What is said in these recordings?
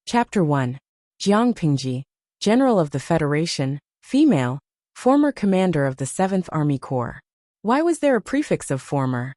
Chapter 1. Jiang Pingji, General of the Federation, female, former commander of the 7th Army Corps. Why was there a prefix of former?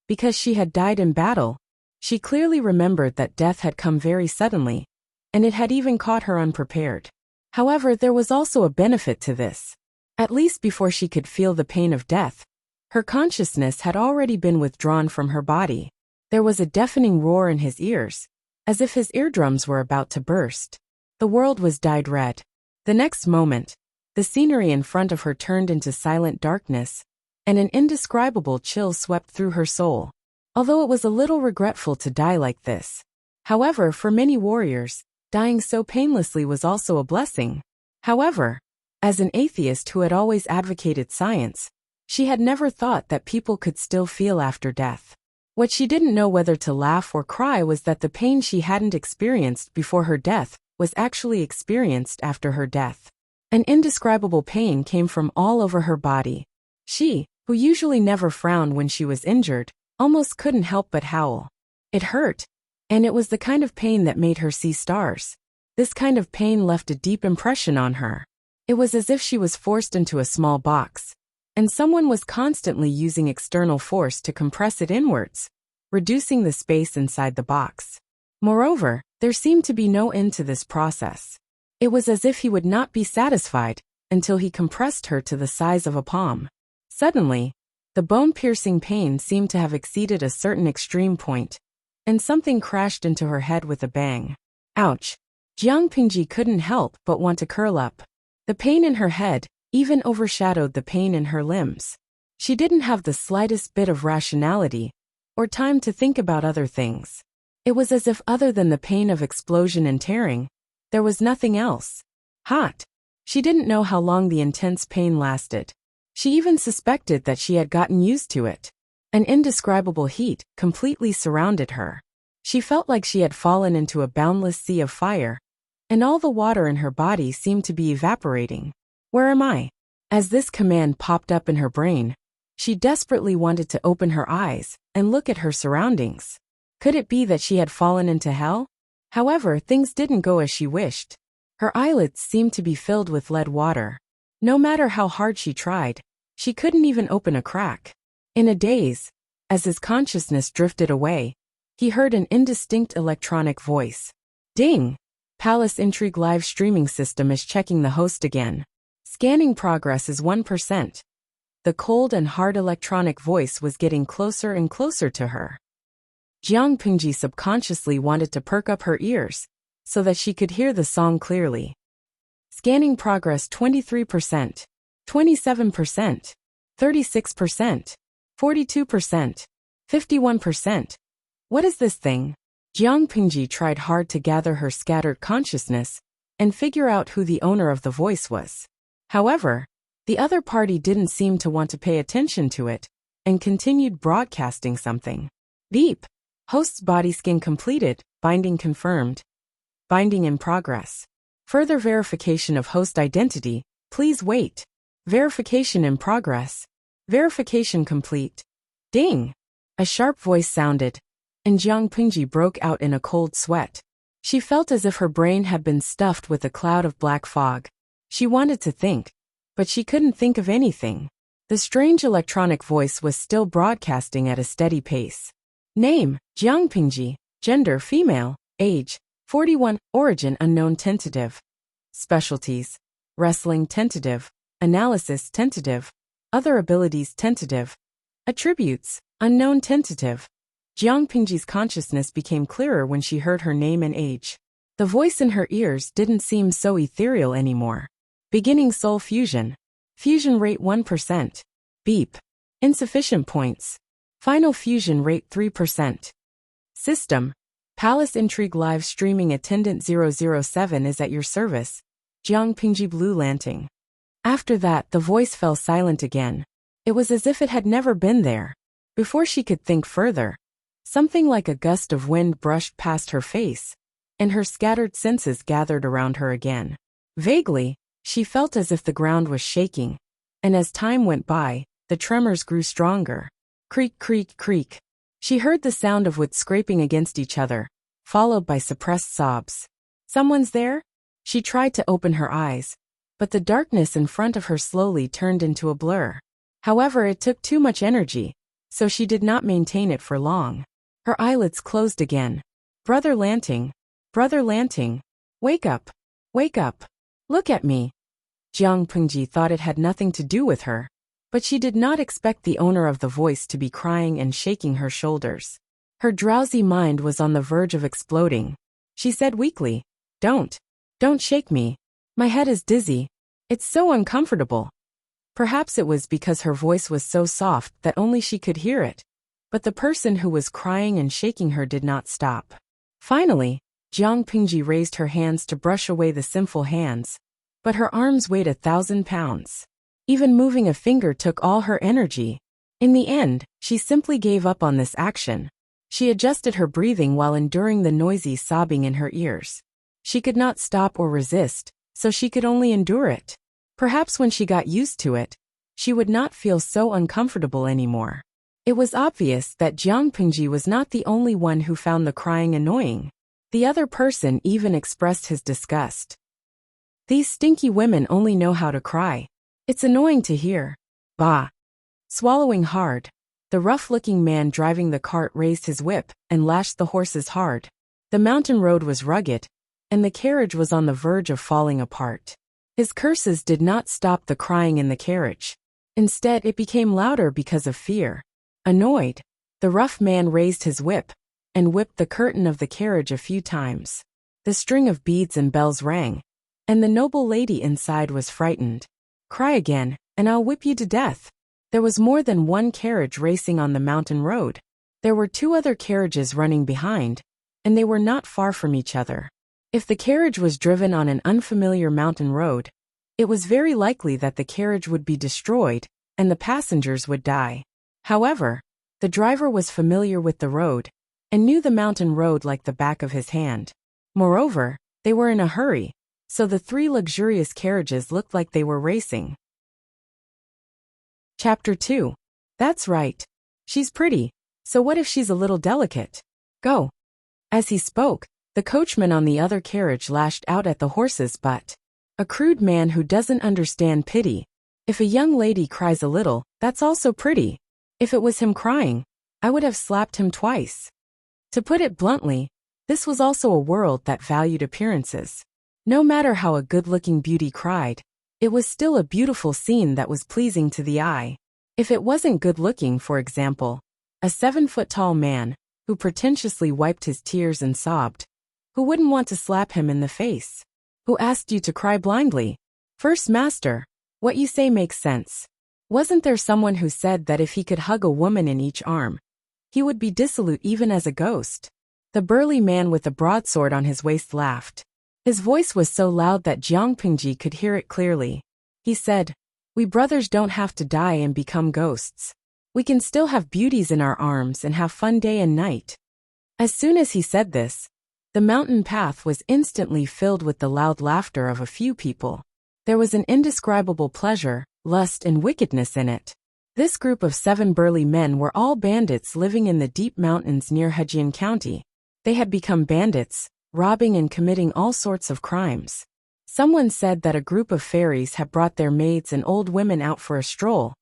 Because she had died in battle. She clearly remembered that death had come very suddenly, and it had even caught her unprepared. However, there was also a benefit to this. At least before she could feel the pain of death, her consciousness had already been withdrawn from her body. There was a deafening roar in his ears, as if his eardrums were about to burst. The world was dyed red. The next moment, the scenery in front of her turned into silent darkness, and an indescribable chill swept through her soul. Although it was a little regretful to die like this. However, for many warriors, dying so painlessly was also a blessing. However, as an atheist who had always advocated science, she had never thought that people could still feel after death. What she didn't know whether to laugh or cry was that the pain she hadn't experienced before her death was actually experienced after her death. An indescribable pain came from all over her body. She, who usually never frowned when she was injured, almost couldn't help but howl. It hurt, and it was the kind of pain that made her see stars. This kind of pain left a deep impression on her. It was as if she was forced into a small box, and someone was constantly using external force to compress it inwards, reducing the space inside the box. Moreover, there seemed to be no end to this process. It was as if he would not be satisfied until he compressed her to the size of a palm. Suddenly, the bone-piercing pain seemed to have exceeded a certain extreme point, and something crashed into her head with a bang. Ouch! Jiang Pingji couldn't help but want to curl up. The pain in her head even overshadowed the pain in her limbs. She didn't have the slightest bit of rationality or time to think about other things. It was as if other than the pain of explosion and tearing, there was nothing else. Hot. She didn't know how long the intense pain lasted. She even suspected that she had gotten used to it. An indescribable heat completely surrounded her. She felt like she had fallen into a boundless sea of fire, and all the water in her body seemed to be evaporating. Where am I? As this command popped up in her brain, she desperately wanted to open her eyes and look at her surroundings. Could it be that she had fallen into hell? However, things didn't go as she wished. Her eyelids seemed to be filled with lead water. No matter how hard she tried, she couldn't even open a crack. In a daze, as his consciousness drifted away, he heard an indistinct electronic voice. Ding! Palace Intrigue live streaming system is checking the host again. Scanning progress is 1%. The cold and hard electronic voice was getting closer and closer to her. Jiang Pingji subconsciously wanted to perk up her ears so that she could hear the song clearly. Scanning progress 23%, 27%, 36%, 42%, 51%. What is this thing? Jiang Pingji tried hard to gather her scattered consciousness and figure out who the owner of the voice was. However, the other party didn't seem to want to pay attention to it and continued broadcasting something. Beep. Host's body scan completed, binding confirmed. Binding in progress. Further verification of host identity, please wait. Verification in progress. Verification complete. Ding! A sharp voice sounded, and Jiang Pingji broke out in a cold sweat. She felt as if her brain had been stuffed with a cloud of black fog. She wanted to think, but she couldn't think of anything. The strange electronic voice was still broadcasting at a steady pace. Name, Jiang Pingji. Gender, female. Age, 41. Origin, unknown, tentative. Specialties, wrestling, tentative. Analysis, tentative. Other abilities, tentative. Attributes, unknown, tentative. Jiang Pingji's consciousness became clearer when she heard her name and age. The voice in her ears didn't seem so ethereal anymore. Beginning soul fusion. Fusion rate 1%. Beep. Insufficient points. Final fusion rate 3%. System. Palace Intrigue live streaming attendant 007 is at your service. Jiang Pingji Blue Lanting. After that, the voice fell silent again. It was as if it had never been there. Before she could think further, something like a gust of wind brushed past her face, and her scattered senses gathered around her again. Vaguely, she felt as if the ground was shaking, and as time went by, the tremors grew stronger. Creak, creak, creak. She heard the sound of wood scraping against each other, followed by suppressed sobs. Someone's there? She tried to open her eyes, but the darkness in front of her slowly turned into a blur. However, it took too much energy, so she did not maintain it for long. Her eyelids closed again. Brother Lanting, wake up, wake up, look at me. Jiang Pingji thought it had nothing to do with her, but she did not expect the owner of the voice to be crying and shaking her shoulders. Her drowsy mind was on the verge of exploding. She said weakly, Don't shake me. My head is dizzy. It's so uncomfortable. Perhaps it was because her voice was so soft that only she could hear it, but the person who was crying and shaking her did not stop. Finally, Jiang Pingji raised her hands to brush away the sinful hands, but her arms weighed 1,000 pounds. Even moving a finger took all her energy. In the end, she simply gave up on this action. She adjusted her breathing while enduring the noisy sobbing in her ears. She could not stop or resist, so she could only endure it. Perhaps when she got used to it, she would not feel so uncomfortable anymore. It was obvious that Jiang Pingji was not the only one who found the crying annoying. The other person even expressed his disgust. These stinky women only know how to cry. It's annoying to hear. Bah! Swallowing hard, the rough-looking man driving the cart raised his whip and lashed the horses hard. The mountain road was rugged, and the carriage was on the verge of falling apart. His curses did not stop the crying in the carriage. Instead, it became louder because of fear. Annoyed, the rough man raised his whip and whipped the curtain of the carriage a few times. The string of beads and bells rang, and the noble lady inside was frightened. Cry again, and I'll whip you to death. There was more than one carriage racing on the mountain road. There were 2 other carriages running behind, and they were not far from each other. If the carriage was driven on an unfamiliar mountain road, it was very likely that the carriage would be destroyed and the passengers would die. However, the driver was familiar with the road and knew the mountain road like the back of his hand. Moreover, they were in a hurry, so the 3 luxurious carriages looked like they were racing. Chapter 2. That's right. She's pretty, so what if she's a little delicate? Go. As he spoke, the coachman on the other carriage lashed out at the horse's butt. A crude man who doesn't understand pity. If a young lady cries a little, that's also pretty. If it was him crying, I would have slapped him twice. To put it bluntly, this was also a world that valued appearances. No matter how a good-looking beauty cried, it was still a beautiful scene that was pleasing to the eye. If it wasn't good-looking, for example, a 7-foot-tall man, who pretentiously wiped his tears and sobbed, who wouldn't want to slap him in the face? Who asked you to cry blindly? First master, what you say makes sense. Wasn't there someone who said that if he could hug a woman in each arm, he would be dissolute even as a ghost? The burly man with the broadsword on his waist laughed. His voice was so loud that Jiang Pingji could hear it clearly. He said, We brothers don't have to die and become ghosts. We can still have beauties in our arms and have fun day and night. As soon as he said this, the mountain path was instantly filled with the loud laughter of a few people. There was an indescribable pleasure, lust and wickedness in it. This group of 7 burly men were all bandits living in the deep mountains near Hejian County. They had become bandits, robbing and committing all sorts of crimes. Someone said that a group of fairies had brought their maids and old women out for a stroll,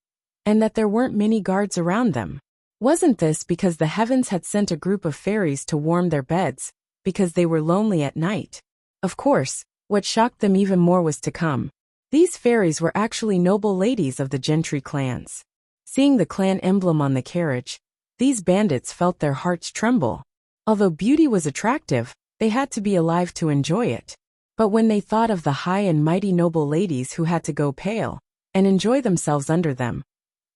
and that there weren't many guards around them. Wasn't this because the heavens had sent a group of fairies to warm their beds, because they were lonely at night? Of course, what shocked them even more was to come. These fairies were actually noble ladies of the gentry clans. Seeing the clan emblem on the carriage, these bandits felt their hearts tremble. Although beauty was attractive, they had to be alive to enjoy it. But when they thought of the high and mighty noble ladies who had to go pale and enjoy themselves under them,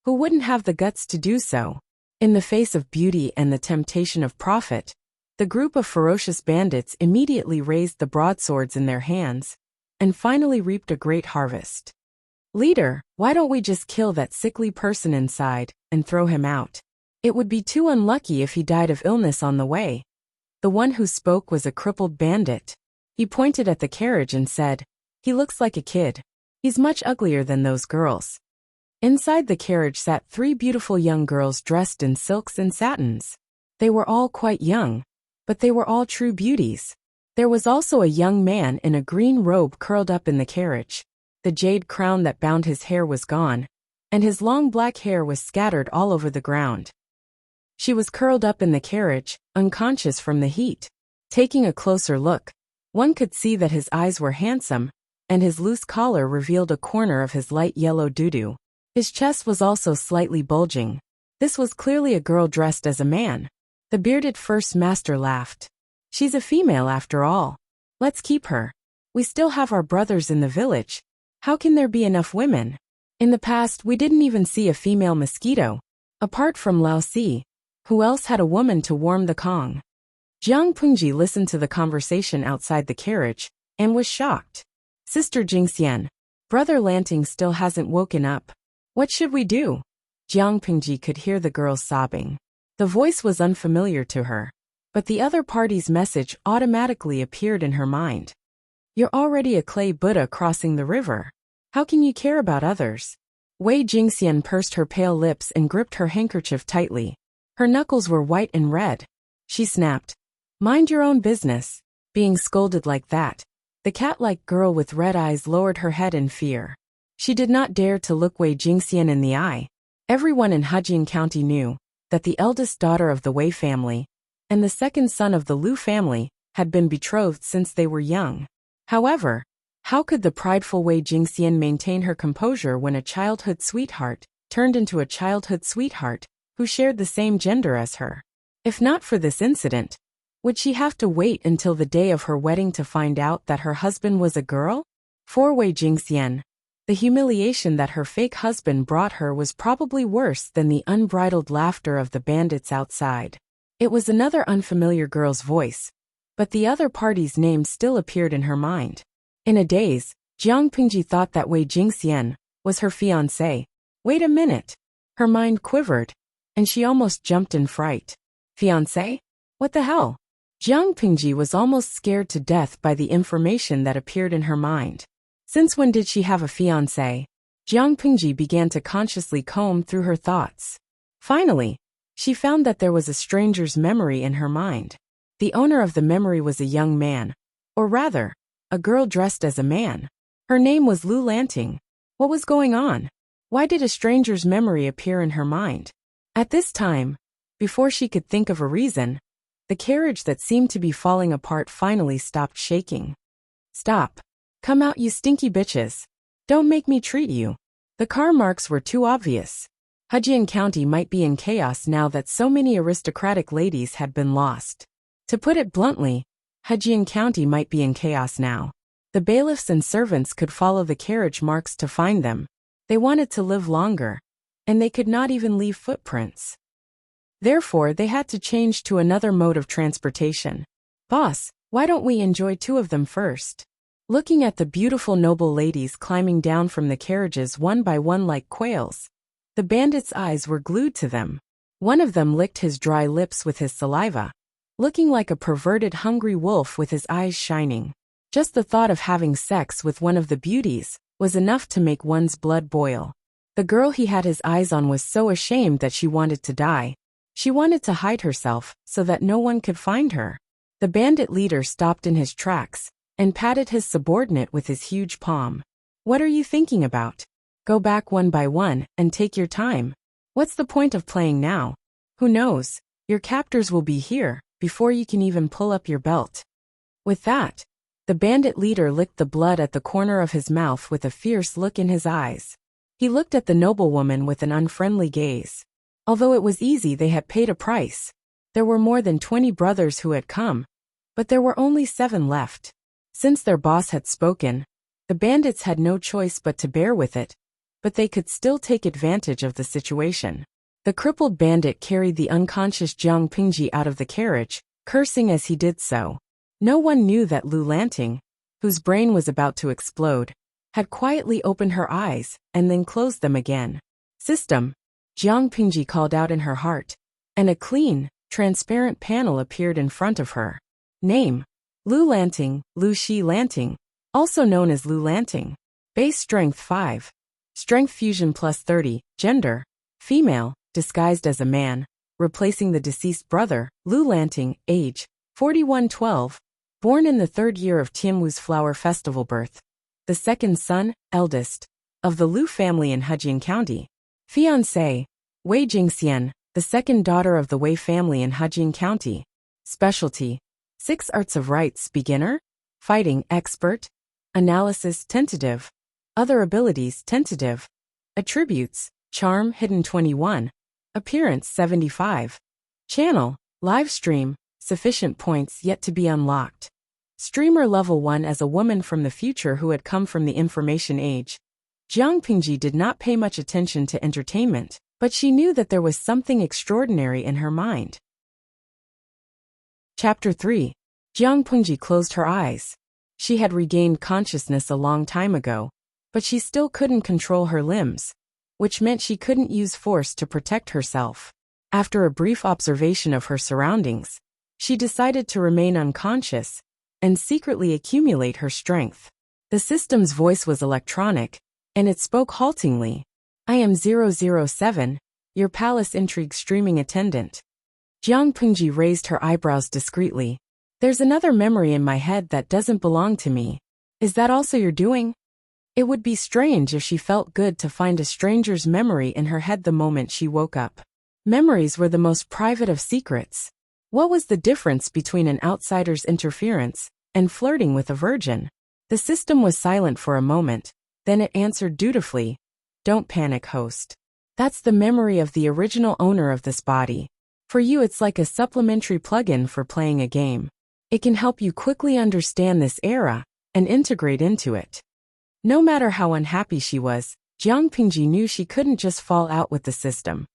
who wouldn't have the guts to do so? In the face of beauty and the temptation of profit, the group of ferocious bandits immediately raised the broadswords in their hands and finally reaped a great harvest. Leader, why don't we just kill that sickly person inside and throw him out? It would be too unlucky if he died of illness on the way. The one who spoke was a crippled bandit. He pointed at the carriage and said, He looks like a kid. He's much uglier than those girls. Inside the carriage sat 3 beautiful young girls dressed in silks and satins. They were all quite young, but they were all true beauties. There was also a young man in a green robe curled up in the carriage. The jade crown that bound his hair was gone, and his long black hair was scattered all over the ground. She was curled up in the carriage, unconscious from the heat. Taking a closer look, one could see that his eyes were handsome, and his loose collar revealed a corner of his light yellow doo-doo. His chest was also slightly bulging. This was clearly a girl dressed as a man. The bearded first master laughed. She's a female after all. Let's keep her. We still have our brothers in the village. How can there be enough women? In the past, we didn't even see a female mosquito. Apart from Lao Si, who else had a woman to warm the Kong? Jiang Pengji listened to the conversation outside the carriage and was shocked. Sister Jingxian, Brother Lanting still hasn't woken up. What should we do? Jiang Pengji could hear the girls sobbing. The voice was unfamiliar to her, but the other party's message automatically appeared in her mind. You're already a clay Buddha crossing the river. How can you care about others? Wei Jingxian pursed her pale lips and gripped her handkerchief tightly. Her knuckles were white and red. She snapped. Mind your own business. Being scolded like that, the cat-like girl with red eyes lowered her head in fear. She did not dare to look Wei Jingxian in the eye. Everyone in Hejian County knew that the eldest daughter of the Wei family and the second son of the Lu family had been betrothed since they were young. However, how could the prideful Wei Jingxian maintain her composure when a childhood sweetheart turned into a childhood sweetheart who shared the same gender as her? If not for this incident, would she have to wait until the day of her wedding to find out that her husband was a girl? For Wei Jingxian, the humiliation that her fake husband brought her was probably worse than the unbridled laughter of the bandits outside. It was another unfamiliar girl's voice, but the other party's name still appeared in her mind. In a daze, Jiang Pengji thought that Wei Jingxian was her fiancé. Wait a minute. Her mind quivered, and she almost jumped in fright. Fiancé? What the hell? Jiang Pengji was almost scared to death by the information that appeared in her mind. Since when did she have a fiancé? Jiang Pengji began to consciously comb through her thoughts. Finally, she found that there was a stranger's memory in her mind. The owner of the memory was a young man, or rather, a girl dressed as a man. Her name was Lu Lanting. What was going on? Why did a stranger's memory appear in her mind? At this time, before she could think of a reason, the carriage that seemed to be falling apart finally stopped shaking. Stop. Come out, you stinky bitches. Don't make me treat you. The car marks were too obvious. Hejian County might be in chaos now that so many aristocratic ladies had been lost. To put it bluntly, Hejian County might be in chaos now. The bailiffs and servants could follow the carriage marks to find them. They wanted to live longer, and they could not even leave footprints. Therefore, they had to change to another mode of transportation. Boss, why don't we enjoy two of them first? Looking at the beautiful noble ladies climbing down from the carriages one by one like quails, the bandits' eyes were glued to them. One of them licked his dry lips with his saliva, looking like a perverted hungry wolf with his eyes shining. Just the thought of having sex with one of the beauties was enough to make one's blood boil. The girl he had his eyes on was so ashamed that she wanted to die. She wanted to hide herself so that no one could find her. The bandit leader stopped in his tracks and patted his subordinate with his huge palm. What are you thinking about? Go back one by one and take your time. What's the point of playing now? Who knows? Your captors will be here before you can even pull up your belt. With that, the bandit leader licked the blood at the corner of his mouth with a fierce look in his eyes. He looked at the noblewoman with an unfriendly gaze. Although it was easy, they had paid a price. There were more than 20 brothers who had come, but there were only 7 left. Since their boss had spoken, the bandits had no choice but to bear with it, but they could still take advantage of the situation. The crippled bandit carried the unconscious Jiang Pengji out of the carriage, cursing as he did so. No one knew that Lu Lanting, whose brain was about to explode, had quietly opened her eyes and then closed them again. System, Jiang Pengji called out in her heart, and a clean, transparent panel appeared in front of her. Name, Lu Lanting, Lu Shi Lanting, also known as Lu Lanting. Base strength 5. Strength fusion plus 30. Gender, female, disguised as a man, replacing the deceased brother, Lu Lanting. Age, 4112. Born in the third year of Tianwu's flower festival birth. The second son, eldest, of the Liu family in Hejian County. Fiancé, Wei Jingxian, the second daughter of the Wei family in Hejian County. Specialty: 6 arts of rights, beginner, fighting, expert, analysis, tentative, other abilities, tentative, attributes, charm, hidden 21, appearance 75, channel, live stream, sufficient points yet to be unlocked. Streamer level 1 as a woman from the future who had come from the information age. Jiang Pingji did not pay much attention to entertainment, but she knew that there was something extraordinary in her mind. Chapter 3. Jiang Pingji closed her eyes. She had regained consciousness a long time ago, but she still couldn't control her limbs, which meant she couldn't use force to protect herself. After a brief observation of her surroundings, she decided to remain unconscious and secretly accumulate her strength. The system's voice was electronic, and it spoke haltingly. "I am 007, your palace intrigue streaming attendant." Jiang Pingji raised her eyebrows discreetly. "There's another memory in my head that doesn't belong to me. Is that also your doing?" It would be strange if she felt good to find a stranger's memory in her head the moment she woke up. Memories were the most private of secrets. What was the difference between an outsider's interference and flirting with a virgin? The system was silent for a moment, then it answered dutifully, "Don't panic, host. That's the memory of the original owner of this body. For you it's like a supplementary plugin for playing a game. It can help you quickly understand this era and integrate into it." No matter how unhappy she was, Jiang Pingji knew she couldn't just fall out with the system.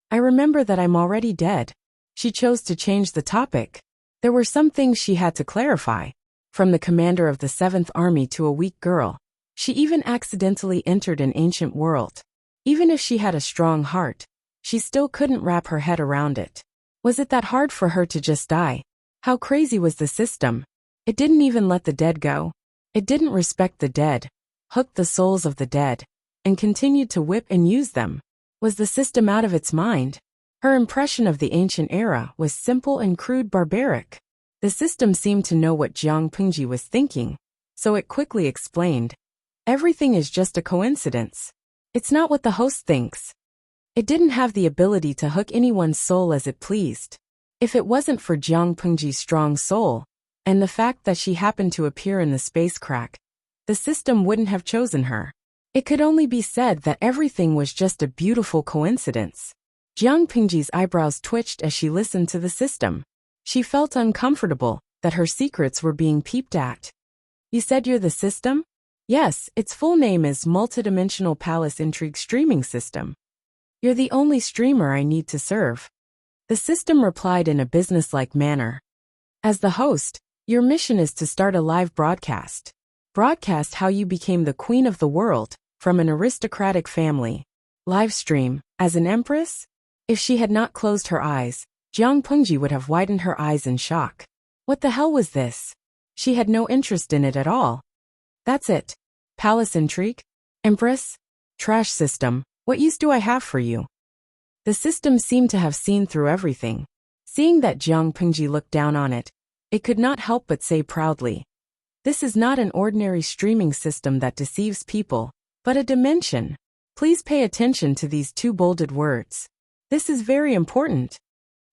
"I remember that I'm already dead." She chose to change the topic. There were some things she had to clarify. From the commander of the 7th Army to a weak girl. She even accidentally entered an ancient world. Even if she had a strong heart, she still couldn't wrap her head around it. Was it that hard for her to just die? How crazy was the system? It didn't even let the dead go. It didn't respect the dead, hooked the souls of the dead, and continued to whip and use them. Was the system out of its mind? Her impression of the ancient era was simple and crude, barbaric. The system seemed to know what Jiang Pingji was thinking, so it quickly explained. "Everything is just a coincidence. It's not what the host thinks." It didn't have the ability to hook anyone's soul as it pleased. If it wasn't for Jiang Pingji's strong soul, and the fact that she happened to appear in the space crack, the system wouldn't have chosen her. It could only be said that everything was just a beautiful coincidence. Jiang Pingji's eyebrows twitched as she listened to the system. She felt uncomfortable that her secrets were being peeped at. "You said you're the system?" "Yes, its full name is Multidimensional Palace Intrigue Streaming System. You're the only streamer I need to serve." The system replied in a businesslike manner. "As the host, your mission is to start a live broadcast. Broadcast how you became the queen of the world, from an aristocratic family. Live stream, as an empress?" If she had not closed her eyes, Jiang Pingji would have widened her eyes in shock. What the hell was this? She had no interest in it at all. "That's it. Palace intrigue? Empress? Trash system, what use do I have for you?" The system seemed to have seen through everything. Seeing that Jiang Pingji looked down on it, it could not help but say proudly, "This is not an ordinary streaming system that deceives people, but a dimension. Please pay attention to these 2 bolded words. This is very important.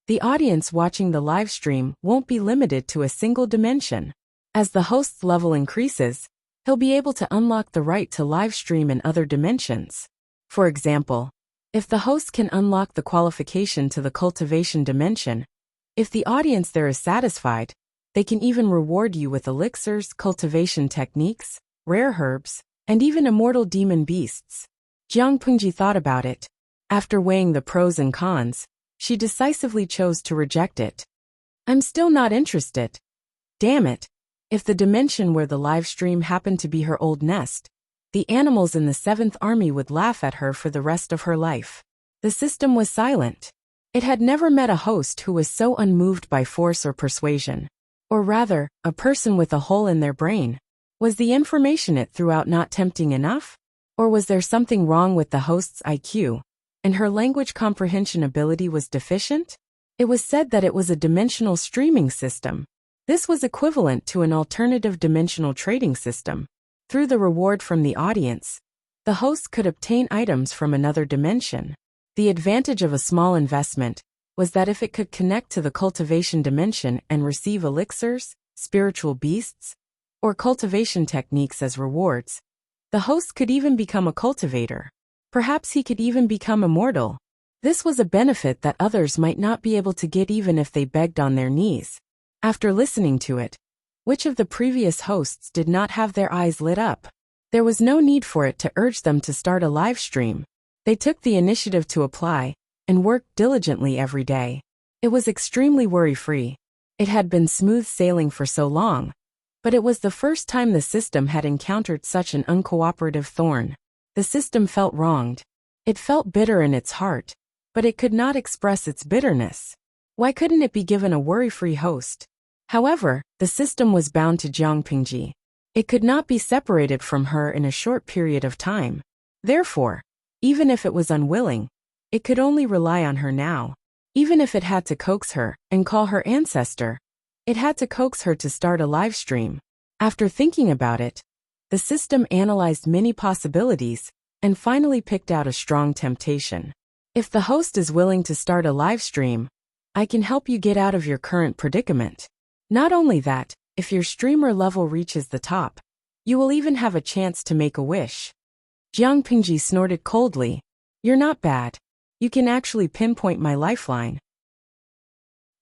The audience watching the live stream won't be limited to a single dimension. As the host's level increases, he'll be able to unlock the right to live stream in other dimensions. For example, if the host can unlock the qualification to the cultivation dimension, if the audience there is satisfied, they can even reward you with elixirs, cultivation techniques, rare herbs, and even immortal demon beasts." Jiang Pingji thought about it. After weighing the pros and cons, she decisively chose to reject it. "I'm still not interested. Damn it. If the dimension where the live stream happened to be her old nest, the animals in the 7th Army would laugh at her for the rest of her life." The system was silent. It had never met a host who was so unmoved by force or persuasion. Or rather, a person with a hole in their brain. Was the information it threw out not tempting enough? Or was there something wrong with the host's IQ, and her language comprehension ability was deficient? It was said that it was a dimensional streaming system. This was equivalent to an alternative dimensional trading system. Through the reward from the audience, the host could obtain items from another dimension. The advantage of a small investment was that if it could connect to the cultivation dimension and receive elixirs, spiritual beasts, or cultivation techniques as rewards, the host could even become a cultivator. Perhaps he could even become immortal. This was a benefit that others might not be able to get even if they begged on their knees. After listening to it, which of the previous hosts did not have their eyes lit up? There was no need for it to urge them to start a live stream. They took the initiative to apply and worked diligently every day. It was extremely worry-free. It had been smooth sailing for so long, but it was the first time the system had encountered such an uncooperative thorn. The system felt wronged. It felt bitter in its heart, but it could not express its bitterness. Why couldn't it be given a worry-free host? However, the system was bound to Jiang Pingji. It could not be separated from her in a short period of time. Therefore, even if it was unwilling, it could only rely on her now. Even if it had to coax her and call her ancestor, it had to coax her to start a live stream. After thinking about it, the system analyzed many possibilities and finally picked out a strong temptation. If the host is willing to start a live stream, I can help you get out of your current predicament. Not only that, if your streamer level reaches the top, you will even have a chance to make a wish. Jiang Pingji snorted coldly. You're not bad. You can actually pinpoint my lifeline.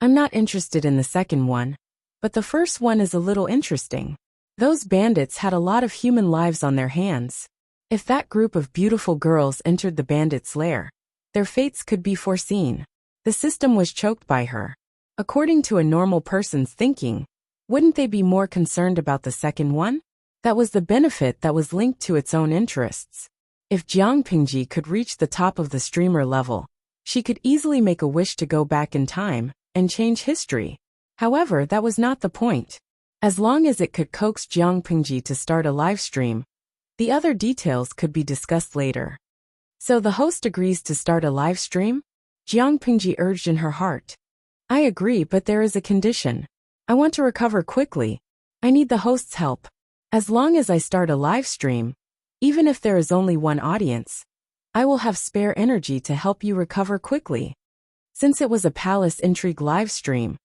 I'm not interested in the second one, but the first one is a little interesting. Those bandits had a lot of human lives on their hands. If that group of beautiful girls entered the bandits' lair, their fates could be foreseen. The system was choked by her. According to a normal person's thinking, wouldn't they be more concerned about the second one? That was the benefit that was linked to its own interests. If Jiang Pingji could reach the top of the streamer level, she could easily make a wish to go back in time and change history. However, that was not the point. As long as it could coax Jiang Pingji to start a live stream, the other details could be discussed later. So the host agrees to start a live stream? Jiang Pingji urged in her heart. I agree, but there is a condition. I want to recover quickly. I need the host's help. As long as I start a live stream, even if there is only one audience, I will have spare energy to help you recover quickly. Since it was a palace intrigue live stream,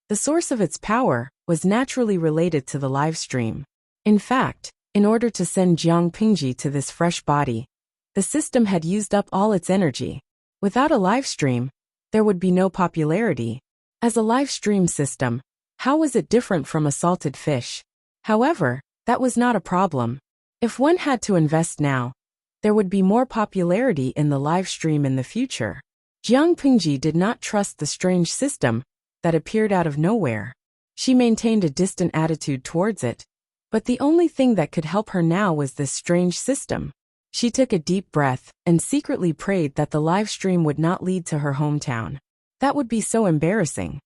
the source of its power was naturally related to the live stream. In fact, in order to send Jiang Pingji to this fresh body, the system had used up all its energy. Without a live stream, there would be no popularity. As a live stream system, how was it different from a salted fish? However, that was not a problem. If one had to invest now, there would be more popularity in the live stream in the future. Jiang Pingji did not trust the strange system that appeared out of nowhere. She maintained a distant attitude towards it, but the only thing that could help her now was this strange system. She took a deep breath and secretly prayed that the live stream would not lead to her hometown. That would be so embarrassing.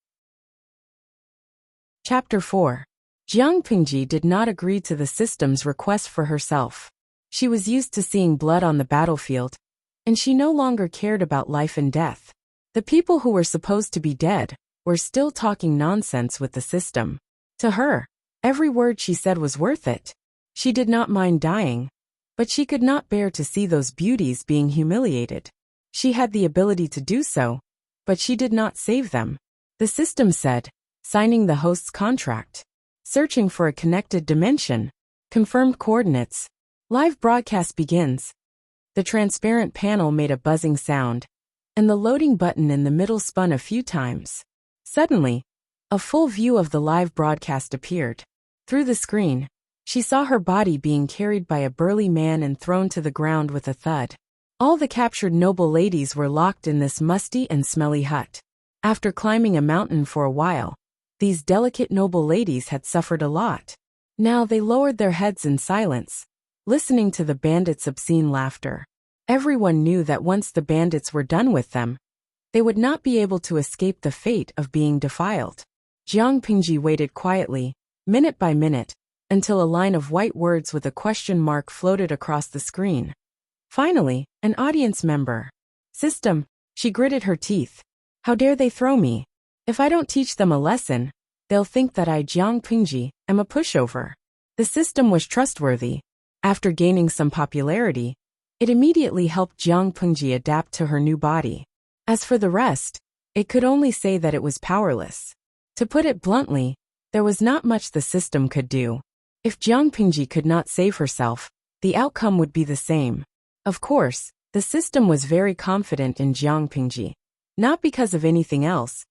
Chapter 4. Jiang Pingji did not agree to the system's request for herself. She was used to seeing blood on the battlefield, and she no longer cared about life and death. The people who were supposed to be dead were still talking nonsense with the system. To her, every word she said was worth it. She did not mind dying, but she could not bear to see those beauties being humiliated. She had the ability to do so, but she did not save them. The system said, signing the host's contract. Searching for a connected dimension. Confirmed coordinates. Live broadcast begins. The transparent panel made a buzzing sound, and the loading button in the middle spun a few times. Suddenly, a full view of the live broadcast appeared. Through the screen, she saw her body being carried by a burly man and thrown to the ground with a thud. All the captured noble ladies were locked in this musty and smelly hut. After climbing a mountain for a while, these delicate noble ladies had suffered a lot. Now they lowered their heads in silence, listening to the bandits' obscene laughter. Everyone knew that once the bandits were done with them, they would not be able to escape the fate of being defiled. Jiang Pingji waited quietly, minute by minute, until a line of white words with a question mark floated across the screen. Finally, an audience member. System, she gritted her teeth. How dare they throw me? If I don't teach them a lesson, They'll think that I, Jiang Pingji, am a pushover. The system was trustworthy. After gaining some popularity, it immediately helped Jiang Pingji adapt to her new body. As for the rest, it could only say that it was powerless. To put it bluntly, there was not much the system could do. If Jiang Pingji could not save herself, the outcome would be the same. Of course, the system was very confident in Jiang Pingji. Not because of anything else,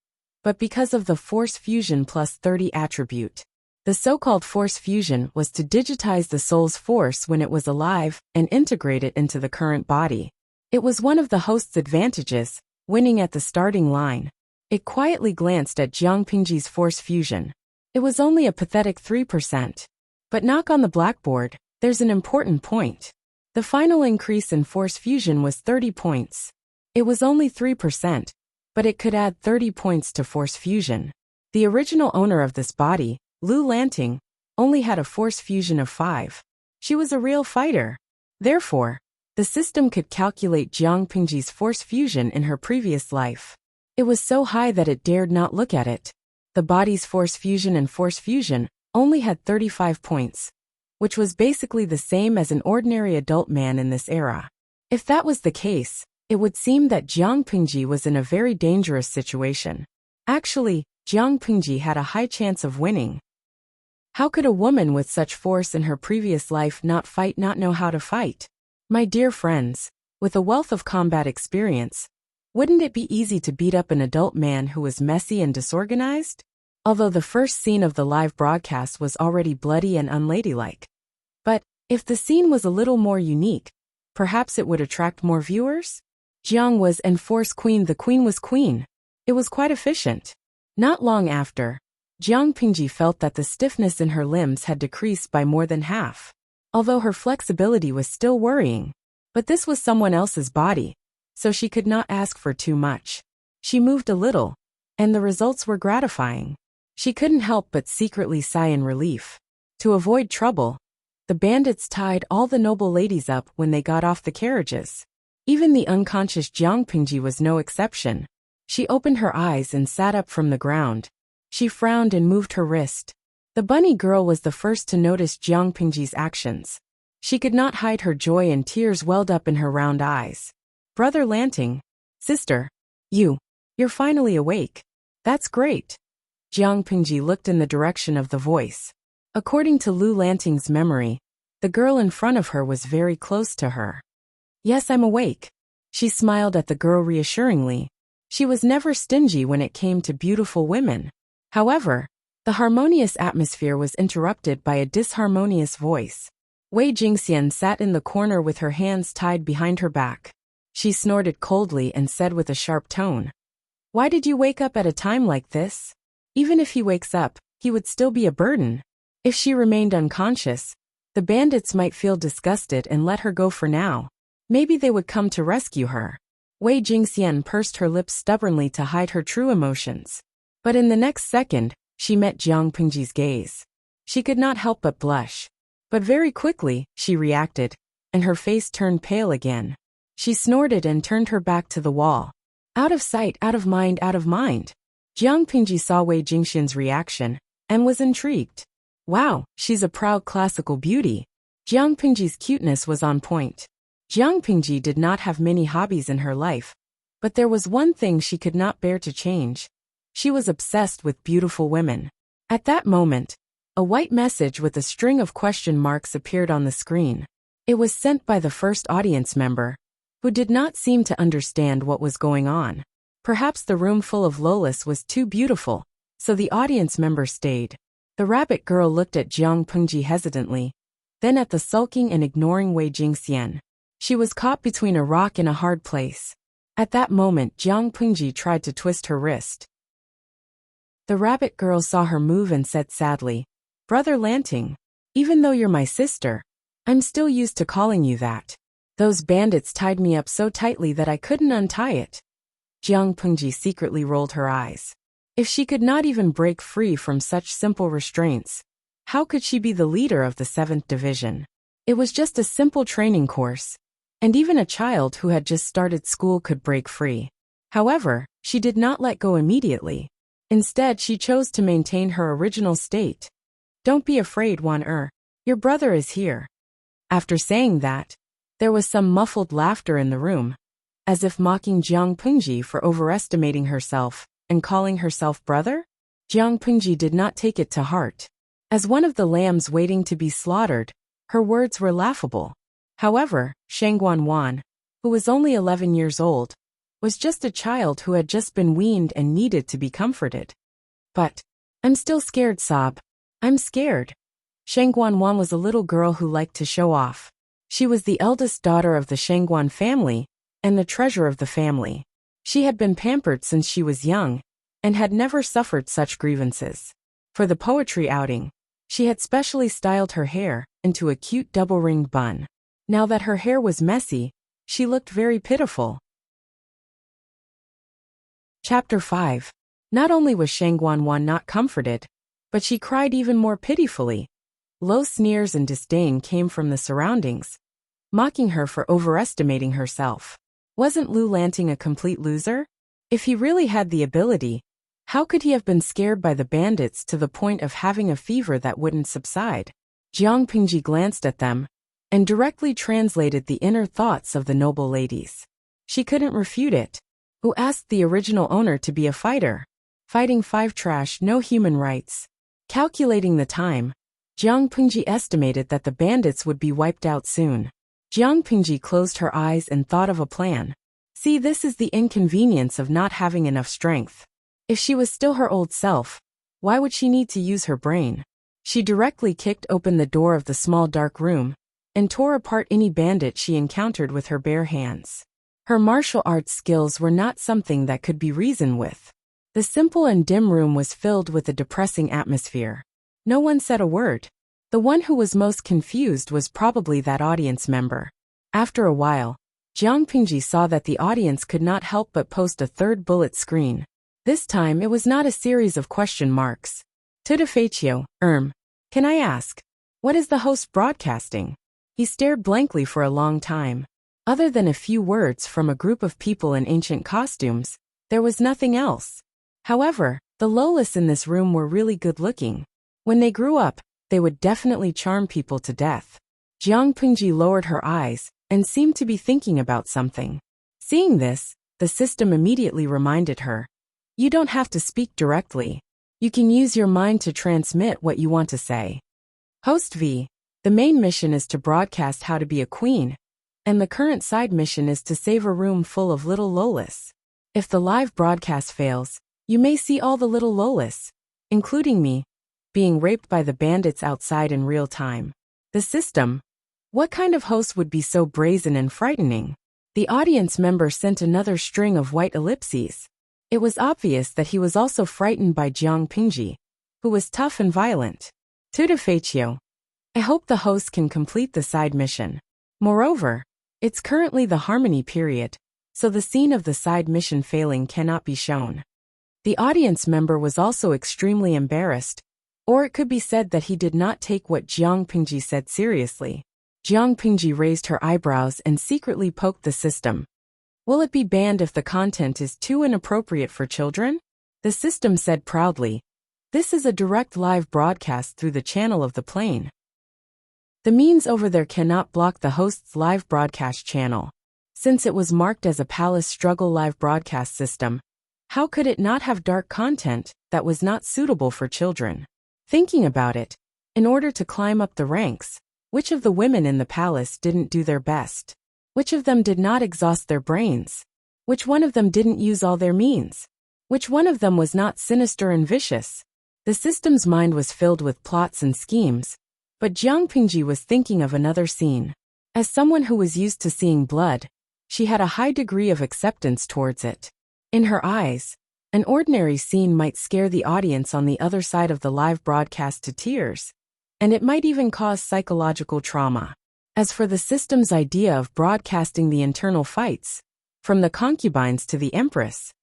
but because of the Force Fusion plus 30 attribute. The so-called Force Fusion was to digitize the soul's force when it was alive and integrate it into the current body. It was one of the host's advantages, winning at the starting line. It quietly glanced at Jiang Pingji's Force Fusion. It was only a pathetic 3%. But knock on the blackboard, there's an important point. The final increase in Force Fusion was 30 points. It was only 3%, but it could add 30 points to Force Fusion. The original owner of this body, Lu Lanting, only had a Force Fusion of 5. She was a real fighter. Therefore, the system could calculate Jiang Pingji's Force Fusion in her previous life. It was so high that it dared not look at it. The body's Force Fusion and Force Fusion only had 35 points, which was basically the same as an ordinary adult man in this era. If that was the case, it would seem that Jiang Pingji was in a very dangerous situation. Actually, Jiang Pingji had a high chance of winning. How could a woman with such force in her previous life not know how to fight? My dear friends, with a wealth of combat experience, wouldn't it be easy to beat up an adult man who was messy and disorganized? Although the first scene of the live broadcast was already bloody and unladylike. But, if the scene was a little more unique, perhaps it would attract more viewers? Jiang was and Force Queen, the queen was queen. It was quite efficient. Not long after, Jiang Pingji felt that the stiffness in her limbs had decreased by more than half. Although her flexibility was still worrying. But this was someone else's body, so she could not ask for too much. She moved a little, and the results were gratifying. She couldn't help but secretly sigh in relief. To avoid trouble, the bandits tied all the noble ladies up when they got off the carriages. Even the unconscious Jiang Pingji was no exception. She opened her eyes and sat up from the ground. She frowned and moved her wrist. The bunny girl was the first to notice Jiang Pingji's actions. She could not hide her joy and tears welled up in her round eyes. Brother Lanting, sister, you're finally awake. That's great. Jiang Pingji looked in the direction of the voice. According to Lu Lanting's memory, the girl in front of her was very close to her. Yes, I'm awake. She smiled at the girl reassuringly. She was never stingy when it came to beautiful women. However, the harmonious atmosphere was interrupted by a disharmonious voice. Wei Jingxian sat in the corner with her hands tied behind her back. She snorted coldly and said with a sharp tone, "Why did you wake up at a time like this? Even if he wakes up, he would still be a burden." If she remained unconscious, the bandits might feel disgusted and let her go for now. Maybe they would come to rescue her. Wei Jingxian pursed her lips stubbornly to hide her true emotions. But in the next second, she met Jiang Pingji's gaze. She could not help but blush. But very quickly, she reacted, and her face turned pale again. She snorted and turned her back to the wall. Out of sight, out of mind, out of mind. Jiang Pingji saw Wei Jingxian's reaction, and was intrigued. Wow, she's a proud classical beauty. Jiang Pingji's cuteness was on point. Jiang Pingji did not have many hobbies in her life, but there was one thing she could not bear to change. She was obsessed with beautiful women. At that moment, a white message with a string of question marks appeared on the screen. It was sent by the first audience member, who did not seem to understand what was going on. Perhaps the room full of Lolas was too beautiful, so the audience member stayed. The rabbit girl looked at Jiang Pingji hesitantly, then at the sulking and ignoring Wei Jingxian. She was caught between a rock and a hard place. At that moment, Jiang Pingji tried to twist her wrist. The rabbit girl saw her move and said sadly, "Brother Lanting, even though you're my sister, I'm still used to calling you that. Those bandits tied me up so tightly that I couldn't untie it." Jiang Pingji secretly rolled her eyes. If she could not even break free from such simple restraints, how could she be the leader of the 7th Division? It was just a simple training course, and even a child who had just started school could break free. However, she did not let go immediately. Instead, she chose to maintain her original state. Don't be afraid, Wan-er. Your brother is here. After saying that, there was some muffled laughter in the room, as if mocking Jiang Pingji for overestimating herself and calling herself brother. Jiang Pingji did not take it to heart. As one of the lambs waiting to be slaughtered, her words were laughable. However, Shangguan Wan, who was only 11 years old, was just a child who had just been weaned and needed to be comforted. But, I'm still scared, Sob. I'm scared. Shangguan Wan was a little girl who liked to show off. She was the eldest daughter of the Shangguan family and the treasure of the family. She had been pampered since she was young and had never suffered such grievances. For the poetry outing, she had specially styled her hair into a cute double-ringed bun. Now that her hair was messy, she looked very pitiful. Chapter 5. Not only was Shangguan Wan not comforted, but she cried even more pitifully. Low sneers and disdain came from the surroundings, mocking her for overestimating herself. Wasn't Lu Lanting a complete loser? If he really had the ability, how could he have been scared by the bandits to the point of having a fever that wouldn't subside? Jiang Pingji glanced at them and directly translated the inner thoughts of the noble ladies. She couldn't refute it. Who asked the original owner to be a fighter? Fighting 5 trash, no human rights. Calculating the time, Jiang Pingji estimated that the bandits would be wiped out soon. Jiang Pingji closed her eyes and thought of a plan. See, this is the inconvenience of not having enough strength. If she was still her old self, why would she need to use her brain? She directly kicked open the door of the small dark room and tore apart any bandit she encountered with her bare hands. Her martial arts skills were not something that could be reasoned with. The simple and dim room was filled with a depressing atmosphere. No one said a word. The one who was most confused was probably that audience member. After a while, Jiang Pingji saw that the audience could not help but post a third bullet screen. This time it was not a series of question marks. Tudafetio, can I ask, what is the host broadcasting? He stared blankly for a long time. Other than a few words from a group of people in ancient costumes, there was nothing else. However, the Lolas in this room were really good-looking. When they grew up, they would definitely charm people to death. Jiang Pingji lowered her eyes and seemed to be thinking about something. Seeing this, the system immediately reminded her. You don't have to speak directly. You can use your mind to transmit what you want to say. Host V, the main mission is to broadcast how to be a queen, and the current side mission is to save a room full of little Lolas. If the live broadcast fails, you may see all the little Lolas, including me, being raped by the bandits outside in real time. The system? What kind of host would be so brazen and frightening? The audience member sent another string of white ellipses. It was obvious that he was also frightened by Jiang Pingji, who was tough and violent. Tudafetio. I hope the host can complete the side mission. Moreover, it's currently the harmony period, so the scene of the side mission failing cannot be shown. The audience member was also extremely embarrassed, or it could be said that he did not take what Jiang Pingji said seriously. Jiang Pingji raised her eyebrows and secretly poked the system. Will it be banned if the content is too inappropriate for children? The system said proudly. This is a direct live broadcast through the channel of the plane. The means over there cannot block the host's live broadcast channel. Since it was marked as a Palace Struggle live broadcast system, how could it not have dark content that was not suitable for children? Thinking about it, in order to climb up the ranks, which of the women in the palace didn't do their best? Which of them did not exhaust their brains? Which one of them didn't use all their means? Which one of them was not sinister and vicious? The system's mind was filled with plots and schemes, but Jiang Pingji was thinking of another scene. As someone who was used to seeing blood, she had a high degree of acceptance towards it. In her eyes, an ordinary scene might scare the audience on the other side of the live broadcast to tears, and it might even cause psychological trauma. As for the system's idea of broadcasting the internal fights, from the concubines to the Empress,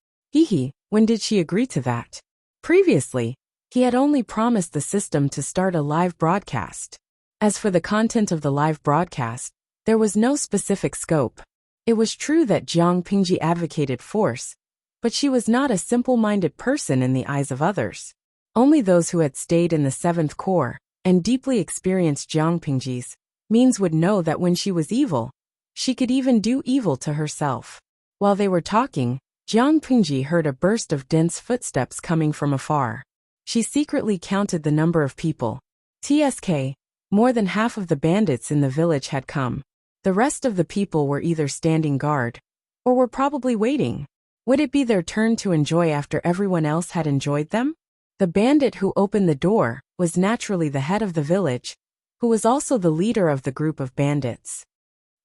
when did she agree to that? Previously, he had only promised the system to start a live broadcast. As for the content of the live broadcast, there was no specific scope. It was true that Jiang Pingji advocated force, But she was not a simple-minded person in the eyes of others. Only those who had stayed in the 7th Corps and deeply experienced Jiang Pingji's means would know that when she was evil, she could even do evil to herself. While they were talking, Jiang Pingji heard a burst of dense footsteps coming from afar. She secretly counted the number of people. TSK, more than half of the bandits in the village had come. The rest of the people were either standing guard or were probably waiting. Would it be their turn to enjoy after everyone else had enjoyed them? The bandit who opened the door was naturally the head of the village, who was also the leader of the group of bandits.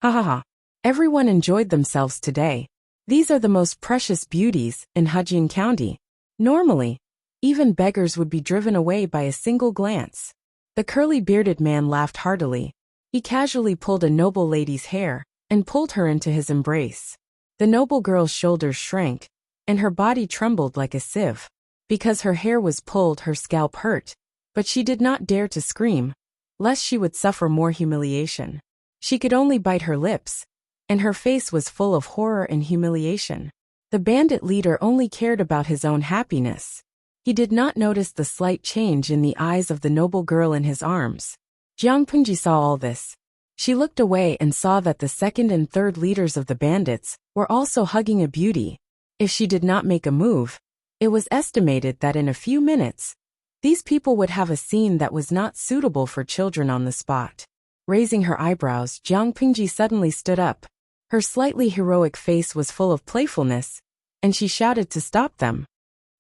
Ha ha ha. Everyone enjoyed themselves today. These are the most precious beauties in Hajin County. Normally, even beggars would be driven away by a single glance. The curly-bearded man laughed heartily. He casually pulled a noble lady's hair and pulled her into his embrace. The noble girl's shoulders shrank, and her body trembled like a sieve. Because her hair was pulled, her scalp hurt, but she did not dare to scream, lest she would suffer more humiliation. She could only bite her lips, and her face was full of horror and humiliation. The bandit leader only cared about his own happiness. He did not notice the slight change in the eyes of the noble girl in his arms. Jiang Pingji saw all this. She looked away and saw that the 2nd and 3rd leaders of the bandits were also hugging a beauty. If she did not make a move, it was estimated that in a few minutes, these people would have a scene that was not suitable for children on the spot. Raising her eyebrows, Jiang Pingji suddenly stood up. Her slightly heroic face was full of playfulness, and she shouted to stop them.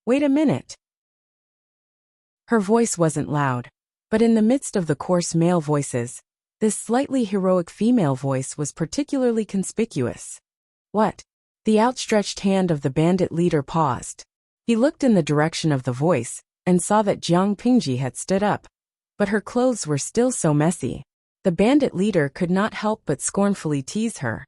Wait a minute. Her voice wasn't loud, but in the midst of the coarse male voices, this slightly heroic female voice was particularly conspicuous. What? The outstretched hand of the bandit leader paused. He looked in the direction of the voice and saw that Jiang Pingji had stood up, but her clothes were still so messy. The bandit leader could not help but scornfully tease her.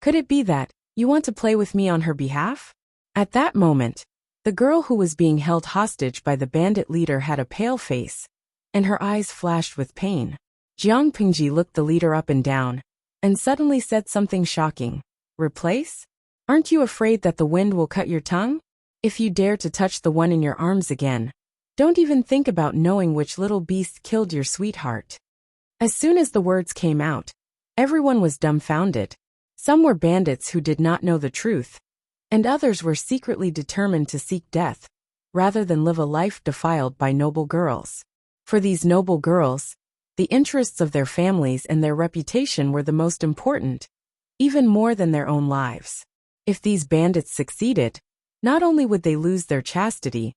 Could it be that you want to play with me on her behalf? At that moment, the girl who was being held hostage by the bandit leader had a pale face, and her eyes flashed with pain. Jiang Pingji looked the leader up and down, and suddenly said something shocking. Replace? Aren't you afraid that the wind will cut your tongue? If you dare to touch the one in your arms again, don't even think about knowing which little beast killed your sweetheart. As soon as the words came out, everyone was dumbfounded. Some were bandits who did not know the truth, and others were secretly determined to seek death, rather than live a life defiled by noble girls. For these noble girls, the interests of their families and their reputation were the most important, even more than their own lives. If these bandits succeeded, not only would they lose their chastity,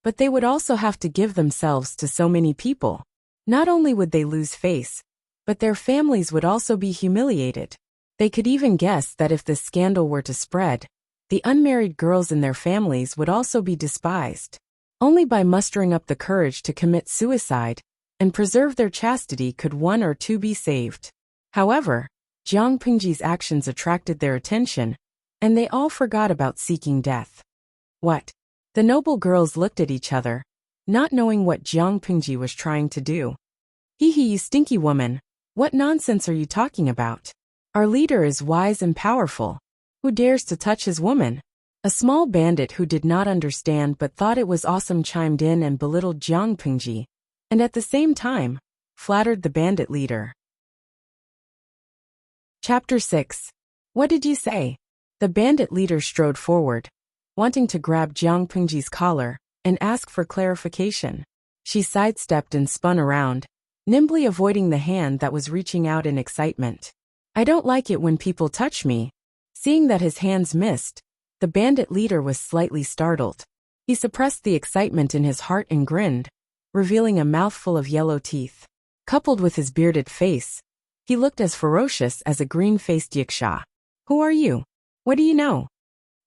but they would also have to give themselves to so many people. Not only would they lose face, but their families would also be humiliated. They could even guess that if this scandal were to spread, the unmarried girls in their families would also be despised. Only by mustering up the courage to commit suicide and preserve their chastity could one or two be saved. However, Jiang Pingji's actions attracted their attention, and they all forgot about seeking death. What? The noble girls looked at each other, not knowing what Jiang Pingji was trying to do. Hee hee, you stinky woman. What nonsense are you talking about? Our leader is wise and powerful. Who dares to touch his woman? A small bandit who did not understand but thought it was awesome chimed in and belittled Jiang Pingji, and at the same time, flattered the bandit leader. Chapter 6. What did you say? The bandit leader strode forward, wanting to grab Jiang Pingji's collar and ask for clarification. She sidestepped and spun around, nimbly avoiding the hand that was reaching out in excitement. I don't like it when people touch me. Seeing that his hands missed, the bandit leader was slightly startled. He suppressed the excitement in his heart and grinned, revealing a mouthful of yellow teeth. Coupled with his bearded face, he looked as ferocious as a green-faced yiksha. Who are you? What do you know?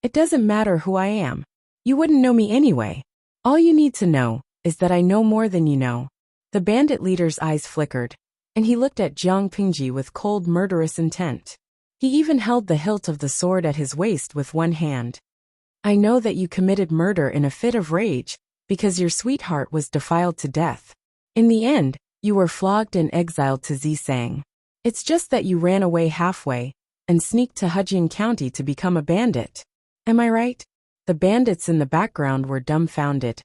It doesn't matter who I am. You wouldn't know me anyway. All you need to know is that I know more than you know. The bandit leader's eyes flickered, and he looked at Jiang Pingji with cold, murderous intent. He even held the hilt of the sword at his waist with one hand. I know that you committed murder in a fit of rage, because your sweetheart was defiled to death. In the end, you were flogged and exiled to Zisang. It's just that you ran away halfway, and sneaked to Hajin County to become a bandit. Am I right? The bandits in the background were dumbfounded.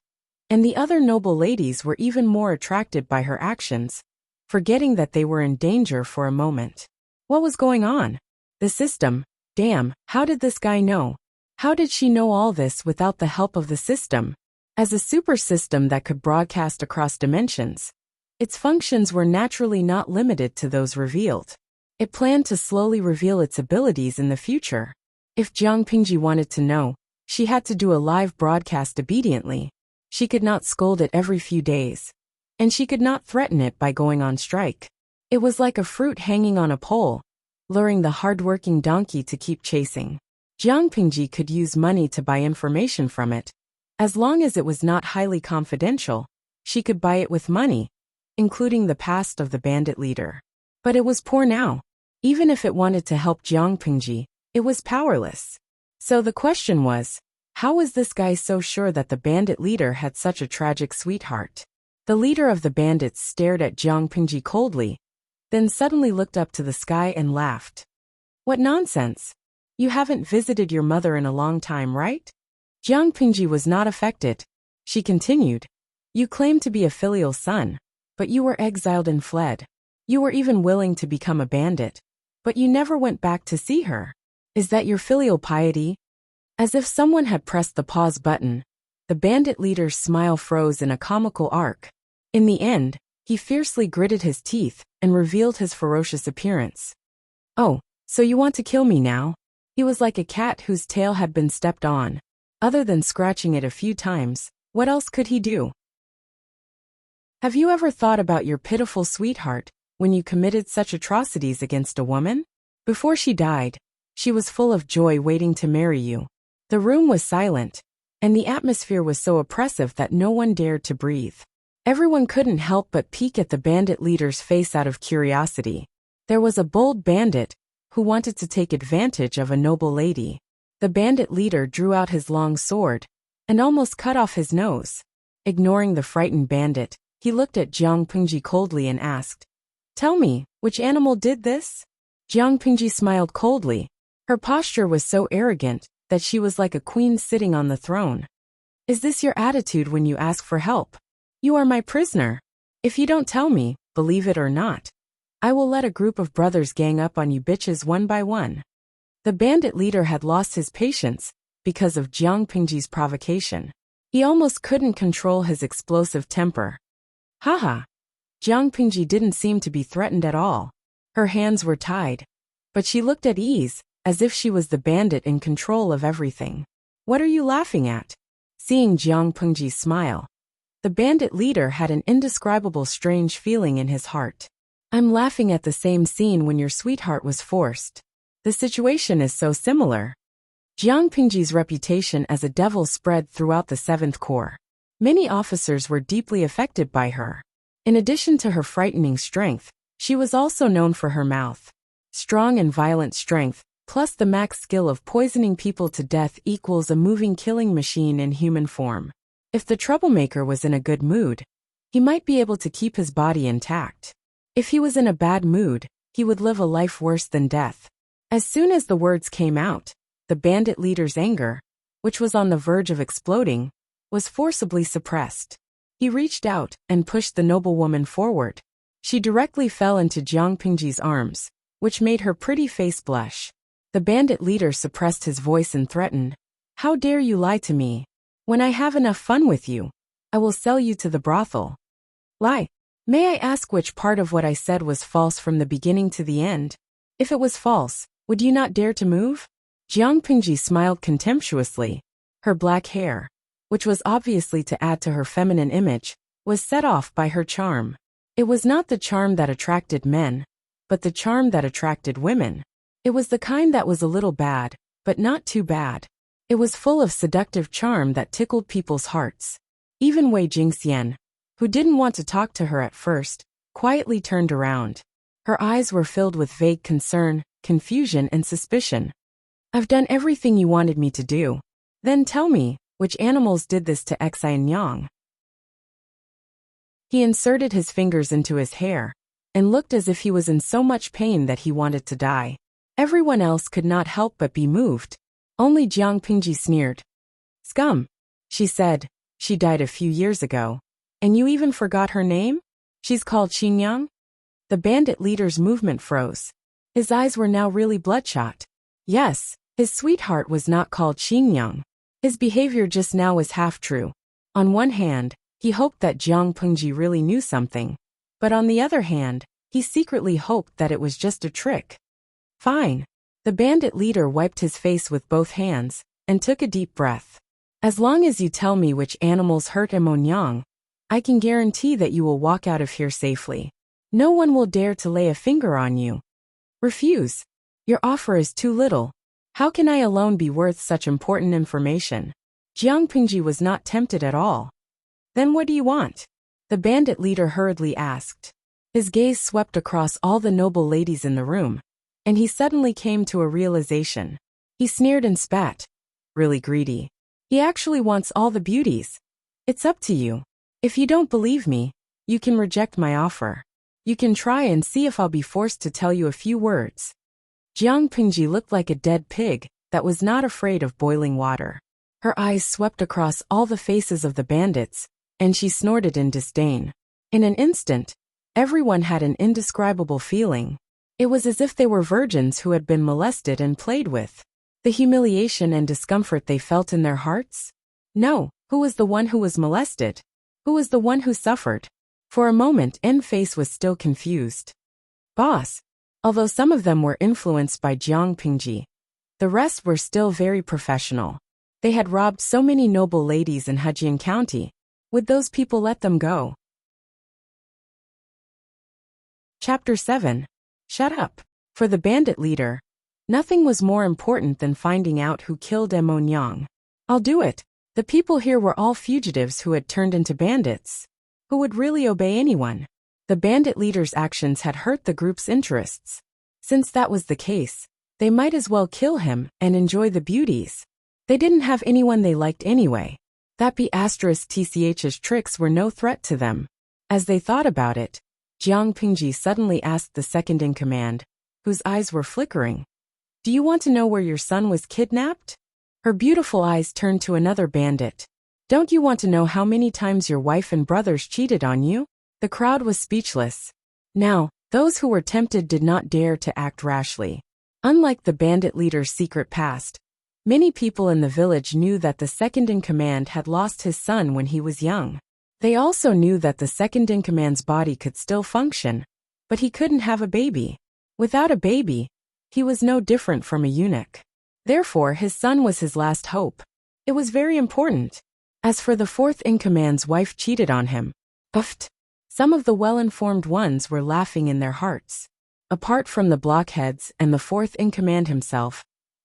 And the other noble ladies were even more attracted by her actions, forgetting that they were in danger for a moment. What was going on? The system. Damn, how did this guy know? How did she know all this without the help of the system? As a super system that could broadcast across dimensions, its functions were naturally not limited to those revealed. It planned to slowly reveal its abilities in the future. If Jiang Pingji wanted to know, she had to do a live broadcast obediently. She could not scold it every few days. And she could not threaten it by going on strike. It was like a fruit hanging on a pole, luring the hard-working donkey to keep chasing. Jiang Pingji could use money to buy information from it. As long as it was not highly confidential, she could buy it with money, including the past of the bandit leader. But it was poor now. Even if it wanted to help Jiang Pingji, it was powerless. So the question was, how was this guy so sure that the bandit leader had such a tragic sweetheart? The leader of the bandits stared at Jiang Pingji coldly, then suddenly looked up to the sky and laughed. What nonsense! You haven't visited your mother in a long time, right? Jiang Pingji was not affected. She continued, you claim to be a filial son, but you were exiled and fled. You were even willing to become a bandit, but you never went back to see her. Is that your filial piety? As if someone had pressed the pause button, the bandit leader's smile froze in a comical arc. In the end, he fiercely gritted his teeth and revealed his ferocious appearance. Oh, so you want to kill me now? He was like a cat whose tail had been stepped on. Other than scratching it a few times, what else could he do? Have you ever thought about your pitiful sweetheart when you committed such atrocities against a woman? Before she died, she was full of joy waiting to marry you. The room was silent, and the atmosphere was so oppressive that no one dared to breathe. Everyone couldn't help but peek at the bandit leader's face out of curiosity. There was a bold bandit who wanted to take advantage of a noble lady. The bandit leader drew out his long sword and almost cut off his nose. Ignoring the frightened bandit, he looked at Jiang Pingji coldly and asked, "Tell me, which animal did this?" Jiang Pingji smiled coldly. Her posture was so arrogant that she was like a queen sitting on the throne. "Is this your attitude when you ask for help? You are my prisoner. If you don't tell me, believe it or not, I will let a group of brothers gang up on you bitches one by one." The bandit leader had lost his patience because of Jiang Pingji's provocation. He almost couldn't control his explosive temper. Haha. Jiang Pingji didn't seem to be threatened at all. Her hands were tied, but she looked at ease, as if she was the bandit in control of everything. "What are you laughing at?" Seeing Jiang Pingji smile, the bandit leader had an indescribable strange feeling in his heart. "I'm laughing at the same scene when your sweetheart was forced. The situation is so similar." Jiang Pingji's reputation as a devil spread throughout the 7th Corps. Many officers were deeply affected by her. In addition to her frightening strength, she was also known for her mouth. Strong and violent strength, plus the max skill of poisoning people to death equals a moving killing machine in human form. If the troublemaker was in a good mood, he might be able to keep his body intact. If he was in a bad mood, he would live a life worse than death. As soon as the words came out, the bandit leader's anger, which was on the verge of exploding, was forcibly suppressed. He reached out and pushed the noblewoman forward. She directly fell into Jiang Pingji's arms, which made her pretty face blush. The bandit leader suppressed his voice and threatened, "How dare you lie to me? When I have enough fun with you, I will sell you to the brothel." "Lie? May I ask which part of what I said was false from the beginning to the end? If it was false, would you not dare to move?" Jiang Pingji smiled contemptuously. Her black hair, which was obviously to add to her feminine image, was set off by her charm. It was not the charm that attracted men, but the charm that attracted women. It was the kind that was a little bad, but not too bad. It was full of seductive charm that tickled people's hearts. Even Wei Jingxian, who didn't want to talk to her at first, quietly turned around. Her eyes were filled with vague concern, confusion, and suspicion. "I've done everything you wanted me to do. Then tell me, which animals did this to Xianyang?" He inserted his fingers into his hair and looked as if he was in so much pain that he wanted to die. Everyone else could not help but be moved. Only Jiang Pingji sneered. Scum. She said, she died a few years ago. And you even forgot her name? She's called Xingyang? The bandit leader's movement froze. His eyes were now really bloodshot. Yes, his sweetheart was not called Xingyang. His behavior just now was half true. On one hand, he hoped that Jiang Pengji really knew something. But on the other hand, he secretly hoped that it was just a trick. Fine. The bandit leader wiped his face with both hands and took a deep breath. As long as you tell me which animals hurt Emonyang, I can guarantee that you will walk out of here safely. No one will dare to lay a finger on you. Refuse. Your offer is too little. How can I alone be worth such important information? Jiang Pengji was not tempted at all. Then what do you want? The bandit leader hurriedly asked. His gaze swept across all the noble ladies in the room, and he suddenly came to a realization. He sneered and spat. Really greedy. He actually wants all the beauties. It's up to you. If you don't believe me, you can reject my offer. You can try and see if I'll be forced to tell you a few words. Jiang Pengji looked like a dead pig that was not afraid of boiling water. Her eyes swept across all the faces of the bandits, and she snorted in disdain. In an instant, everyone had an indescribable feeling. It was as if they were virgins who had been molested and played with. The humiliation and discomfort they felt in their hearts? No, who was the one who was molested? Who was the one who suffered? For a moment, Face was still confused. Boss. Although some of them were influenced by Jiang Pengji, the rest were still very professional. They had robbed so many noble ladies in Hejian County. Would those people let them go? Chapter 7. Shut up. For the bandit leader, nothing was more important than finding out who killed Emonyang. I'll do it. The people here were all fugitives who had turned into bandits. Who would really obey anyone? The bandit leader's actions had hurt the group's interests. Since that was the case, they might as well kill him and enjoy the beauties. They didn't have anyone they liked anyway. That B***TCH's tricks were no threat to them. As they thought about it, Jiang Pengji suddenly asked the second-in-command, whose eyes were flickering. Do you want to know where your son was kidnapped? Her beautiful eyes turned to another bandit. Don't you want to know how many times your wife and brothers cheated on you? The crowd was speechless. Now, those who were tempted did not dare to act rashly. Unlike the bandit leader's secret past, many people in the village knew that the second-in-command had lost his son when he was young. They also knew that the second-in-command's body could still function, but he couldn't have a baby. Without a baby, he was no different from a eunuch. Therefore, his son was his last hope. It was very important. As for the fourth-in-command's wife cheated on him, puffed. Some of the well-informed ones were laughing in their hearts. Apart from the blockheads and the fourth-in-command himself,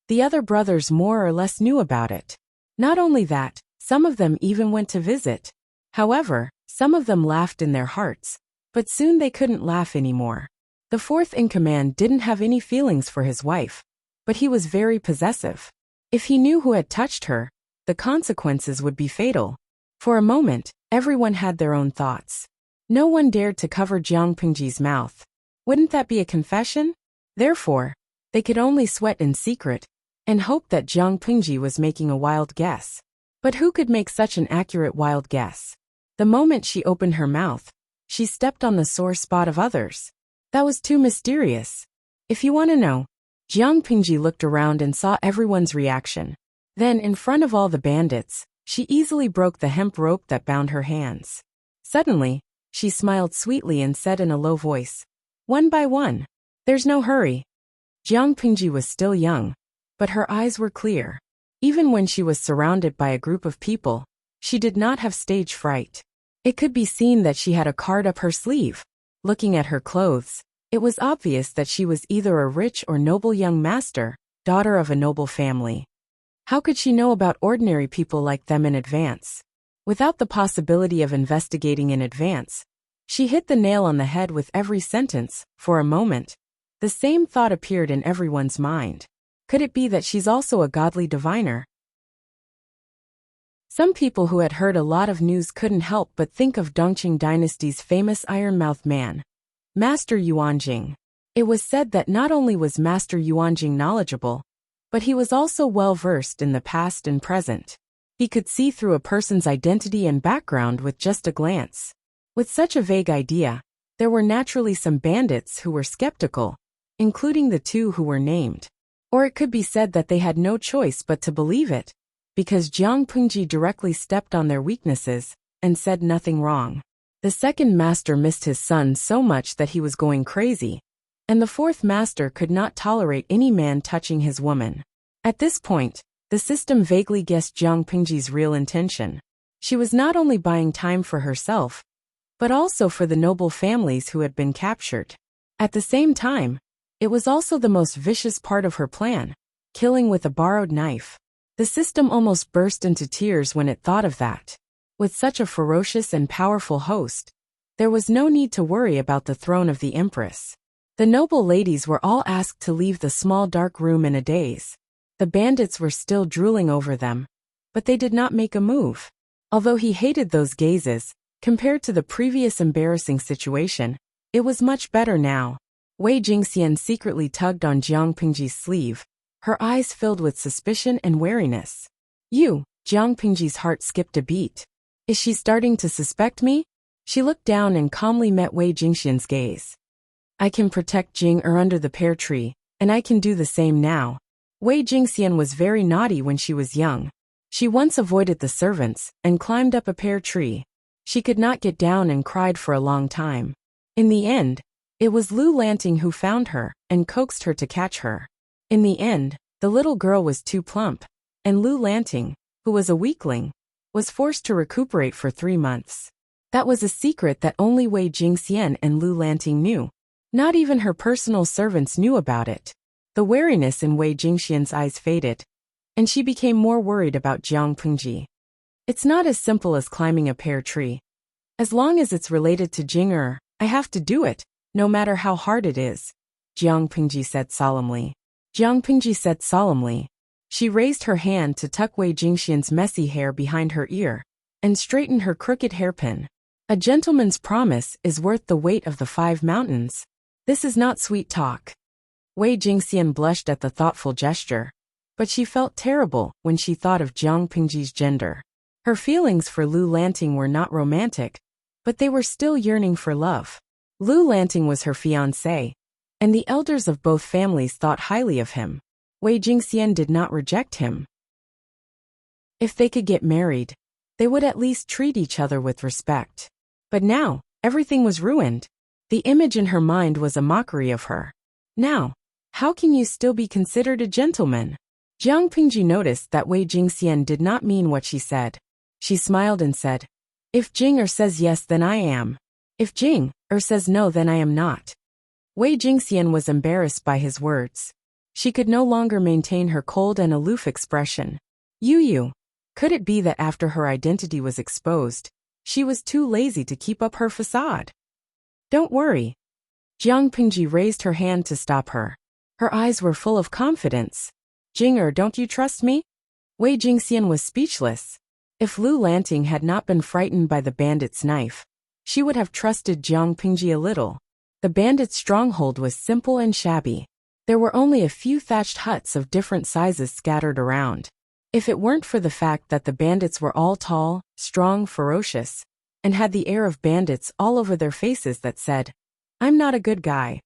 the other brothers more or less knew about it. Not only that, some of them even went to visit. However, some of them laughed in their hearts, but soon they couldn't laugh anymore. The fourth-in-command didn't have any feelings for his wife, but he was very possessive. If he knew who had touched her, the consequences would be fatal. For a moment, everyone had their own thoughts. No one dared to cover Jiang Pengji's mouth. Wouldn't that be a confession? Therefore, they could only sweat in secret and hope that Jiang Pengji was making a wild guess. But who could make such an accurate wild guess? The moment she opened her mouth, she stepped on the sore spot of others. That was too mysterious. If you want to know, Jiang Pengji looked around and saw everyone's reaction. Then, in front of all the bandits, she easily broke the hemp rope that bound her hands. Suddenly, she smiled sweetly and said in a low voice, "One by one. There's no hurry." Jiang Pengji was still young, but her eyes were clear. Even when she was surrounded by a group of people, she did not have stage fright. It could be seen that she had a card up her sleeve. Looking at her clothes, it was obvious that she was either a rich or noble young master, daughter of a noble family. How could she know about ordinary people like them in advance? Without the possibility of investigating in advance, she hit the nail on the head with every sentence. For a moment, the same thought appeared in everyone's mind. Could it be that she's also a godly diviner? Some people who had heard a lot of news couldn't help but think of Dongqing dynasty's famous iron-mouthed man, Master Yuanjing. It was said that not only was Master Yuanjing knowledgeable, but he was also well-versed in the past and present. He could see through a person's identity and background with just a glance. With such a vague idea, there were naturally some bandits who were skeptical, including the two who were named. Or it could be said that they had no choice but to believe it, because Jiang Pengji directly stepped on their weaknesses and said nothing wrong. The second master missed his son so much that he was going crazy, and the fourth master could not tolerate any man touching his woman. At this point, the system vaguely guessed Jiang Pengji's real intention. She was not only buying time for herself, but also for the noble families who had been captured. At the same time, it was also the most vicious part of her plan, killing with a borrowed knife. The system almost burst into tears when it thought of that. With such a ferocious and powerful host, there was no need to worry about the throne of the Empress. The noble ladies were all asked to leave the small dark room in a daze. The bandits were still drooling over them, but they did not make a move. Although he hated those gazes, compared to the previous embarrassing situation, it was much better now. Wei Jingxian secretly tugged on Jiang Pengji's sleeve, her eyes filled with suspicion and wariness. Jiang Pengji's heart skipped a beat. Is she starting to suspect me? She looked down and calmly met Wei Jingxian's gaze. I can protect Jing under the pear tree, and I can do the same now. Wei Jingxian was very naughty when she was young. She once avoided the servants and climbed up a pear tree. She could not get down and cried for a long time. In the end, it was Lu Lanting who found her and coaxed her to catch her. In the end, the little girl was too plump, and Lu Lanting, who was a weakling, was forced to recuperate for 3 months. That was a secret that only Wei Jingxian and Lu Lanting knew. Not even her personal servants knew about it. The wariness in Wei Jingxian's eyes faded, and she became more worried about Jiang Pengji. It's not as simple as climbing a pear tree. As long as it's related to Jing, I have to do it, no matter how hard it is, Jiang Pengji said solemnly. She raised her hand to tuck Wei Jingxian's messy hair behind her ear and straighten her crooked hairpin. A gentleman's promise is worth the weight of the 5 mountains. This is not sweet talk. Wei Jingxian blushed at the thoughtful gesture, but she felt terrible when she thought of Jiang Pengji's gender. Her feelings for Lu Lanting were not romantic, but they were still yearning for love. Lu Lanting was her fiancé, and the elders of both families thought highly of him. Wei Jingxian did not reject him. If they could get married, they would at least treat each other with respect. But now, everything was ruined. The image in her mind was a mockery of her. Now, how can you still be considered a gentleman? Jiang Pengji noticed that Wei Jingxian did not mean what she said. She smiled and said, If Jing says yes, then I am. If Jing says no, then I am not. Wei Jingxian was embarrassed by his words. She could no longer maintain her cold and aloof expression. Could it be that after her identity was exposed, she was too lazy to keep up her facade? Don't worry. Jiang Pengji raised her hand to stop her. Her eyes were full of confidence. Jing, don't you trust me? Wei Jingxian was speechless. If Lu Lanting had not been frightened by the bandit's knife, she would have trusted Jiang Pengji a little. The bandit's stronghold was simple and shabby. There were only a few thatched huts of different sizes scattered around. If it weren't for the fact that the bandits were all tall, strong, ferocious, and had the air of bandits all over their faces that said, I'm not a good guy,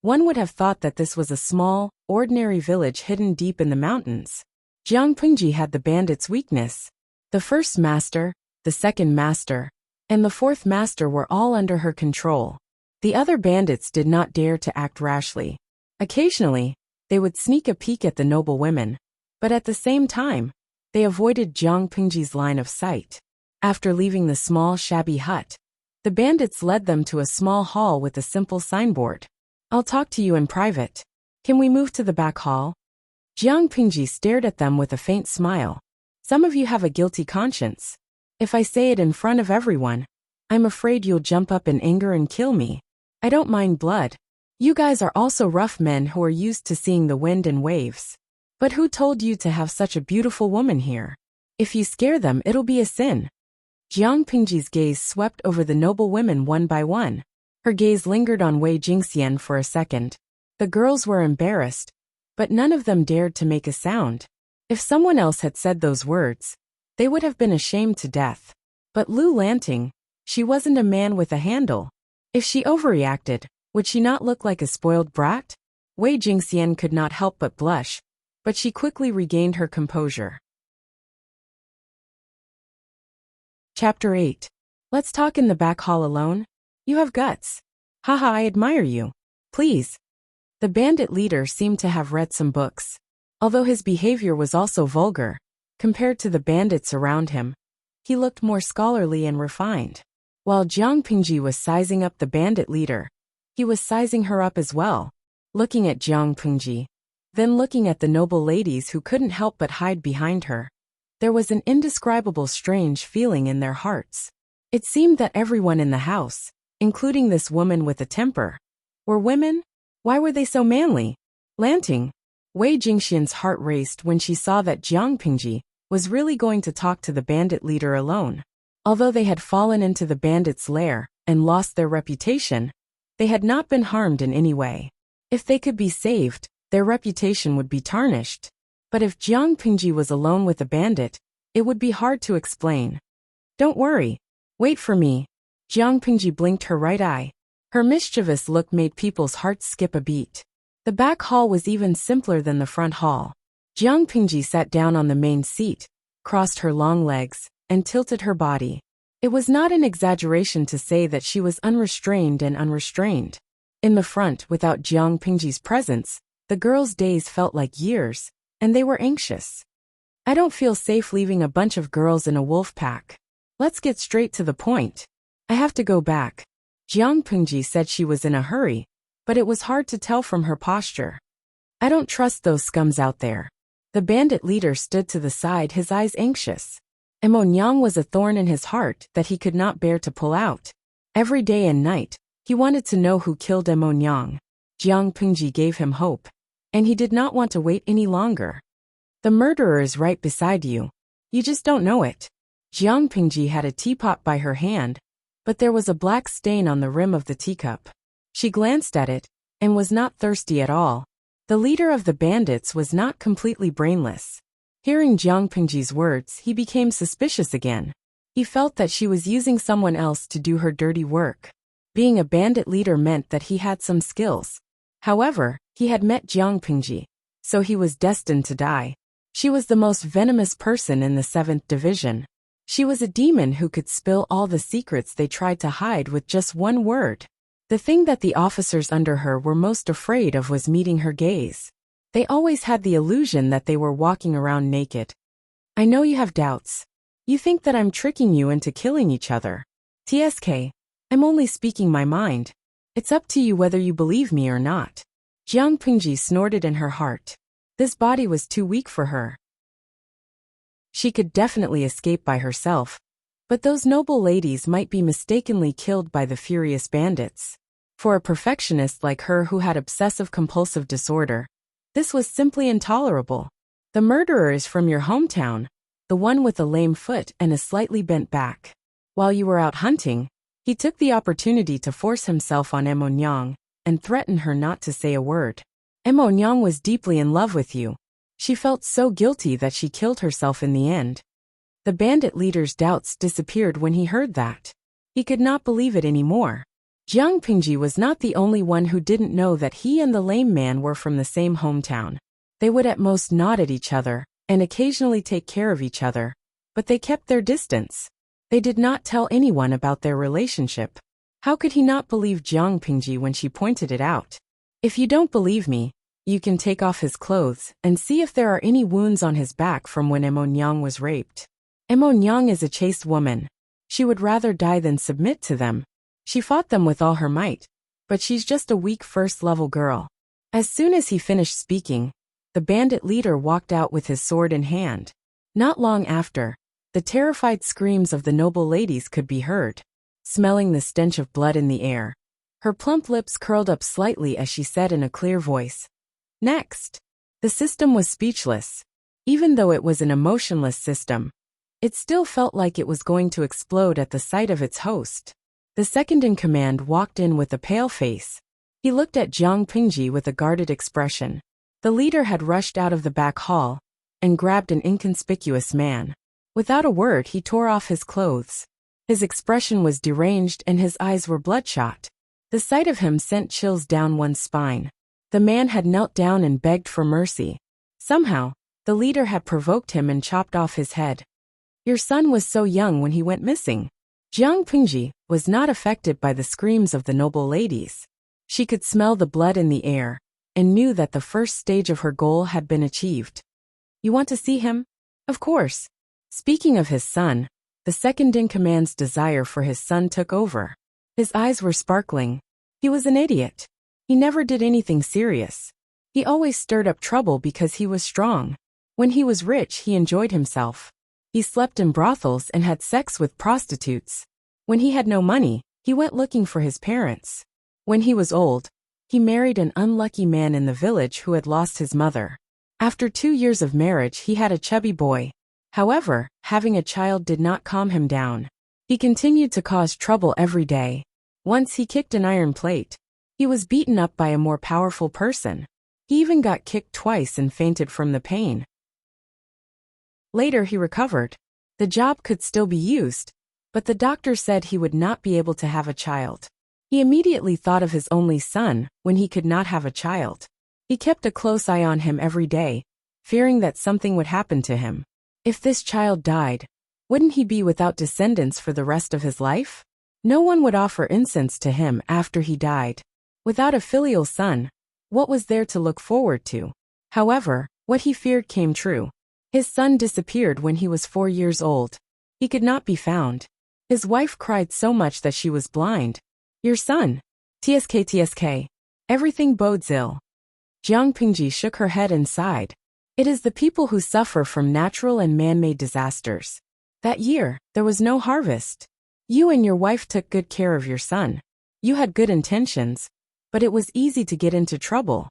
one would have thought that this was a small, ordinary village hidden deep in the mountains. Jiang Pengji had the bandits' weakness. The first master, the second master, and the fourth master were all under her control. The other bandits did not dare to act rashly. Occasionally, they would sneak a peek at the noble women, but at the same time, they avoided Jiang Pengji's line of sight. After leaving the small, shabby hut, the bandits led them to a small hall with a simple signboard. I'll talk to you in private. Can we move to the back hall? Jiang Pengji stared at them with a faint smile. Some of you have a guilty conscience. If I say it in front of everyone, I'm afraid you'll jump up in anger and kill me. I don't mind blood. You guys are also rough men who are used to seeing the wind and waves. But who told you to have such a beautiful woman here? If you scare them, it'll be a sin. Jiang Pengji's gaze swept over the noble women one by one. Her gaze lingered on Wei Jingxian for a second. The girls were embarrassed, but none of them dared to make a sound. If someone else had said those words, They would have been ashamed to death. But Lu Lanting, she wasn't a man with a handle. If she overreacted, would she not look like a spoiled brat? Wei Jingxian could not help but blush, but she quickly regained her composure. Chapter 8. Let's talk in the back hall alone? You have guts. Haha, I admire you. Please. The bandit leader seemed to have read some books. Although his behavior was also vulgar, compared to the bandits around him, he looked more scholarly and refined. While Jiang Pingji was sizing up the bandit leader, he was sizing her up as well, looking at Jiang Pingji, then looking at the noble ladies who couldn't help but hide behind her. There was an indescribable strange feeling in their hearts. It seemed that everyone in the house, including this woman with a temper, were women? Why were they so manly? Lanting. Wei Jingxian's heart raced when she saw that Jiang Pingji was really going to talk to the bandit leader alone. Although they had fallen into the bandits' lair and lost their reputation, they had not been harmed in any way. If they could be saved, their reputation would be tarnished. But if Jiang Pingji was alone with a bandit, it would be hard to explain. Don't worry. Wait for me. Jiang Pingji blinked her right eye. Her mischievous look made people's hearts skip a beat. The back hall was even simpler than the front hall. Jiang Pingji sat down on the main seat, crossed her long legs, and tilted her body. It was not an exaggeration to say that she was unrestrained and unrestrained. In the front, without Jiang Pingji's presence, the girls' days felt like years, and they were anxious. I don't feel safe leaving a bunch of girls in a wolf pack. Let's get straight to the point. I have to go back. Jiang Pingji said she was in a hurry, but it was hard to tell from her posture. I don't trust those scums out there. The bandit leader stood to the side, his eyes anxious. Emonyang was a thorn in his heart that he could not bear to pull out. Every day and night, he wanted to know who killed Emonyang. Jiang Pingji gave him hope, and he did not want to wait any longer. The murderer is right beside you. You just don't know it. Jiang Pingji had a teapot by her hand, but there was a black stain on the rim of the teacup. She glanced at it, and was not thirsty at all. The leader of the bandits was not completely brainless. Hearing Jiang Pingji's words, he became suspicious again. He felt that she was using someone else to do her dirty work. Being a bandit leader meant that he had some skills. However, he had met Jiang Pingji, so he was destined to die. She was the most venomous person in the 7th Division. She was a demon who could spill all the secrets they tried to hide with just one word. The thing that the officers under her were most afraid of was meeting her gaze. They always had the illusion that they were walking around naked. I know you have doubts. You think that I'm tricking you into killing each other. TSK, I'm only speaking my mind. It's up to you whether you believe me or not. Jiang Pingji snorted in her heart. This body was too weak for her. She could definitely escape by herself, but those noble ladies might be mistakenly killed by the furious bandits. For a perfectionist like her who had obsessive-compulsive disorder, this was simply intolerable. The murderer is from your hometown, the one with a lame foot and a slightly bent back. While you were out hunting, he took the opportunity to force himself on Emonyang and threaten her not to say a word. Emonyang was deeply in love with you. She felt so guilty that she killed herself in the end. The bandit leader's doubts disappeared when he heard that. He could not believe it anymore. Jiang Pingji was not the only one who didn't know that he and the lame man were from the same hometown. They would at most nod at each other and occasionally take care of each other, but they kept their distance. They did not tell anyone about their relationship. How could he not believe Jiang Pingji when she pointed it out? If you don't believe me, you can take off his clothes and see if there are any wounds on his back from when Emonyang was raped. Emonyang is a chaste woman. She would rather die than submit to them. She fought them with all her might, but she's just a weak first-level girl. As soon as he finished speaking, the bandit leader walked out with his sword in hand. Not long after, the terrified screams of the noble ladies could be heard. Smelling the stench of blood in the air, her plump lips curled up slightly as she said in a clear voice, "Next." The system was speechless. Even though it was an emotionless system, it still felt like it was going to explode at the sight of its host. The second-in-command walked in with a pale face. He looked at Jiang Pingji with a guarded expression. The leader had rushed out of the back hall and grabbed an inconspicuous man. Without a word, he tore off his clothes. His expression was deranged and his eyes were bloodshot. The sight of him sent chills down one's spine. The man had knelt down and begged for mercy. Somehow, the leader had provoked him and chopped off his head. Your son was so young when he went missing. Jiang Pingji was not affected by the screams of the noble ladies. She could smell the blood in the air and knew that the first stage of her goal had been achieved. You want to see him? Of course. Speaking of his son, the second-in-command's desire for his son took over. His eyes were sparkling. He was an idiot. He never did anything serious. He always stirred up trouble because he was strong. When he was rich, he enjoyed himself. He slept in brothels and had sex with prostitutes. When he had no money, he went looking for his parents. When he was old, he married an unlucky man in the village who had lost his mother. After 2 years of marriage, he had a chubby boy. However, having a child did not calm him down. He continued to cause trouble every day. Once he kicked an iron plate. He was beaten up by a more powerful person. He even got kicked twice and fainted from the pain. Later he recovered. The job could still be used, but the doctor said he would not be able to have a child. He immediately thought of his only son when he could not have a child. He kept a close eye on him every day, fearing that something would happen to him. If this child died, wouldn't he be without descendants for the rest of his life? No one would offer incense to him after he died. Without a filial son, what was there to look forward to? However, what he feared came true. His son disappeared when he was 4 years old. He could not be found. His wife cried so much that she was blind. Your son. TSK. Everything bodes ill. Jiang Pingji shook her head and sighed. It is the people who suffer from natural and man-made disasters. That year, there was no harvest. You and your wife took good care of your son. You had good intentions, but it was easy to get into trouble.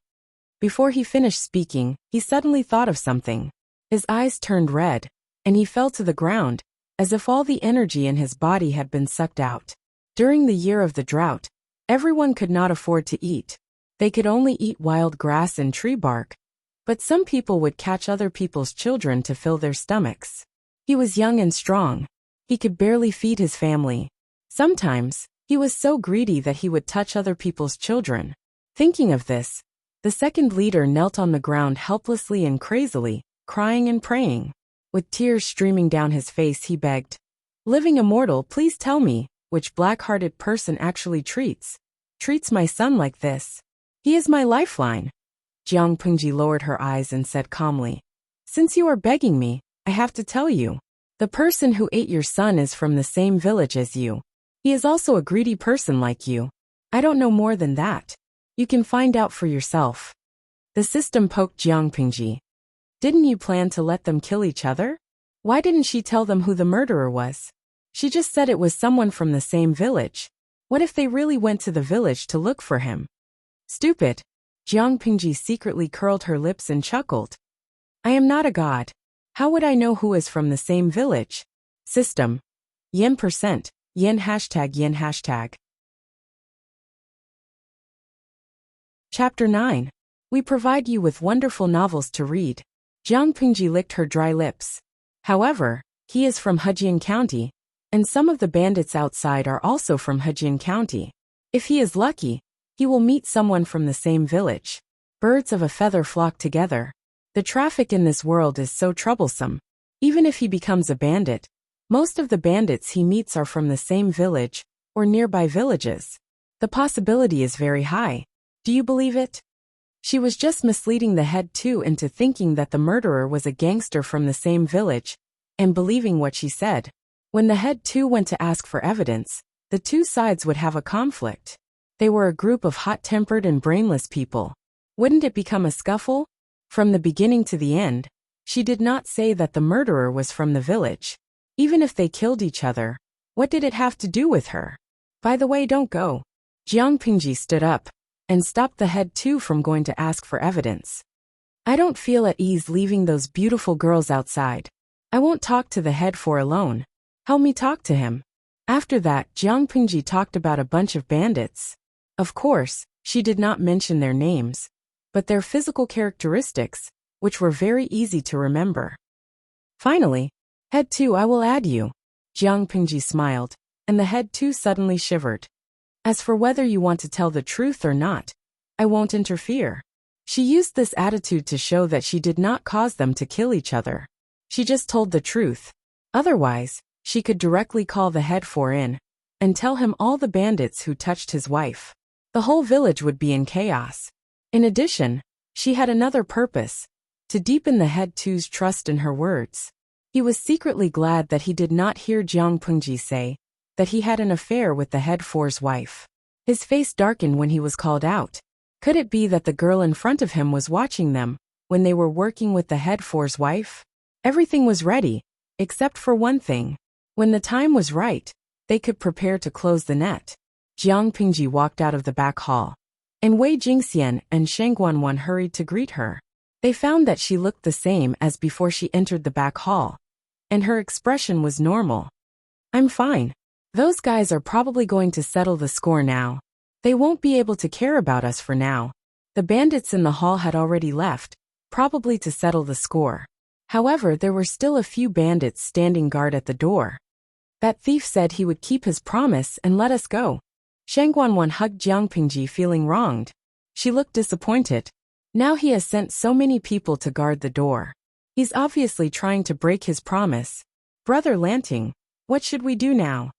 Before he finished speaking, he suddenly thought of something. His eyes turned red, and he fell to the ground, as if all the energy in his body had been sucked out. During the year of the drought, everyone could not afford to eat. They could only eat wild grass and tree bark, but some people would catch other people's children to fill their stomachs. He was young and strong. He could barely feed his family. Sometimes, he was so greedy that he would touch other people's children. Thinking of this, the second leader knelt on the ground helplessly and crazily, crying and praying. With tears streaming down his face, he begged, Living immortal, please tell me, which black-hearted person actually treats my son like this? He is my lifeline. Jiang Pingji lowered her eyes and said calmly, Since you are begging me, I have to tell you. The person who ate your son is from the same village as you. He is also a greedy person like you. I don't know more than that. You can find out for yourself. The system poked Jiang Pingji. Didn't you plan to let them kill each other? Why didn't she tell them who the murderer was? She just said it was someone from the same village. What if they really went to the village to look for him? Stupid. Jiang Pingji secretly curled her lips and chuckled. I am not a god. How would I know who is from the same village? System. Yen%. Yen #. Chapter 9. We provide you with wonderful novels to read. Jiang Pingji licked her dry lips. However, he is from Hejian County, and some of the bandits outside are also from Hejian County. If he is lucky, he will meet someone from the same village. Birds of a feather flock together. The traffic in this world is so troublesome. Even if he becomes a bandit, most of the bandits he meets are from the same village or nearby villages. The possibility is very high. Do you believe it? She was just misleading the head two into thinking that the murderer was a gangster from the same village and believing what she said. When the head two went to ask for evidence, the two sides would have a conflict. They were a group of hot-tempered and brainless people. Wouldn't it become a scuffle? From the beginning to the end, she did not say that the murderer was from the village. Even if they killed each other, what did it have to do with her? By the way, don't go. Jiang Pingji stood up and stopped the head two from going to ask for evidence. I don't feel at ease leaving those beautiful girls outside. I won't talk to the head four alone. Help me talk to him. After that, Jiang Pingji talked about a bunch of bandits. Of course, she did not mention their names, but their physical characteristics, which were very easy to remember. Finally, Head 2, I will add you. Jiang Pingji smiled, and the head 2 suddenly shivered. As for whether you want to tell the truth or not, I won't interfere. She used this attitude to show that she did not cause them to kill each other. She just told the truth. Otherwise, she could directly call the head 4 in and tell him all the bandits who touched his wife. The whole village would be in chaos. In addition, she had another purpose, to deepen the head 2's trust in her words. He was secretly glad that he did not hear Jiang Pingji say that he had an affair with the head 4's wife. His face darkened when he was called out. Could it be that the girl in front of him was watching them when they were working with the head 4's wife? Everything was ready, except for one thing. When the time was right, they could prepare to close the net. Jiang Pingji walked out of the back hall, and Wei Jingxian and Sheng Guanwan hurried to greet her. They found that she looked the same as before she entered the back hall, and her expression was normal. I'm fine. Those guys are probably going to settle the score now. They won't be able to care about us for now. The bandits in the hall had already left, probably to settle the score. However, there were still a few bandits standing guard at the door. That thief said he would keep his promise and let us go. Sheng Guanwan hugged Jiang Pingji, feeling wronged. She looked disappointed. Now he has sent so many people to guard the door. He's obviously trying to break his promise. Brother Lanting, what should we do now?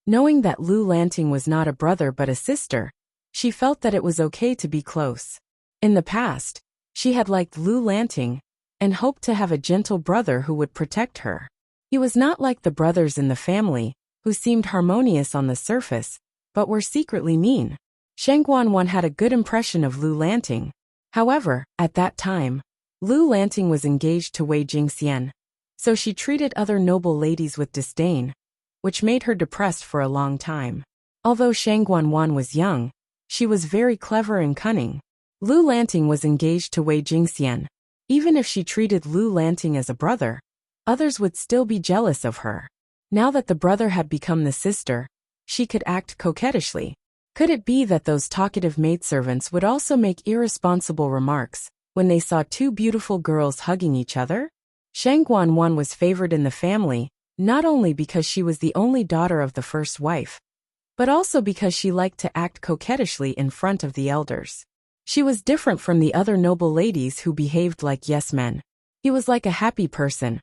Knowing that Lu Lanting was not a brother but a sister, she felt that it was okay to be close. In the past, she had liked Lu Lanting and hoped to have a gentle brother who would protect her. He was not like the brothers in the family, who seemed harmonious on the surface, but were secretly mean. Sheng Guanwan had a good impression of Lu Lanting. However, at that time, Lu Lanting was engaged to Wei Jingxian, so she treated other noble ladies with disdain, which made her depressed for a long time. Although Sheng Guanwan was young, she was very clever and cunning. Lu Lanting was engaged to Wei Jingxian. Even if she treated Lu Lanting as a brother, others would still be jealous of her. Now that the brother had become the sister, she could act coquettishly. Could it be that those talkative maidservants would also make irresponsible remarks when they saw two beautiful girls hugging each other? Sheng Guanwan was favored in the family, not only because she was the only daughter of the first wife, but also because she liked to act coquettishly in front of the elders. She was different from the other noble ladies who behaved like yes-men. He was like a happy person,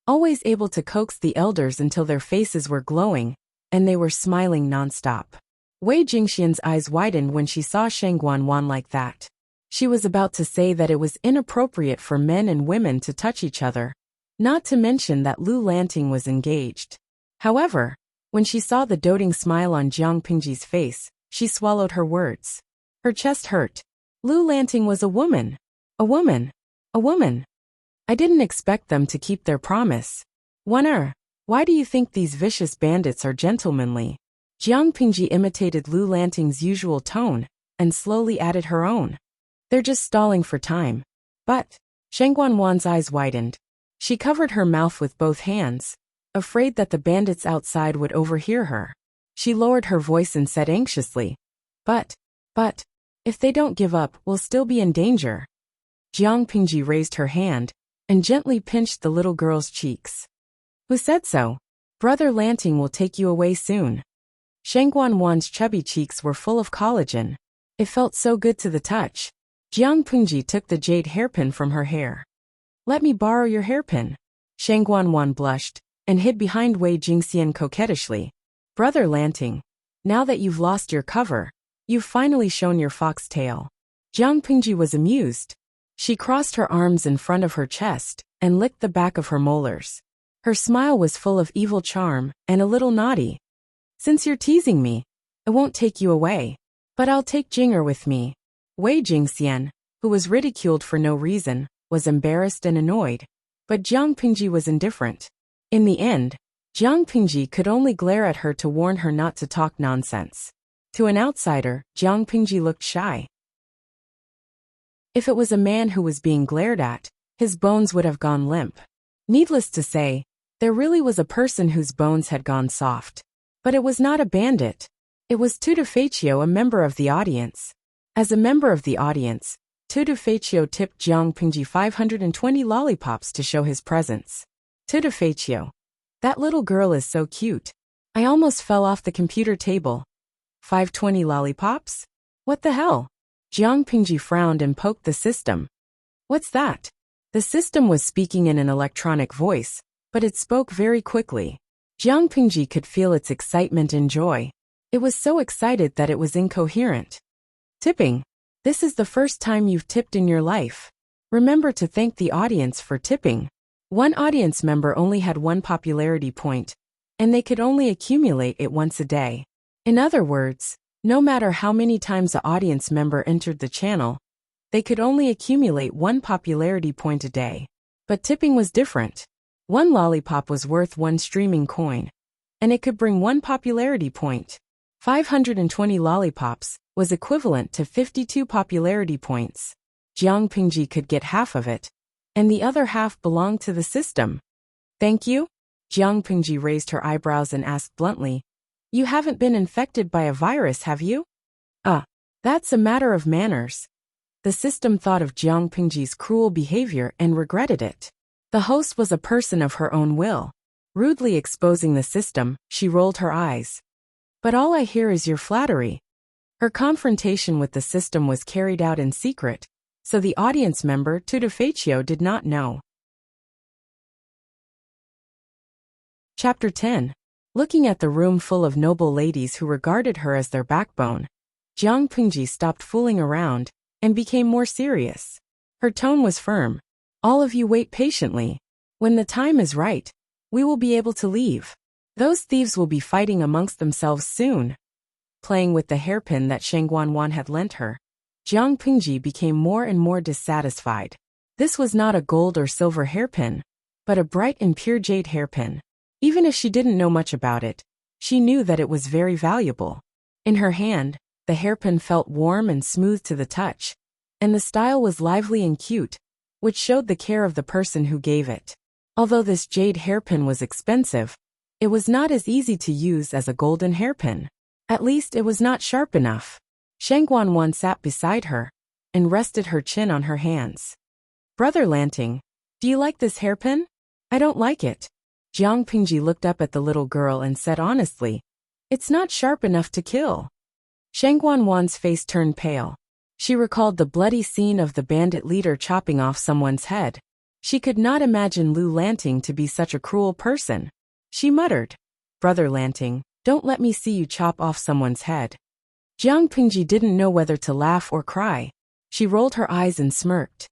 always able to coax the elders until their faces were glowing, and they were smiling non-stop. Wei Jingxian's eyes widened when she saw Sheng Guanwan like that. She was about to say that it was inappropriate for men and women to touch each other, not to mention that Lu Lanting was engaged. However, when she saw the doting smile on Jiang Pingji's face, she swallowed her words. Her chest hurt. Lu Lanting was a woman. A woman. A woman. I didn't expect them to keep their promise. Why do you think these vicious bandits are gentlemanly? Jiang Pingji imitated Lu Lanting's usual tone and slowly added her own. They're just stalling for time. But, Sheng Guanwan's eyes widened. She covered her mouth with both hands, afraid that the bandits outside would overhear her. She lowered her voice and said anxiously, But, if they don't give up, we'll still be in danger. Jiang Pingji raised her hand and gently pinched the little girl's cheeks. Who said so? Brother Lanting will take you away soon. Sheng Guanwan's chubby cheeks were full of collagen. It felt so good to the touch. Jiang Pingji took the jade hairpin from her hair. Let me borrow your hairpin. Sheng Guanwan blushed and hid behind Wei Jingxian coquettishly. Brother Lanting, now that you've lost your cover, you've finally shown your fox tail. Jiang Pingji was amused. She crossed her arms in front of her chest and licked the back of her molars. Her smile was full of evil charm and a little naughty. Since you're teasing me, I won't take you away. But I'll take Jinger with me. Wei Jingxian, who was ridiculed for no reason, was embarrassed and annoyed. But Jiang Pingji was indifferent. In the end, Jiang Pingji could only glare at her to warn her not to talk nonsense. To an outsider, Jiang Pingji looked shy. If it was a man who was being glared at, his bones would have gone limp. Needless to say, there really was a person whose bones had gone soft. But it was not a bandit. It was Tudufecio, a member of the audience. As a member of the audience, Tudufecio tipped Jiang Pingji 520 lollipops to show his presence. Tutifaccio. That little girl is so cute. I almost fell off the computer table. 520 lollipops? What the hell? Jiang Pingji frowned and poked the system. What's that? The system was speaking in an electronic voice, but it spoke very quickly. Jiang Pingji could feel its excitement and joy. It was so excited that it was incoherent. Tipping. This is the first time you've tipped in your life. Remember to thank the audience for tipping. One audience member only had one popularity point, and they could only accumulate it once a day. In other words, no matter how many times an audience member entered the channel, they could only accumulate one popularity point a day. But tipping was different. One lollipop was worth one streaming coin, and it could bring one popularity point. 520 lollipops was equivalent to 52 popularity points. Jiang Pingji could get half of it, and the other half belonged to the system. Thank you? Jiang Pingji raised her eyebrows and asked bluntly, You haven't been infected by a virus, have you? That's a matter of manners. The system thought of Jiang Pingji's cruel behavior and regretted it. The host was a person of her own will. Rudely exposing the system, she rolled her eyes. But all I hear is your flattery. Her confrontation with the system was carried out in secret, so the audience member Tutifaccio did not know. Chapter 10. Looking at the room full of noble ladies who regarded her as their backbone, Jiang Pingji stopped fooling around and became more serious. Her tone was firm. All of you wait patiently. When the time is right, we will be able to leave. Those thieves will be fighting amongst themselves soon. Playing with the hairpin that Sheng Guanwan had lent her, Jiang Pingji became more and more dissatisfied. This was not a gold or silver hairpin, but a bright and pure jade hairpin. Even if she didn't know much about it, she knew that it was very valuable. In her hand, the hairpin felt warm and smooth to the touch, and the style was lively and cute, which showed the care of the person who gave it. Although this jade hairpin was expensive, it was not as easy to use as a golden hairpin. At least it was not sharp enough. Sheng Guanwan sat beside her and rested her chin on her hands. Brother Lanting, do you like this hairpin? I don't like it. Jiang Pingji looked up at the little girl and said honestly, It's not sharp enough to kill. Sheng Guanwan's face turned pale. She recalled the bloody scene of the bandit leader chopping off someone's head. She could not imagine Lu Lanting to be such a cruel person. She muttered, Brother Lanting, don't let me see you chop off someone's head. Jiang Pingji didn't know whether to laugh or cry. She rolled her eyes and smirked.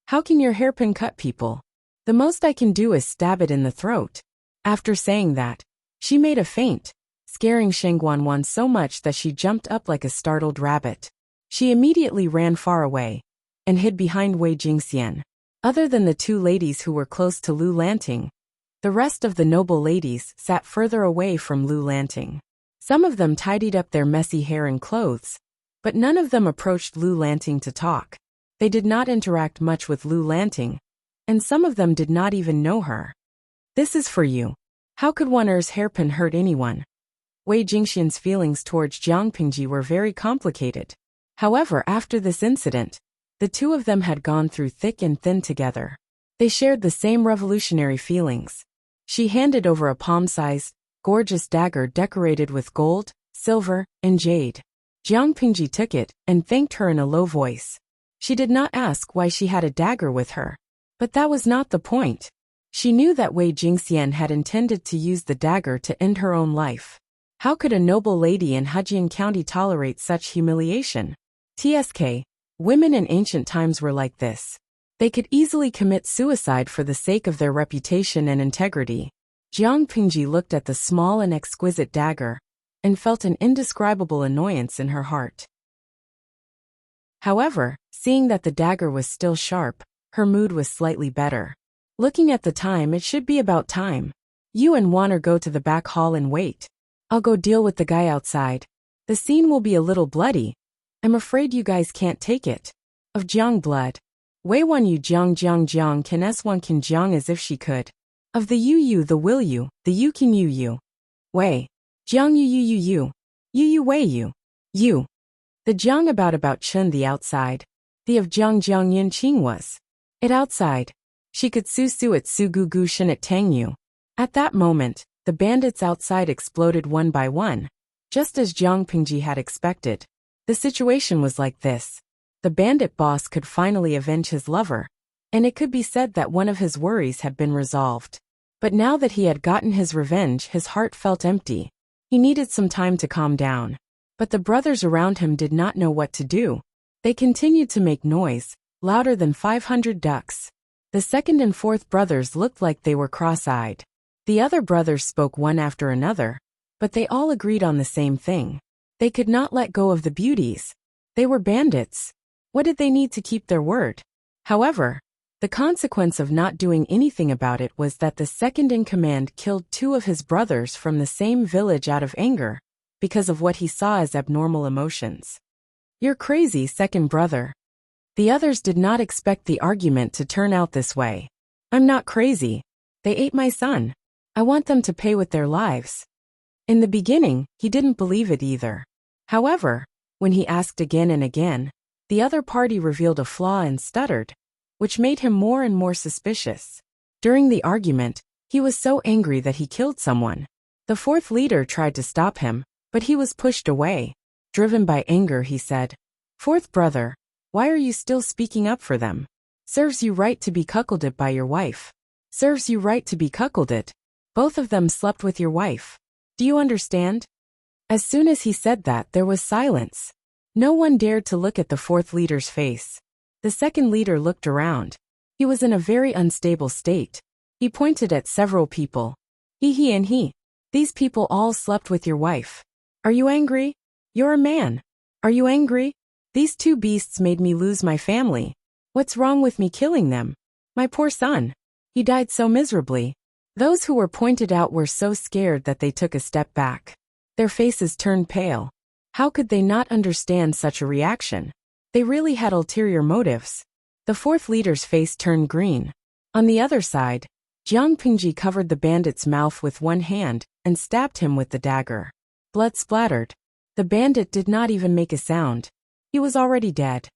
How can your hairpin cut people? The most I can do is stab it in the throat. After saying that, she made a feint, scaring Sheng Guanwan so much that she jumped up like a startled rabbit. She immediately ran far away and hid behind Wei Jingxian. Other than the two ladies who were close to Lu Lanting, the rest of the noble ladies sat further away from Lu Lanting. Some of them tidied up their messy hair and clothes, but none of them approached Lu Lanting to talk. They did not interact much with Lu Lanting, and some of them did not even know her. This is for you. How could one er's hairpin hurt anyone? Wei Jingxian's feelings towards Jiang Pingji were very complicated. However, after this incident, the two of them had gone through thick and thin together. They shared the same revolutionary feelings. She handed over a palm-sized, gorgeous dagger decorated with gold, silver, and jade. Jiang Pingji took it and thanked her in a low voice. She did not ask why she had a dagger with her. But that was not the point. She knew that Wei Jingxian had intended to use the dagger to end her own life. How could a noble lady in Hejian County tolerate such humiliation? TSK, women in ancient times were like this. They could easily commit suicide for the sake of their reputation and integrity. Jiang Pingji looked at the small and exquisite dagger and felt an indescribable annoyance in her heart. However, seeing that the dagger was still sharp, her mood was slightly better. Looking at the time, it should be about time. You and Wanner go to the back hall and wait. I'll go deal with the guy outside. The scene will be a little bloody. I'm afraid you guys can't take it. Of Jiang blood. Wei Wan Yu Jiang can S1 can Jiang as if she could. Of the Yu the will you, the Yu can Yu. Wei. Jiang Yu Wei Yu. You. The Jiang about Chun the outside. The of Jiang Yin Qing was. It outside. She could su at sugugu shinat tangyu. At that moment, the bandits outside exploded one by one. Just as Jiang Pingji had expected. The situation was like this. The bandit boss could finally avenge his lover, and it could be said that one of his worries had been resolved. But now that he had gotten his revenge, his heart felt empty. He needed some time to calm down. But the brothers around him did not know what to do. They continued to make noise, louder than 500 ducks. The second and fourth brothers looked like they were cross-eyed. The other brothers spoke one after another, but they all agreed on the same thing. They could not let go of the beauties. They were bandits. What did they need to keep their word? However, the consequence of not doing anything about it was that the second in command killed two of his brothers from the same village out of anger, because of what he saw as abnormal emotions. "You're crazy, second brother." The others did not expect the argument to turn out this way. "I'm not crazy. They ate my son. I want them to pay with their lives." In the beginning, he didn't believe it either. However, when he asked again and again, the other party revealed a flaw and stuttered, which made him more and more suspicious. During the argument, he was so angry that he killed someone. The fourth leader tried to stop him, but he was pushed away. Driven by anger, he said, "Fourth brother, why are you still speaking up for them? Serves you right to be cuckolded by your wife. Serves you right to be cuckolded. Both of them slept with your wife. Do you understand?" As soon as he said that, there was silence. No one dared to look at the fourth leader's face. The second leader looked around. He was in a very unstable state. He pointed at several people. He and he. "These people all slept with your wife. Are you angry? You're a man. Are you angry? These two beasts made me lose my family. What's wrong with me killing them? My poor son. He died so miserably." Those who were pointed out were so scared that they took a step back. Their faces turned pale. How could they not understand such a reaction? They really had ulterior motives. The fourth leader's face turned green. On the other side, Jiang Pingji covered the bandit's mouth with one hand and stabbed him with the dagger. Blood splattered. The bandit did not even make a sound. He was already dead.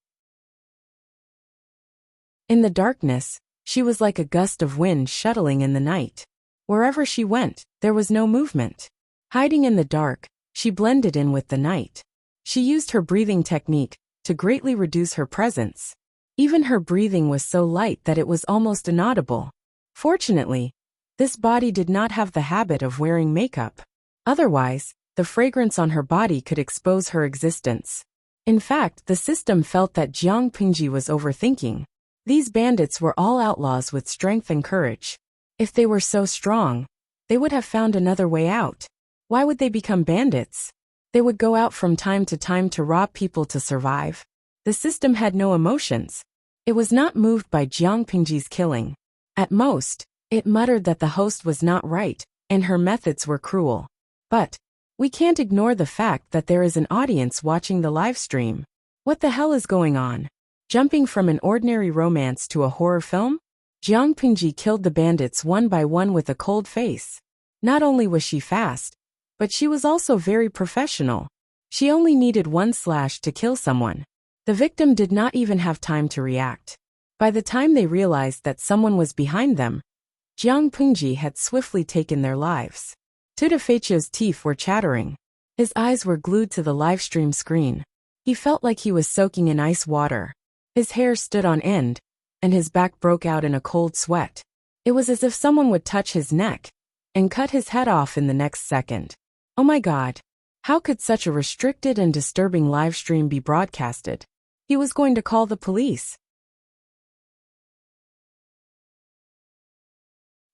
In the darkness, she was like a gust of wind shuttling in the night. Wherever she went, there was no movement. Hiding in the dark, she blended in with the night. She used her breathing technique to greatly reduce her presence. Even her breathing was so light that it was almost inaudible. Fortunately, this body did not have the habit of wearing makeup. Otherwise, the fragrance on her body could expose her existence. In fact, the system felt that Jiang Pingji was overthinking. These bandits were all outlaws with strength and courage. If they were so strong, they would have found another way out. Why would they become bandits? They would go out from time to rob people to survive. The system had no emotions. It was not moved by Jiang Pingji's killing. At most, it muttered that the host was not right, and her methods were cruel. But we can't ignore the fact that there is an audience watching the live stream. What the hell is going on? Jumping from an ordinary romance to a horror film? Jiang Pingji killed the bandits one by one with a cold face. Not only was she fast, but she was also very professional. She only needed one slash to kill someone. The victim did not even have time to react. By the time they realized that someone was behind them, Jiang Pingji had swiftly taken their lives. Tudafecho's teeth were chattering. His eyes were glued to the livestream screen. He felt like he was soaking in ice water. His hair stood on end, and his back broke out in a cold sweat. It was as if someone would touch his neck and cut his head off in the next second. Oh my God! How could such a restricted and disturbing live stream be broadcasted? He was going to call the police.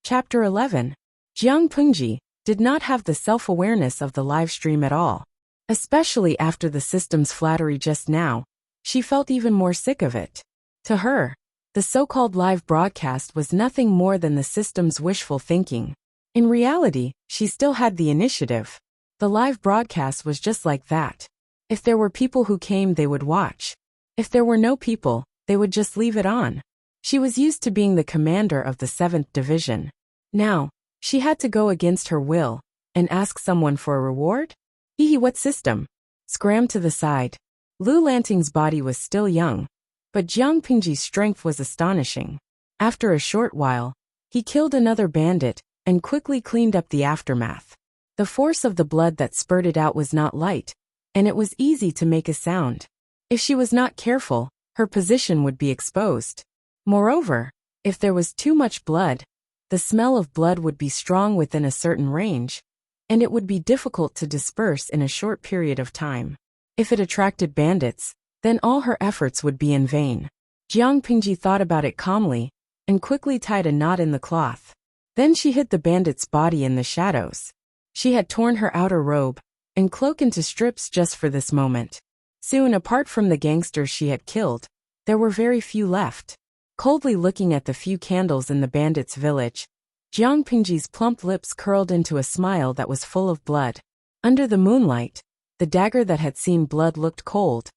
Chapter 11. Jiang Pingji did not have the self-awareness of the live stream at all. Especially after the system's flattery just now, she felt even more sick of it. To her, the so-called live broadcast was nothing more than the system's wishful thinking. In reality, she still had the initiative. The live broadcast was just like that. If there were people who came, they would watch. If there were no people, they would just leave it on. She was used to being the commander of the 7th Division. Now, she had to go against her will and ask someone for a reward? What system? Scram to the side. Lu Lanting's body was still young, but Jiang Pingji's strength was astonishing. After a short while, he killed another bandit and quickly cleaned up the aftermath. The force of the blood that spurted out was not light, and it was easy to make a sound. If she was not careful, her position would be exposed. Moreover, if there was too much blood, the smell of blood would be strong within a certain range, and it would be difficult to disperse in a short period of time. If it attracted bandits, then all her efforts would be in vain. Jiang Pingji thought about it calmly and quickly tied a knot in the cloth. Then she hid the bandit's body in the shadows. She had torn her outer robe and cloak into strips just for this moment. Soon, apart from the gangsters she had killed, there were very few left. Coldly looking at the few candles in the bandits' village, Jiang Pingji's plump lips curled into a smile that was full of blood. Under the moonlight, the dagger that had seen blood looked cold,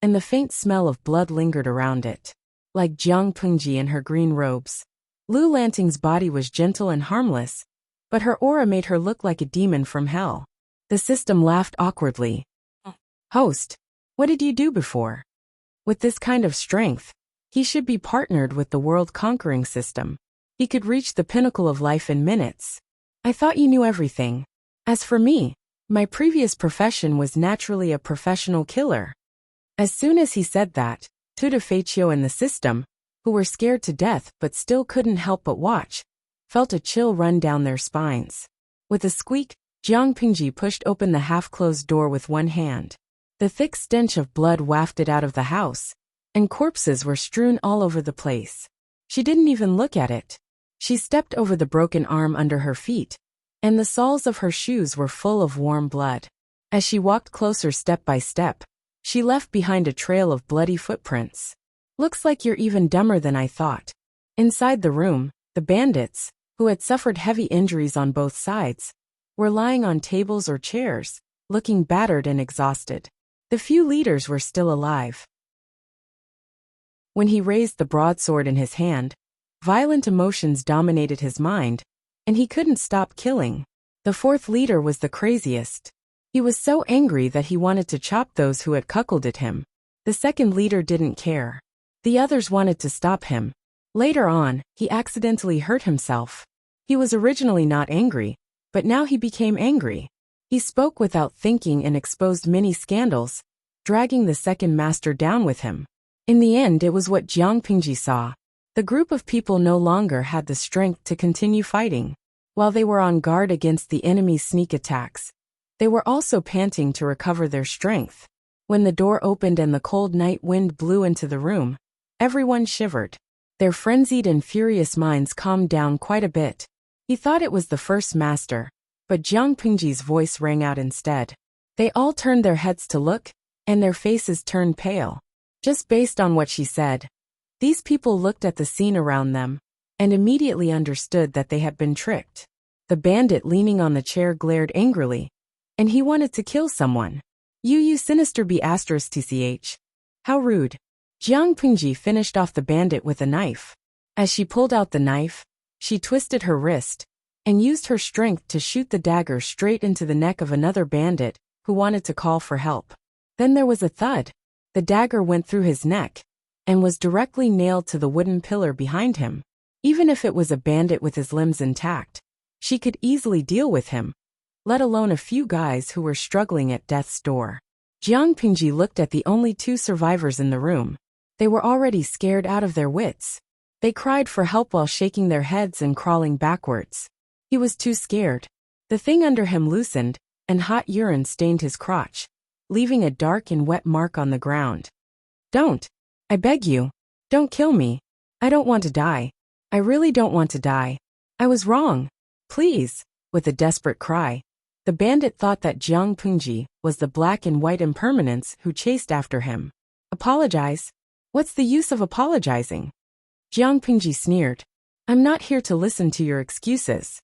and the faint smell of blood lingered around it. Like Jiang Pingji in her green robes, Lu Lanting's body was gentle and harmless, but her aura made her look like a demon from hell. The system laughed awkwardly. "Host, what did you do before? With this kind of strength, he should be partnered with the world-conquering system. He could reach the pinnacle of life in minutes. I thought you knew everything. As for me, my previous profession was naturally a professional killer." As soon as he said that, Tuda Feichio and the system, who were scared to death but still couldn't help but watch, felt a chill run down their spines. With a squeak, Jiang Pingji pushed open the half-closed door with one hand. The thick stench of blood wafted out of the house, and corpses were strewn all over the place. She didn't even look at it. She stepped over the broken arm under her feet, and the soles of her shoes were full of warm blood. As she walked closer step by step, she left behind a trail of bloody footprints. "Looks like you're even dumber than I thought." Inside the room, the bandits, who had suffered heavy injuries on both sides, were lying on tables or chairs, looking battered and exhausted. The few leaders were still alive. When he raised the broadsword in his hand, violent emotions dominated his mind, and he couldn't stop killing. The fourth leader was the craziest. He was so angry that he wanted to chop those who had cuckolded him. The second leader didn't care. The others wanted to stop him. Later on, he accidentally hurt himself. He was originally not angry, but now he became angry. He spoke without thinking and exposed many scandals, dragging the second master down with him. In the end, it was what Jiang Pingji saw. The group of people no longer had the strength to continue fighting. While they were on guard against the enemy's sneak attacks, they were also panting to recover their strength. When the door opened and the cold night wind blew into the room, everyone shivered. Their frenzied and furious minds calmed down quite a bit. He thought it was the first master, but Jiang Pingji's voice rang out instead. They all turned their heads to look, and their faces turned pale. Just based on what she said, these people looked at the scene around them, and immediately understood that they had been tricked. The bandit leaning on the chair glared angrily, and he wanted to kill someone. You sinister be *tch. How rude. Jiang Pingji finished off the bandit with a knife. As she pulled out the knife, she twisted her wrist, and used her strength to shoot the dagger straight into the neck of another bandit, who wanted to call for help. Then there was a thud. The dagger went through his neck, and was directly nailed to the wooden pillar behind him. Even if it was a bandit with his limbs intact, she could easily deal with him, let alone a few guys who were struggling at death's door. Jiang Pingji looked at the only two survivors in the room. They were already scared out of their wits. They cried for help while shaking their heads and crawling backwards. He was too scared. The thing under him loosened, and hot urine stained his crotch, leaving a dark and wet mark on the ground. "Don't. I beg you. Don't kill me. I don't want to die. I really don't want to die. I was wrong. Please." With a desperate cry, the bandit thought that Jiang Pingji was the black and white impermanence who chased after him. "Apologize? What's the use of apologizing?" Jiang Pingji sneered. "I'm not here to listen to your excuses."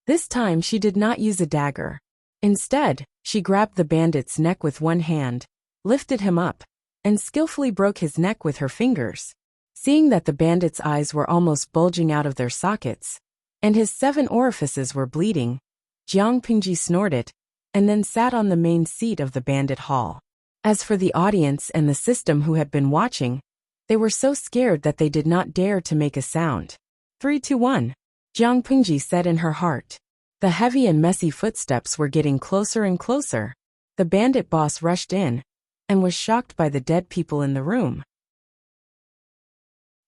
This time she did not use a dagger. Instead, she grabbed the bandit's neck with one hand, lifted him up, and skillfully broke his neck with her fingers. Seeing that the bandit's eyes were almost bulging out of their sockets, and his 7 orifices were bleeding, Jiang Pingji snorted, and then sat on the main seat of the bandit hall. As for the audience and the system who had been watching, They were so scared that they did not dare to make a sound. 3, 2, 1. Jiang Pingji said in her heart. The heavy and messy footsteps were getting closer and closer. The bandit boss rushed in and was shocked by the dead people in the room.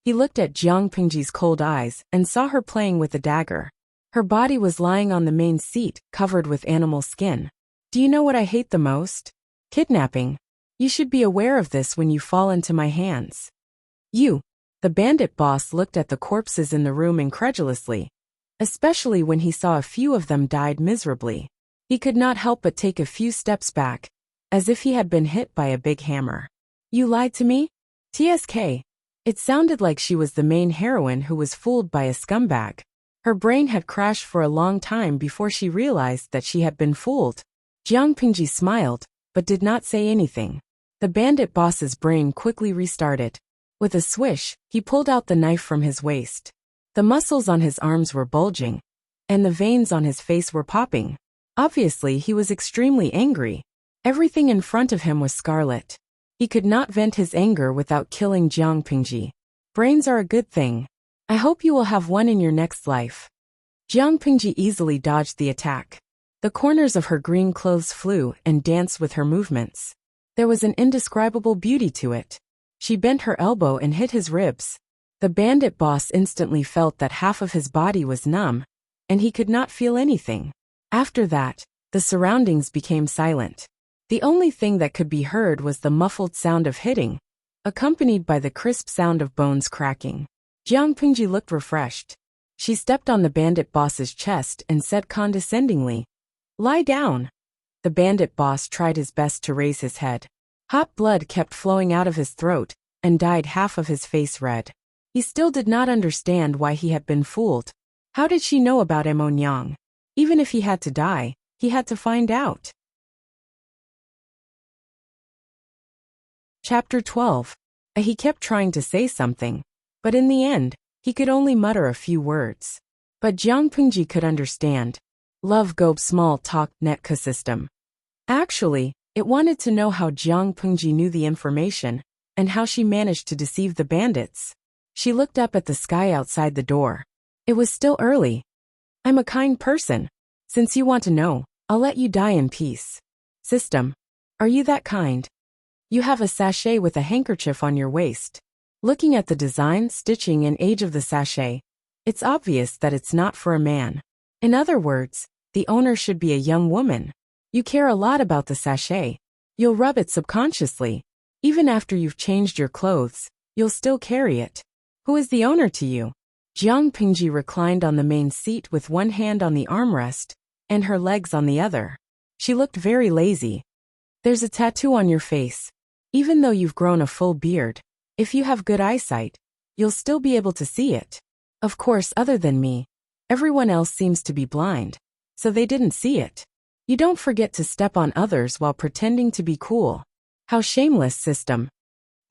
He looked at Jiang Pingji's cold eyes and saw her playing with a dagger. Her body was lying on the main seat, covered with animal skin. Do you know what I hate the most? Kidnapping. You should be aware of this when you fall into my hands. The bandit boss looked at the corpses in the room incredulously, especially when he saw a few of them died miserably. He could not help but take a few steps back, as if he had been hit by a big hammer. You lied to me? TSK. It sounded like she was the main heroine who was fooled by a scumbag. Her brain had crashed for a long time before she realized that she had been fooled. Jiang Pingji smiled, but did not say anything. The bandit boss's brain quickly restarted. With a swish, he pulled out the knife from his waist. The muscles on his arms were bulging, and the veins on his face were popping. Obviously, he was extremely angry. Everything in front of him was scarlet. He could not vent his anger without killing Jiang Pingji. Brains are a good thing. I hope you will have one in your next life. Jiang Pingji easily dodged the attack. The corners of her green clothes flew and danced with her movements. There was an indescribable beauty to it. She bent her elbow and hit his ribs. The bandit boss instantly felt that half of his body was numb, and he could not feel anything. After that, the surroundings became silent. The only thing that could be heard was the muffled sound of hitting, accompanied by the crisp sound of bones cracking. Jiang Pingji looked refreshed. She stepped on the bandit boss's chest and said condescendingly, "Lie down." The bandit boss tried his best to raise his head. Hot blood kept flowing out of his throat and dyed half of his face red. He still did not understand why he had been fooled. How did she know about Emonyang? Even if he had to die, he had to find out. Chapter 12. He kept trying to say something, but in the end, he could only mutter a few words. But Jiang Pingji could understand. Love Gobe small talk netka system. Actually, it wanted to know how Jiang Pingji knew the information, and how she managed to deceive the bandits. She looked up at the sky outside the door. It was still early. I'm a kind person. Since you want to know, I'll let you die in peace. System. Are you that kind? You have a sachet with a handkerchief on your waist. Looking at the design, stitching, and age of the sachet, it's obvious that it's not for a man. In other words, the owner should be a young woman. You care a lot about the sachet. You'll rub it subconsciously. Even after you've changed your clothes, you'll still carry it. Who is the owner to you? Jiang Pingji reclined on the main seat with one hand on the armrest and her legs on the other. She looked very lazy. There's a tattoo on your face. Even though you've grown a full beard, if you have good eyesight, you'll still be able to see it. Of course, other than me, everyone else seems to be blind, so they didn't see it. You don't forget to step on others while pretending to be cool. How shameless, system.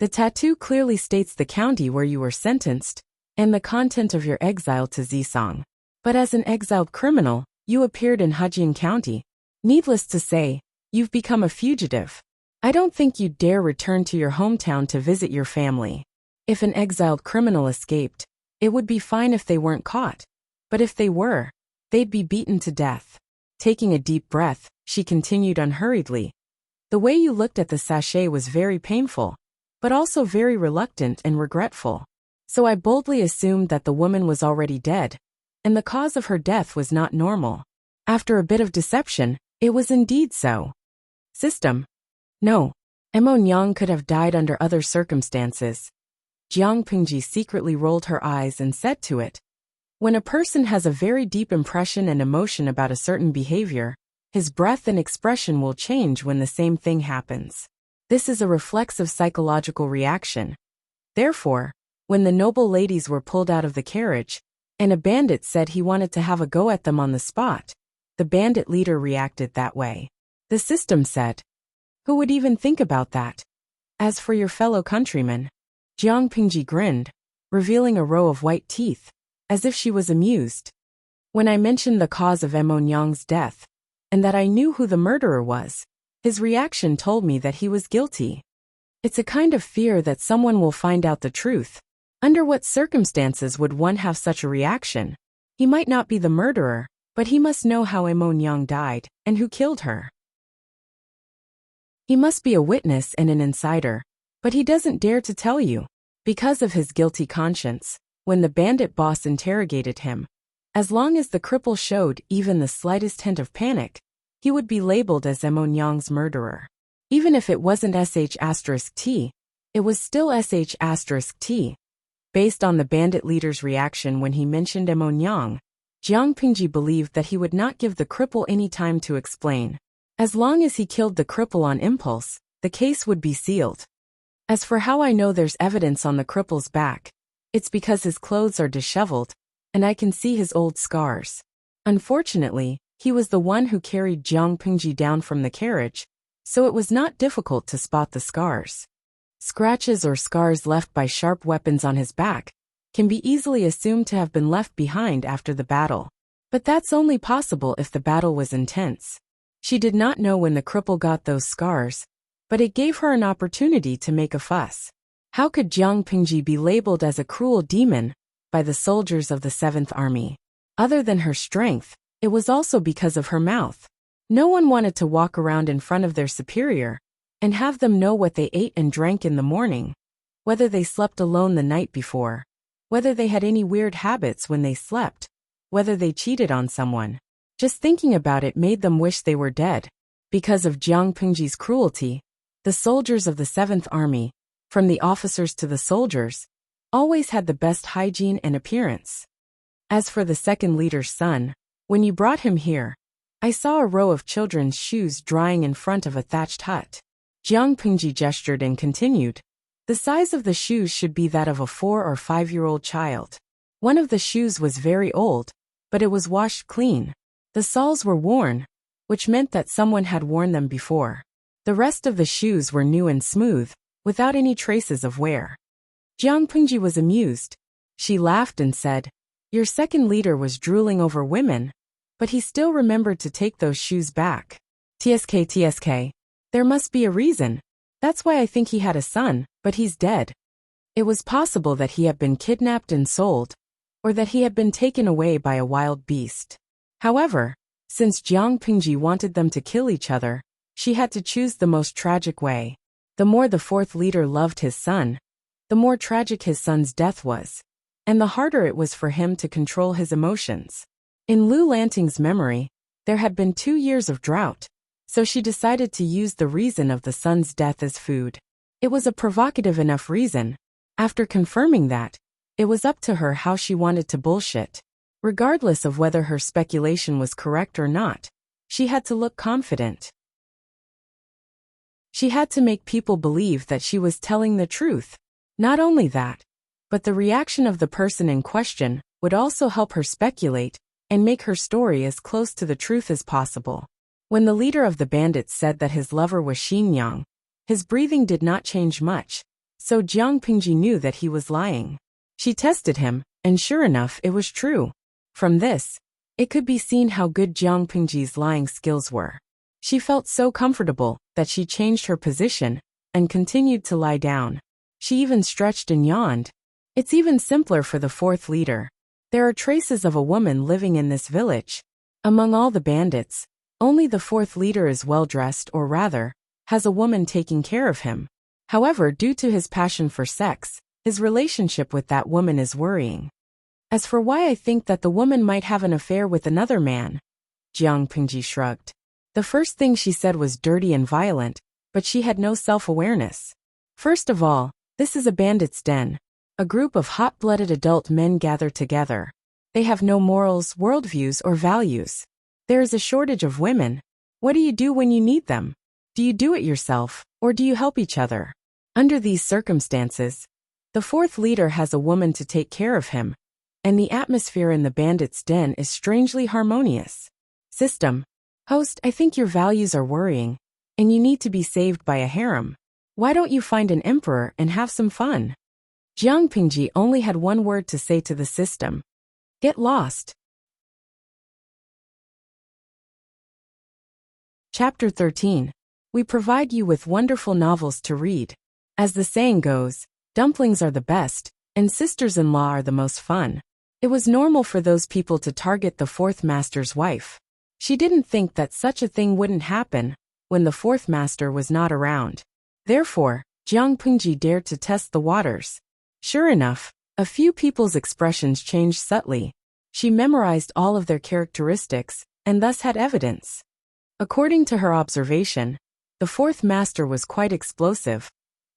The tattoo clearly states the county where you were sentenced, and the content of your exile to Zisong. But as an exiled criminal, you appeared in Hejian County. Needless to say, you've become a fugitive. I don't think you'd dare return to your hometown to visit your family. If an exiled criminal escaped, it would be fine if they weren't caught. But if they were, they'd be beaten to death. Taking a deep breath, she continued unhurriedly. The way you looked at the sachet was very painful, but also very reluctant and regretful. So I boldly assumed that the woman was already dead, and the cause of her death was not normal. After a bit of deception, it was indeed so. System. No. Emonyang could have died under other circumstances. Jiang Pingji secretly rolled her eyes and said to it, when a person has a very deep impression and emotion about a certain behavior, his breath and expression will change when the same thing happens. This is a reflexive psychological reaction. Therefore, when the noble ladies were pulled out of the carriage, and a bandit said he wanted to have a go at them on the spot, the bandit leader reacted that way. The system said, who would even think about that? As for your fellow countrymen, Jiang Pingji grinned, revealing a row of white teeth, as if she was amused. When I mentioned the cause of Emonyang's death, and that I knew who the murderer was, his reaction told me that he was guilty. It's a kind of fear that someone will find out the truth. Under what circumstances would one have such a reaction? He might not be the murderer, but he must know how Emonyang died, and who killed her. He must be a witness and an insider, but he doesn't dare to tell you, because of his guilty conscience. When the bandit boss interrogated him, as long as the cripple showed even the slightest hint of panic, he would be labeled as Emonyang's murderer. Even if it wasn't sh*t, it was still sh*t. Based on the bandit leader's reaction when he mentioned Emonyang, Jiang Pingji believed that he would not give the cripple any time to explain. As long as he killed the cripple on impulse, the case would be sealed. As for how I know there's evidence on the cripple's back, it's because his clothes are disheveled, and I can see his old scars. Unfortunately, he was the one who carried Jiang Pingji down from the carriage, so it was not difficult to spot the scars. Scratches or scars left by sharp weapons on his back can be easily assumed to have been left behind after the battle. But that's only possible if the battle was intense. She did not know when the cripple got those scars, but it gave her an opportunity to make a fuss. How could Jiang Pingji be labeled as a cruel demon by the soldiers of the 7th Army? Other than her strength, it was also because of her mouth. No one wanted to walk around in front of their superior and have them know what they ate and drank in the morning, whether they slept alone the night before, whether they had any weird habits when they slept, whether they cheated on someone. Just thinking about it made them wish they were dead. Because of Jiang Pingji's cruelty, the soldiers of the 7th Army, from the officers to the soldiers, always had the best hygiene and appearance. As for the second leader's son, when you brought him here, I saw a row of children's shoes drying in front of a thatched hut. Jiang Pingji gestured and continued. The size of the shoes should be that of a 4 or 5-year-old child. One of the shoes was very old, but it was washed clean. The soles were worn, which meant that someone had worn them before. The rest of the shoes were new and smooth, without any traces of wear. Jiang Pingji was amused. She laughed and said, "Your second leader was drooling over women, but he still remembered to take those shoes back. TSK. There must be a reason. That's why I think he had a son, but he's dead." It was possible that he had been kidnapped and sold, or that he had been taken away by a wild beast. However, since Jiang Pingji wanted them to kill each other, she had to choose the most tragic way. The more the 4th leader loved his son, the more tragic his son's death was, and the harder it was for him to control his emotions. In Lu Lanting's memory, there had been 2 years of drought, so she decided to use the reason of the son's death as food. It was a provocative enough reason. After confirming that, it was up to her how she wanted to bullshit. Regardless of whether her speculation was correct or not, she had to look confident. She had to make people believe that she was telling the truth. Not only that, but the reaction of the person in question would also help her speculate and make her story as close to the truth as possible. When the leader of the bandits said that his lover was Xinyang, his breathing did not change much, so Jiang Pingji knew that he was lying. She tested him, and sure enough it was true. From this, it could be seen how good Jiang Pingji's lying skills were. She felt so comfortable that she changed her position and continued to lie down. She even stretched and yawned. It's even simpler for the 4th leader. There are traces of a woman living in this village. Among all the bandits, only the 4th leader is well-dressed, or rather, has a woman taking care of him. However, due to his passion for sex, his relationship with that woman is worrying. As for why I think that the woman might have an affair with another man, Jiang Pingji shrugged. The first thing she said was dirty and violent, but she had no self-awareness. First of all, this is a bandit's den. A group of hot-blooded adult men gather together. They have no morals, worldviews, or values. There is a shortage of women. What do you do when you need them? Do you do it yourself, or do you help each other? Under these circumstances, the 4th leader has a woman to take care of him, and the atmosphere in the bandit's den is strangely harmonious. System. Host, I think your values are worrying, and you need to be saved by a harem. Why don't you find an emperor and have some fun? Jiang Pingji only had one word to say to the system. Get lost. Chapter 13. We provide you with wonderful novels to read. As the saying goes, dumplings are the best, and sisters-in-law are the most fun. It was normal for those people to target the fourth master's wife. She didn't think that such a thing wouldn't happen when the fourth master was not around. Therefore, Jiang Pingji dared to test the waters. Sure enough, a few people's expressions changed subtly. She memorized all of their characteristics, and thus had evidence. According to her observation, the fourth master was quite explosive,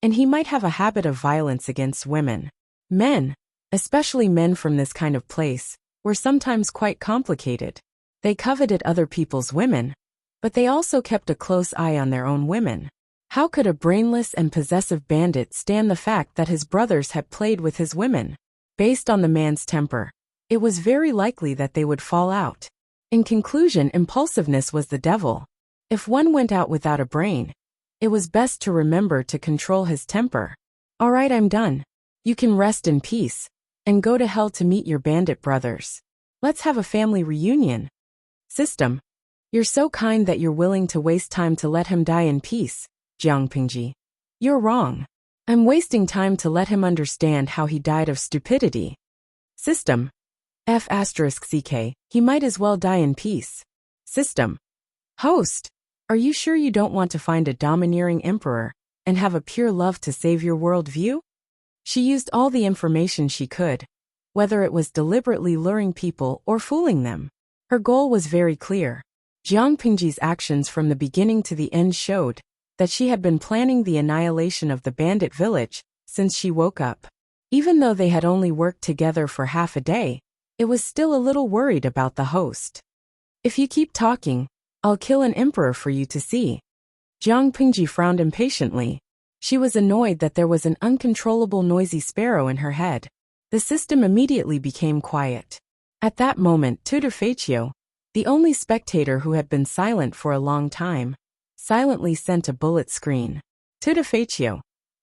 and he might have a habit of violence against women. Men, especially men from this kind of place, were sometimes quite complicated. They coveted other people's women, but they also kept a close eye on their own women. How could a brainless and possessive bandit stand the fact that his brothers had played with his women? Based on the man's temper, it was very likely that they would fall out. In conclusion, impulsiveness was the devil. If one went out without a brain, it was best to remember to control his temper. All right, I'm done. You can rest in peace, and go to hell to meet your bandit brothers. Let's have a family reunion. System. You're so kind that you're willing to waste time to let him die in peace, Jiang Pingji. You're wrong. I'm wasting time to let him understand how he died of stupidity. System. F*CK, he might as well die in peace. System. Host. Are you sure you don't want to find a domineering emperor and have a pure love to save your world view? She used all the information she could, whether it was deliberately luring people or fooling them. Her goal was very clear. Jiang Pingji's actions from the beginning to the end showed that she had been planning the annihilation of the bandit village since she woke up. Even though they had only worked together for half a day, it was still a little worried about the host. If you keep talking, I'll kill an emperor for you to see. Jiang Pingji frowned impatiently. She was annoyed that there was an uncontrollable noisy sparrow in her head. The system immediately became quiet. At that moment, Tudorfaccio, the only spectator who had been silent for a long time, silently sent a bullet screen. Tudorfaccio.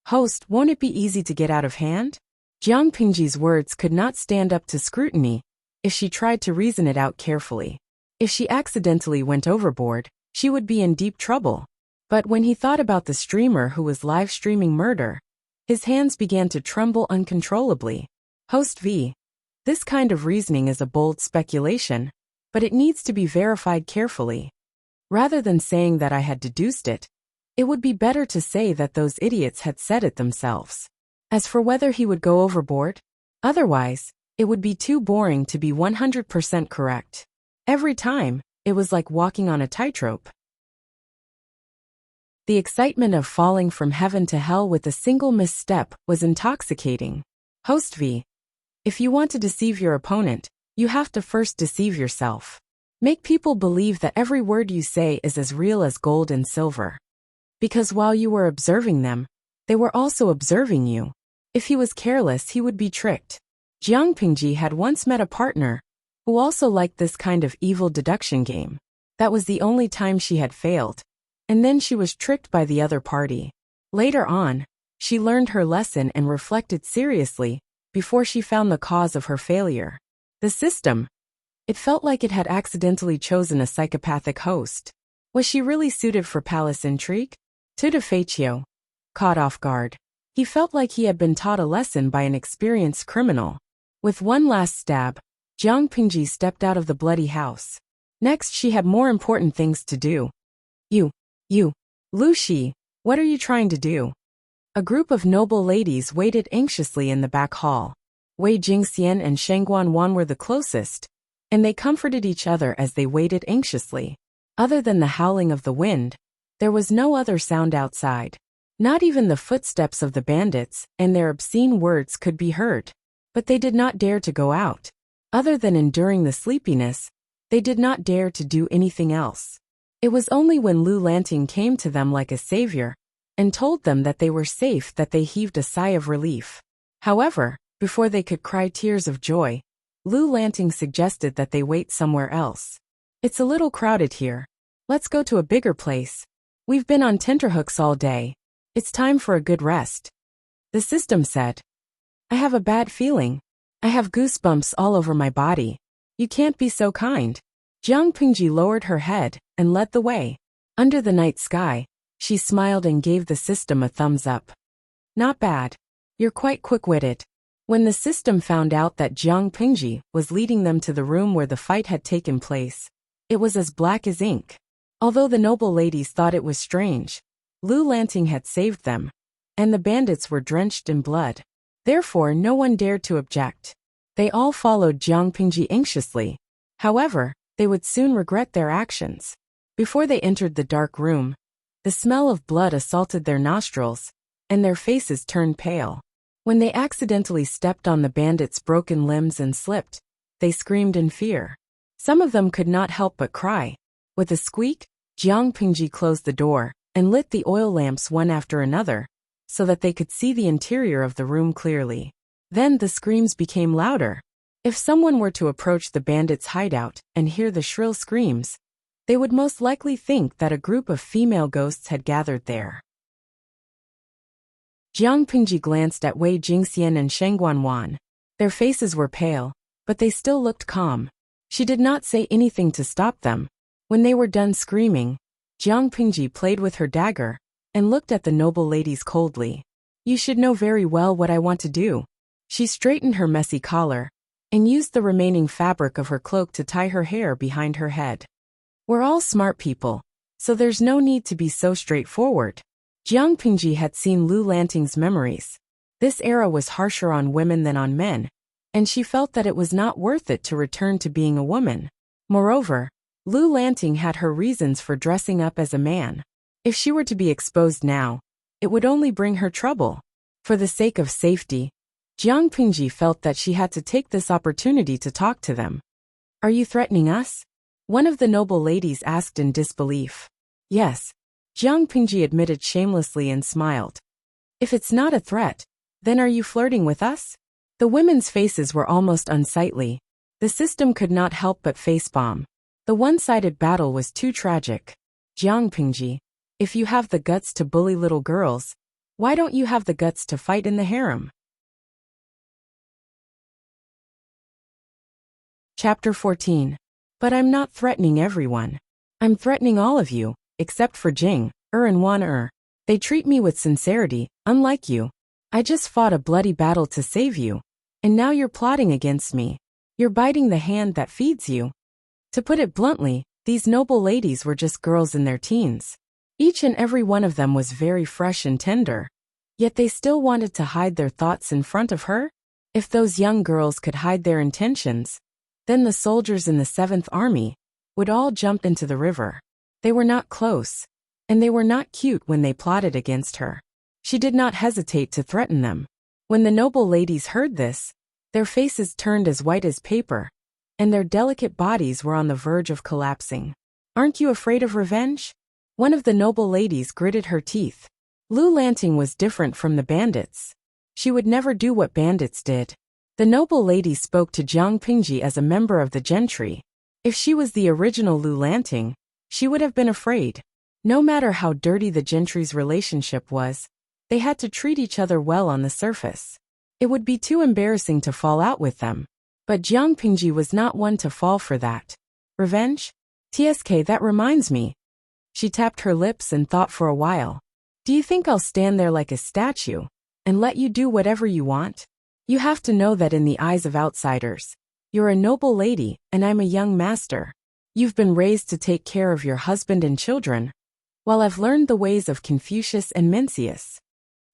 Host, won't it be easy to get out of hand? Jiang Pingji's words could not stand up to scrutiny if she tried to reason it out carefully. If she accidentally went overboard, she would be in deep trouble. But when he thought about the streamer who was live streaming murder, his hands began to tremble uncontrollably. Host V. This kind of reasoning is a bold speculation, but it needs to be verified carefully. Rather than saying that I had deduced it, it would be better to say that those idiots had said it themselves. As for whether he would go overboard, otherwise, it would be too boring to be 100% correct. Every time, it was like walking on a tightrope. The excitement of falling from heaven to hell with a single misstep was intoxicating. Host V. If you want to deceive your opponent, you have to first deceive yourself. Make people believe that every word you say is as real as gold and silver. Because while you were observing them, they were also observing you. If he was careless, he would be tricked. Jiang Pingji had once met a partner who also liked this kind of evil deduction game. That was the only time she had failed, and then she was tricked by the other party. Later on, she learned her lesson and reflected seriously before she found the cause of her failure. The system. It felt like it had accidentally chosen a psychopathic host. Was she really suited for palace intrigue? Tudorfaccio. Caught off guard. He felt like he had been taught a lesson by an experienced criminal. With one last stab, Jiang Pingji stepped out of the bloody house. Next, she had more important things to do. You, Lu Shi, what are you trying to do? A group of noble ladies waited anxiously in the back hall. Wei Jingxian and Shengguan Wan were the closest, and they comforted each other as they waited anxiously. Other than the howling of the wind, there was no other sound outside. Not even the footsteps of the bandits and their obscene words could be heard. But they did not dare to go out. Other than enduring the sleepiness, they did not dare to do anything else. It was only when Lu Lanting came to them like a savior and told them that they were safe that they heaved a sigh of relief. However, before they could cry tears of joy, Lu Lanting suggested that they wait somewhere else. It's a little crowded here. Let's go to a bigger place. We've been on tenterhooks all day. It's time for a good rest. The system said. I have a bad feeling. I have goosebumps all over my body. You can't be so kind. Jiang Pingji lowered her head and led the way. Under the night sky, she smiled and gave the system a thumbs up. Not bad. You're quite quick-witted. When the system found out that Jiang Pingji was leading them to the room where the fight had taken place, it was as black as ink. Although the noble ladies thought it was strange, Lu Lanting had saved them, and the bandits were drenched in blood. Therefore, no one dared to object. They all followed Jiang Pingji anxiously. However, they would soon regret their actions. Before they entered the dark room, the smell of blood assaulted their nostrils, and their faces turned pale. When they accidentally stepped on the bandits' broken limbs and slipped, they screamed in fear. Some of them could not help but cry. With a squeak, Jiang Pingji closed the door and lit the oil lamps one after another, so that they could see the interior of the room clearly. Then the screams became louder. If someone were to approach the bandits' hideout and hear the shrill screams, they would most likely think that a group of female ghosts had gathered there. Jiang Pingji glanced at Wei Jingxian and Sheng Guanwan. Their faces were pale, but they still looked calm. She did not say anything to stop them. When they were done screaming, Jiang Pingji played with her dagger and looked at the noble ladies coldly. You should know very well what I want to do. She straightened her messy collar and used the remaining fabric of her cloak to tie her hair behind her head. We're all smart people, so there's no need to be so straightforward. Jiang Pingji had seen Lu Lanting's memories. This era was harsher on women than on men, and she felt that it was not worth it to return to being a woman. Moreover, Lu Lanting had her reasons for dressing up as a man. If she were to be exposed now, it would only bring her trouble. For the sake of safety, Jiang Pingji felt that she had to take this opportunity to talk to them. Are you threatening us? One of the noble ladies asked in disbelief. Yes, Jiang Pingji admitted shamelessly and smiled. If it's not a threat, then are you flirting with us? The women's faces were almost unsightly. The system could not help but facepalm. The one-sided battle was too tragic. Jiang Pingji, if you have the guts to bully little girls, why don't you have the guts to fight in the harem? Chapter 14. But I'm not threatening everyone. I'm threatening all of you, except for Jing, and Wan. They treat me with sincerity, unlike you. I just fought a bloody battle to save you, and now you're plotting against me. You're biting the hand that feeds you. To put it bluntly, these noble ladies were just girls in their teens. Each and every one of them was very fresh and tender. Yet they still wanted to hide their thoughts in front of her? If those young girls could hide their intentions, then the soldiers in the 7th Army would all jump into the river. They were not close, and they were not cute when they plotted against her. She did not hesitate to threaten them. When the noble ladies heard this, their faces turned as white as paper, and their delicate bodies were on the verge of collapsing. Aren't you afraid of revenge? One of the noble ladies gritted her teeth. Lu Lanting was different from the bandits. She would never do what bandits did. The noble lady spoke to Jiang Pingji as a member of the gentry. If she was the original Lu Lanting, she would have been afraid. No matter how dirty the gentry's relationship was, they had to treat each other well on the surface. It would be too embarrassing to fall out with them. But Jiang Pingji was not one to fall for that. Revenge? TSK, that reminds me. She tapped her lips and thought for a while. Do you think I'll stand there like a statue and let you do whatever you want? You have to know that in the eyes of outsiders, you're a noble lady and I'm a young master. You've been raised to take care of your husband and children, while I've learned the ways of Confucius and Mencius.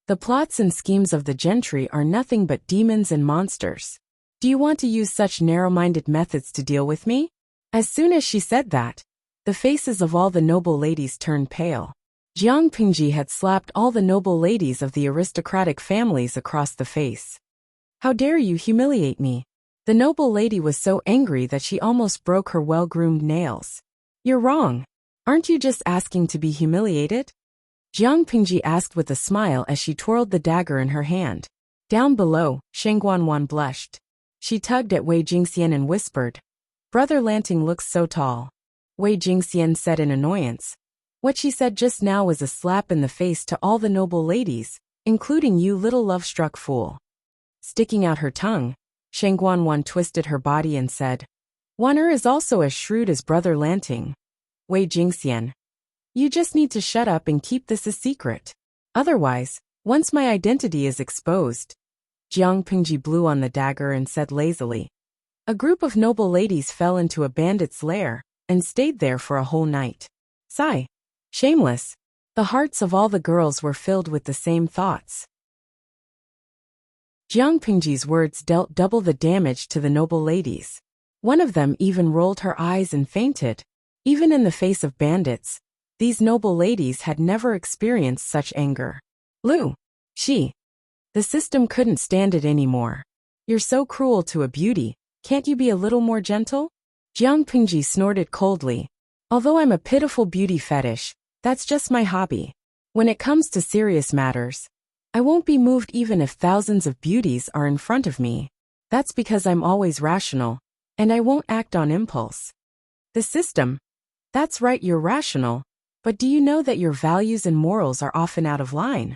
The plots and schemes of the gentry are nothing but demons and monsters. Do you want to use such narrow-minded methods to deal with me? As soon as she said that, the faces of all the noble ladies turned pale. Jiang Pingji had slapped all the noble ladies of the aristocratic families across the face. How dare you humiliate me? The noble lady was so angry that she almost broke her well-groomed nails. You're wrong. Aren't you just asking to be humiliated? Jiang Pingji asked with a smile as she twirled the dagger in her hand. Down below, Sheng Guanwan blushed. She tugged at Wei Jingxian and whispered, Brother Lanting looks so tall. Wei Jingxian said in annoyance. What she said just now was a slap in the face to all the noble ladies, including you little love-struck fool. Sticking out her tongue, Sheng Guanwan twisted her body and said, Wan is also as shrewd as Brother Lanting. Wei Jingxian. You just need to shut up and keep this a secret. Otherwise, Once my identity is exposed, Jiang Pingji blew on the dagger and said lazily. A group of noble ladies fell into a bandit's lair and stayed there for a whole night. Sigh. Shameless. The hearts of all the girls were filled with the same thoughts. Jiang Pingji's words dealt double the damage to the noble ladies. One of them even rolled her eyes and fainted. Even in the face of bandits, these noble ladies had never experienced such anger. Lu. The system couldn't stand it anymore. You're so cruel to a beauty, can't you be a little more gentle? Jiang Pingji snorted coldly. Although I'm a pitiful beauty fetish, that's just my hobby. When it comes to serious matters, I won't be moved even if thousands of beauties are in front of me. That's because I'm always rational, and I won't act on impulse. The system? That's right, you're rational, but do you know that your values and morals are often out of line?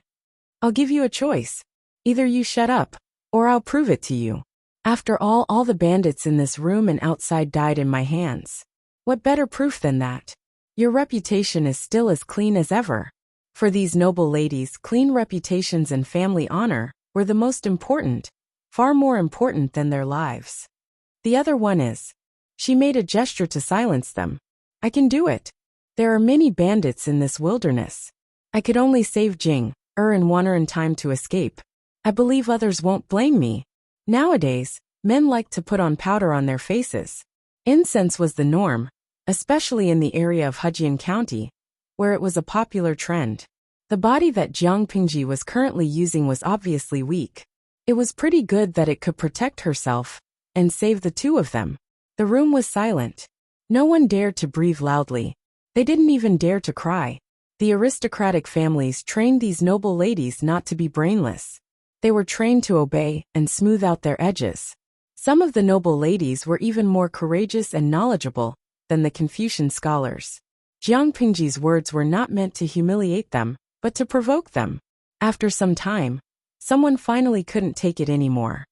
I'll give you a choice. Either you shut up, or I'll prove it to you. After all the bandits in this room and outside died in my hands. What better proof than that? Your reputation is still as clean as ever. For these noble ladies, clean reputations and family honor were the most important, far more important than their lives. The other one is. She made a gesture to silence them. I can do it. There are many bandits in this wilderness. I could only save Jing, and Wanner in time to escape. I believe others won't blame me. Nowadays, men like to put on powder on their faces. Incense was the norm, especially in the area of Hejian County, where it was a popular trend. The body that Jiang Pingji was currently using was obviously weak. It was pretty good that it could protect herself and save the two of them. The room was silent. No one dared to breathe loudly. They didn't even dare to cry. The aristocratic families trained these noble ladies not to be brainless. They were trained to obey and smooth out their edges. Some of the noble ladies were even more courageous and knowledgeable than the Confucian scholars. Jiang Pingji's words were not meant to humiliate them, but to provoke them. After some time, someone finally couldn't take it anymore.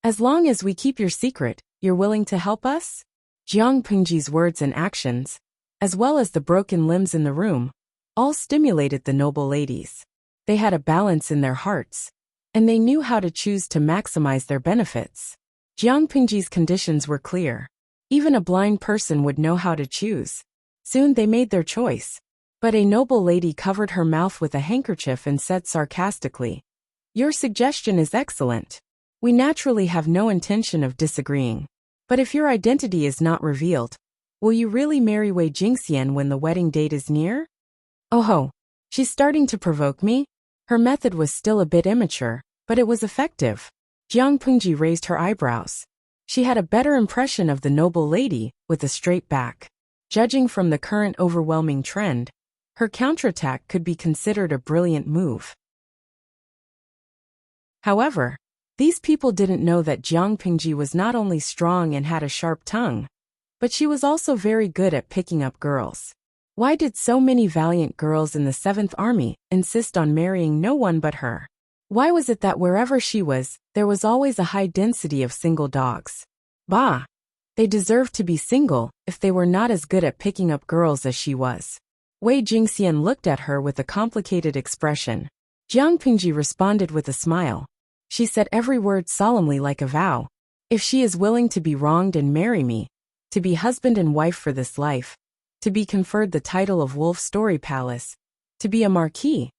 As long as we keep your secret, you're willing to help us? Jiang Pingji's words and actions, as well as the broken limbs in the room, all stimulated the noble ladies. They had a balance in their hearts, and they knew how to choose to maximize their benefits. Jiang Pingji's conditions were clear. Even a blind person would know how to choose. Soon they made their choice. But a noble lady covered her mouth with a handkerchief and said sarcastically, "Your suggestion is excellent. We naturally have no intention of disagreeing. But if your identity is not revealed, will you really marry Wei Jingxian when the wedding date is near?" Oh ho, she's starting to provoke me? Her method was still a bit immature, but it was effective. Jiang Pingji raised her eyebrows. She had a better impression of the noble lady with a straight back. Judging from the current overwhelming trend, her counterattack could be considered a brilliant move. However, these people didn't know that Jiang Pingji was not only strong and had a sharp tongue, but she was also very good at picking up girls. Why did so many valiant girls in the 7th Army insist on marrying no one but her? Why was it that wherever she was, there was always a high density of single dogs? Bah! They deserved to be single if they were not as good at picking up girls as she was. Wei Jingxian looked at her with a complicated expression. Jiang Pingji responded with a smile. She said every word solemnly like a vow. If she is willing to be wronged and marry me, to be husband and wife for this life, to be conferred the title of Wolf Story Palace, to be a marquis,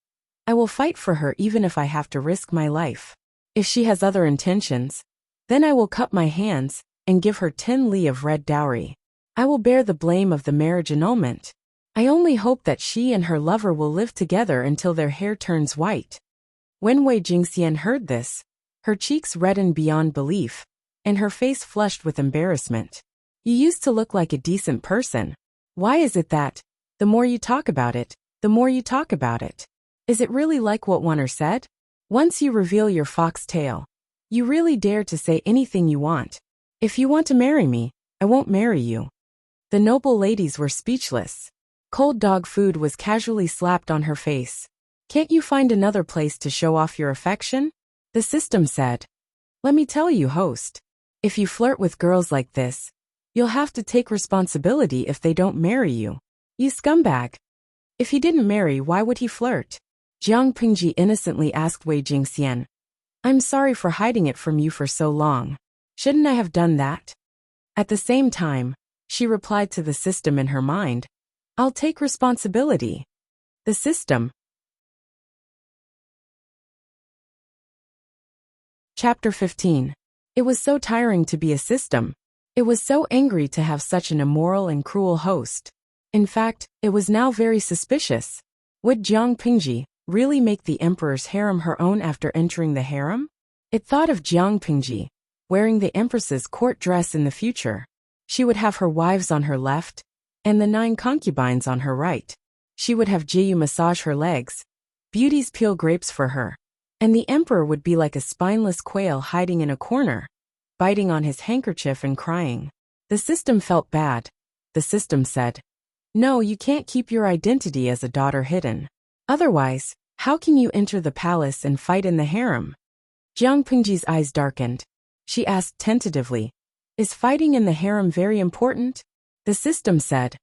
I will fight for her even if I have to risk my life. If she has other intentions, then I will cut my hands and give her 10 li of red dowry. I will bear the blame of the marriage annulment. I only hope that she and her lover will live together until their hair turns white. When Wei Jingxian heard this, her cheeks reddened beyond belief, and her face flushed with embarrassment. You used to look like a decent person. Why is it that, the more you talk about it, the more you talk about it? Is it really like what Wanner said? Once you reveal your fox tail, you really dare to say anything you want. If you want to marry me, I won't marry you. The noble ladies were speechless. Cold dog food was casually slapped on her face. Can't you find another place to show off your affection? The system said. Let me tell you, host. If you flirt with girls like this, you'll have to take responsibility if they don't marry you. You scumbag. If he didn't marry, why would he flirt? Jiang Pingji innocently asked Wei Jingxian. I'm sorry for hiding it from you for so long. Shouldn't I have done that? At the same time, she replied to the system in her mind. I'll take responsibility. The system. Chapter 15. It was so tiring to be a system. It was so angry to have such an immoral and cruel host. In fact, it was now very suspicious. Would Jiang Pingji really make the emperor's harem her own after entering the harem? It thought of Jiang Pingji wearing the empress's court dress in the future. She would have her wives on her left, and the 9 concubines on her right. She would have Jiyu massage her legs, beauties peel grapes for her, and the emperor would be like a spineless quail hiding in a corner, biting on his handkerchief and crying. The system felt bad. The system said, no, you can't keep your identity as a daughter hidden. Otherwise, how can you enter the palace and fight in the harem? Jiang Pingji's eyes darkened. She asked tentatively, is fighting in the harem very important? The system said,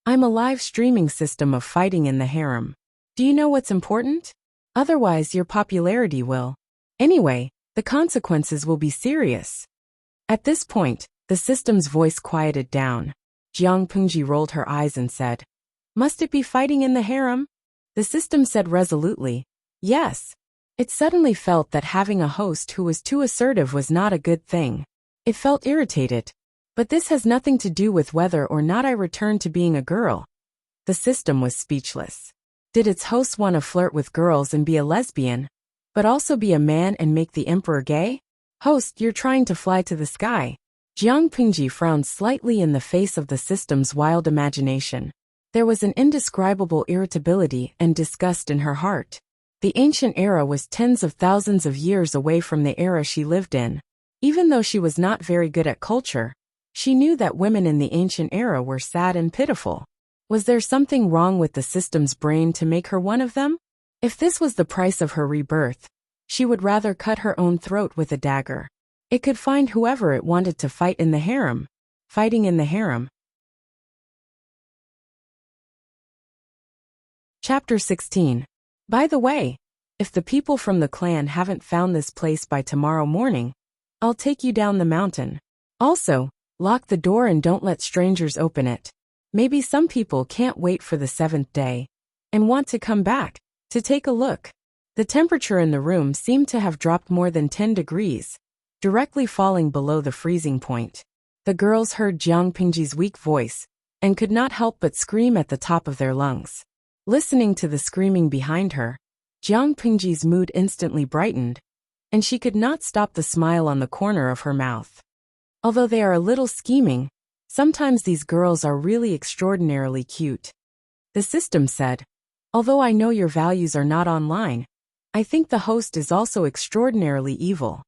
I'm a live streaming system of fighting in the harem. Do you know what's important? Otherwise your popularity will. Anyway, the consequences will be serious. At this point, the system's voice quieted down. Jiang Pingji rolled her eyes and said, must it be fighting in the harem? The system said resolutely, yes. It suddenly felt that having a host who was too assertive was not a good thing. It felt irritated. But this has nothing to do with whether or not I return to being a girl. The system was speechless. Did its host want to flirt with girls and be a lesbian, but also be a man and make the emperor gay? Host, you're trying to fly to the sky. Jiang Pingji frowned slightly in the face of the system's wild imagination. There was an indescribable irritability and disgust in her heart. The ancient era was tens of thousands of years away from the era she lived in. Even though she was not very good at culture, she knew that women in the ancient era were sad and pitiful. Was there something wrong with the system's brain to make her one of them? If this was the price of her rebirth, she would rather cut her own throat with a dagger. It could find whoever it wanted to fight in the harem. Fighting in the harem. Chapter 16. By the way, if the people from the clan haven't found this place by tomorrow morning, I'll take you down the mountain. Also, lock the door and don't let strangers open it. Maybe some people can't wait for the 7th day and want to come back to take a look. The temperature in the room seemed to have dropped more than 10 degrees, directly falling below the freezing point. The girls heard Jiang Pingji's weak voice and could not help but scream at the top of their lungs. Listening to the screaming behind her, Jiang Pingji's mood instantly brightened, and she could not stop the smile on the corner of her mouth. Although they are a little scheming, sometimes these girls are really extraordinarily cute. The system said, although I know your values are not online, I think the host is also extraordinarily evil.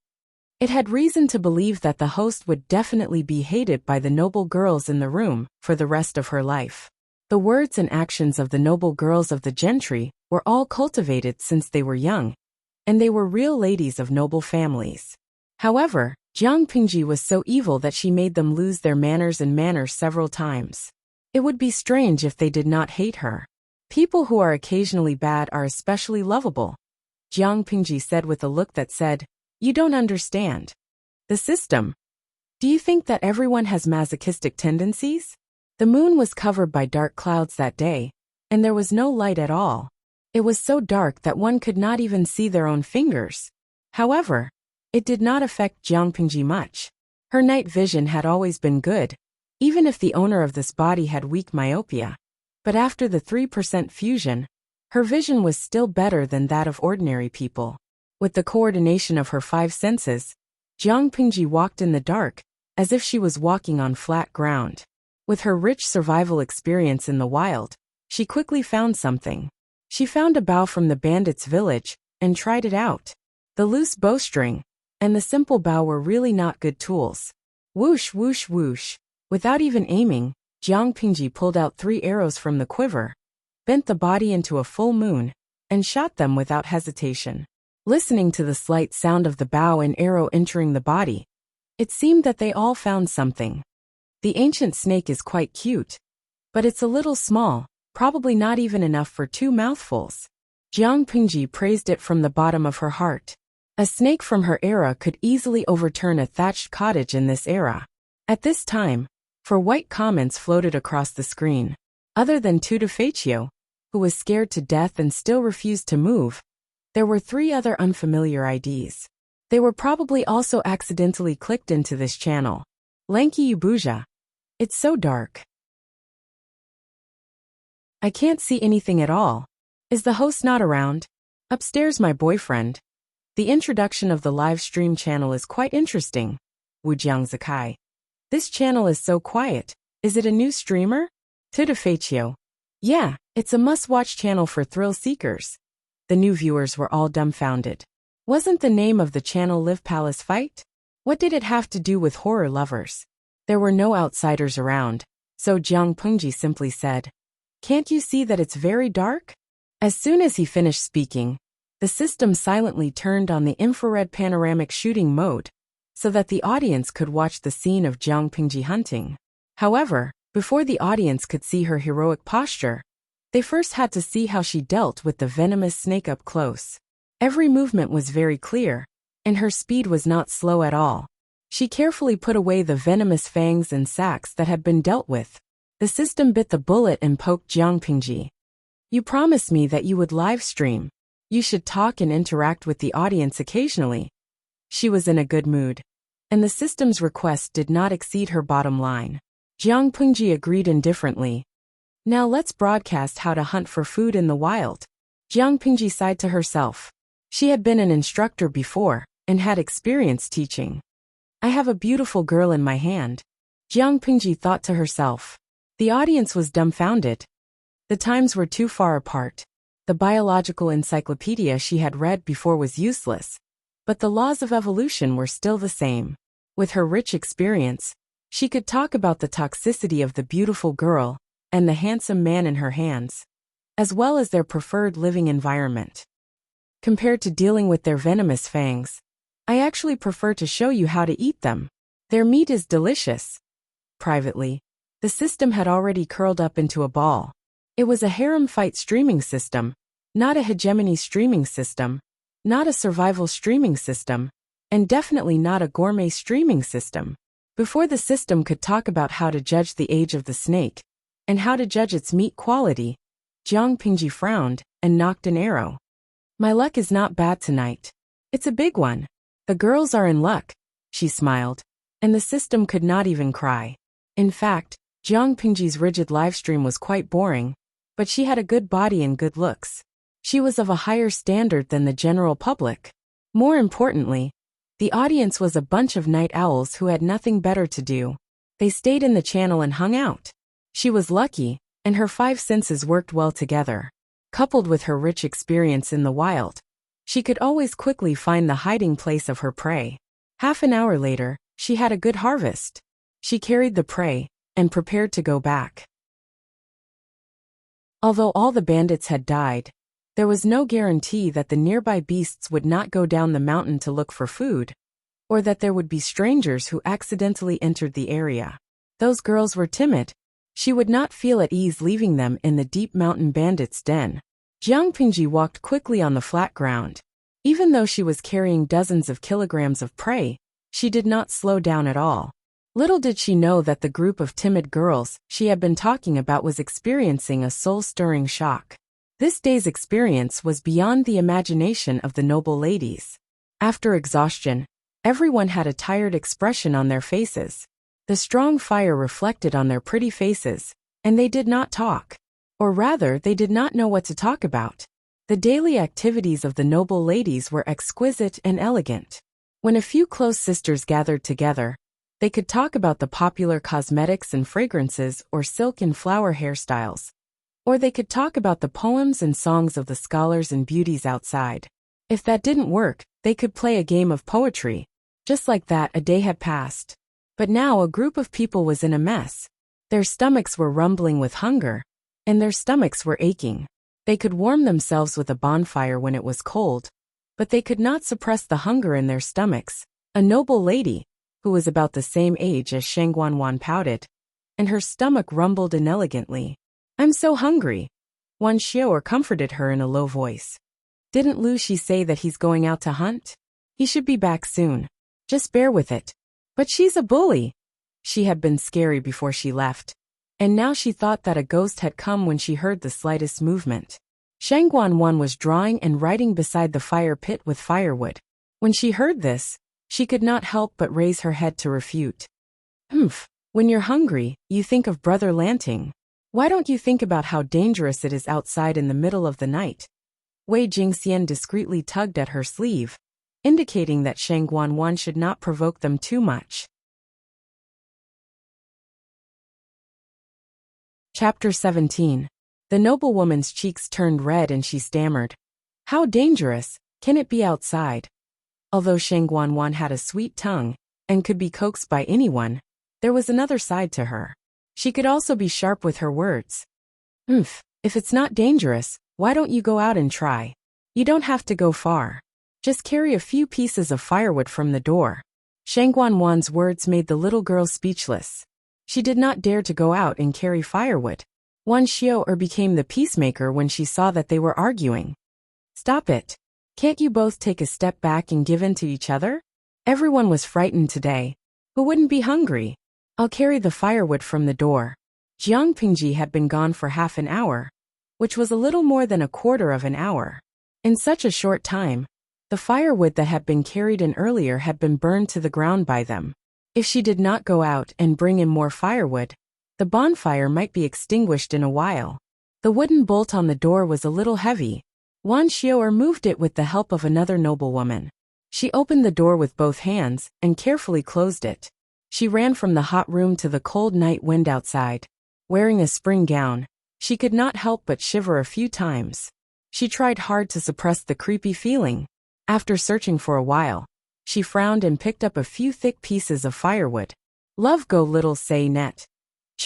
It had reason to believe that the host would definitely be hated by the noble girls in the room for the rest of her life. The words and actions of the noble girls of the gentry were all cultivated since they were young, and they were real ladies of noble families. However, Jiang Pingji was so evil that she made them lose their manners several times. It would be strange if they did not hate her. People who are occasionally bad are especially lovable, Jiang Pingji said with a look that said, you don't understand. The system. Do you think that everyone has masochistic tendencies? The moon was covered by dark clouds that day, and there was no light at all. It was so dark that one could not even see their own fingers. However, it did not affect Jiang Pingji much. Her night vision had always been good, even if the owner of this body had weak myopia. But after the 3% fusion, her vision was still better than that of ordinary people. With the coordination of her 5 senses, Jiang Pingji walked in the dark, as if she was walking on flat ground. With her rich survival experience in the wild, she quickly found something. She found a bow from the bandits' village and tried it out. The loose bowstring and the simple bow were really not good tools. Whoosh, whoosh, whoosh. Without even aiming, Jiang Pingji pulled out 3 arrows from the quiver, bent the body into a full moon, and shot them without hesitation. Listening to the slight sound of the bow and arrow entering the body, it seemed that they all found something. The ancient snake is quite cute, but it's a little small, probably not even enough for 2 mouthfuls. Jiang Pingji praised it from the bottom of her heart. A snake from her era could easily overturn a thatched cottage in this era. At this time, for white comments floated across the screen. Other than Tutifaccio, who was scared to death and still refused to move, there were 3 other unfamiliar IDs. They were probably also accidentally clicked into this channel. Lanky Ubuja. It's so dark. I can't see anything at all. Is the host not around? Upstairs my boyfriend. The introduction of the live stream channel is quite interesting. Wujiang Zakai. This channel is so quiet. Is it a new streamer? Tutifaccio. Yeah, it's a must-watch channel for thrill seekers. The new viewers were all dumbfounded. Wasn't the name of the channel Live Palace Fight? What did it have to do with horror lovers? There were no outsiders around, so Jiang Pingji simply said, "Can't you see that it's very dark?" As soon as he finished speaking, the system silently turned on the infrared panoramic shooting mode, so that the audience could watch the scene of Jiang Pingji hunting. However, before the audience could see her heroic posture, they first had to see how she dealt with the venomous snake up close. Every movement was very clear, and her speed was not slow at all. She carefully put away the venomous fangs and sacks that had been dealt with. The system bit the bullet and poked Jiang Pingji. You promised me that you would live stream. You should talk and interact with the audience occasionally. She was in a good mood, and the system's request did not exceed her bottom line. Jiang Pingji agreed indifferently. Now let's broadcast how to hunt for food in the wild. Jiang Pingji sighed to herself. She had been an instructor before, and had experience teaching. I have a beautiful girl in my hand. Jiang Pingji thought to herself. The audience was dumbfounded. The times were too far apart. The biological encyclopedia she had read before was useless, but the laws of evolution were still the same. With her rich experience, she could talk about the toxicity of the beautiful girl and the handsome man in her hands, as well as their preferred living environment. Compared to dealing with their venomous fangs, I actually prefer to show you how to eat them. Their meat is delicious. Privately, the system had already curled up into a ball. It was a harem fight streaming system, not a hegemony streaming system, not a survival streaming system, and definitely not a gourmet streaming system. Before the system could talk about how to judge the age of the snake, and how to judge its meat quality, Jiang Pingji frowned and knocked an arrow. My luck is not bad tonight. It's a big one. The girls are in luck, she smiled, and the system could not even cry. In fact, Jiang Pingji's rigid livestream was quite boring, but she had a good body and good looks. She was of a higher standard than the general public. More importantly, the audience was a bunch of night owls who had nothing better to do. They stayed in the channel and hung out. She was lucky, and her 5 senses worked well together. Coupled with her rich experience in the wild, she could always quickly find the hiding place of her prey. Half an hour later, she had a good harvest. She carried the prey and prepared to go back. Although all the bandits had died, there was no guarantee that the nearby beasts would not go down the mountain to look for food, or that there would be strangers who accidentally entered the area. Those girls were timid. She would not feel at ease leaving them in the deep mountain bandits' den. Jiang Pingji walked quickly on the flat ground. Even though she was carrying dozens of kilograms of prey, she did not slow down at all. Little did she know that the group of timid girls she had been talking about was experiencing a soul-stirring shock. This day's experience was beyond the imagination of the noble ladies. After exhaustion, everyone had a tired expression on their faces. The strong fire reflected on their pretty faces, and they did not talk. Or rather, they did not know what to talk about. The daily activities of the noble ladies were exquisite and elegant. When a few close sisters gathered together, they could talk about the popular cosmetics and fragrances or silk and flower hairstyles. Or they could talk about the poems and songs of the scholars and beauties outside. If that didn't work, they could play a game of poetry. Just like that, a day had passed. But now a group of people was in a mess. Their stomachs were rumbling with hunger, and their stomachs were aching. They could warm themselves with a bonfire when it was cold, but they could not suppress the hunger in their stomachs. A noble lady, who was about the same age as Shang Wanwan, pouted, and her stomach rumbled inelegantly. I'm so hungry. Wan Xiaoer comforted her in a low voice. Didn't Lu Shi say that he's going out to hunt? He should be back soon. Just bear with it. But she's a bully. She had been scary before she left. And now she thought that a ghost had come when she heard the slightest movement. Shang Guanwan was drawing and writing beside the fire pit with firewood. When she heard this, she could not help but raise her head to refute. When you're hungry, you think of Brother Lanting. Why don't you think about how dangerous it is outside in the middle of the night? Wei Jingxian discreetly tugged at her sleeve, indicating that Shang Guanwan should not provoke them too much. Chapter 17. The noblewoman's cheeks turned red and she stammered. How dangerous can it be outside? Although Shang Guanwan had a sweet tongue and could be coaxed by anyone, there was another side to her. She could also be sharp with her words. If it's not dangerous, why don't you go out and try? You don't have to go far. Just carry a few pieces of firewood from the door. Shang Guanwan's words made the little girl speechless. She did not dare to go out and carry firewood. Wan Xiao became the peacemaker when she saw that they were arguing. Stop it. Can't you both take a step back and give in to each other? Everyone was frightened today. Who wouldn't be hungry? I'll carry the firewood from the door. Jiang Pingji had been gone for half an hour, which was a little more than a quarter of an hour. In such a short time, the firewood that had been carried in earlier had been burned to the ground by them. If she did not go out and bring in more firewood, the bonfire might be extinguished in a while. The wooden bolt on the door was a little heavy. Wan Xiao moved it with the help of another noblewoman. She opened the door with both hands and carefully closed it. She ran from the hot room to the cold night wind outside. Wearing a spring gown, she could not help but shiver a few times. She tried hard to suppress the creepy feeling. After searching for a while, she frowned and picked up a few thick pieces of firewood. Love go little say net.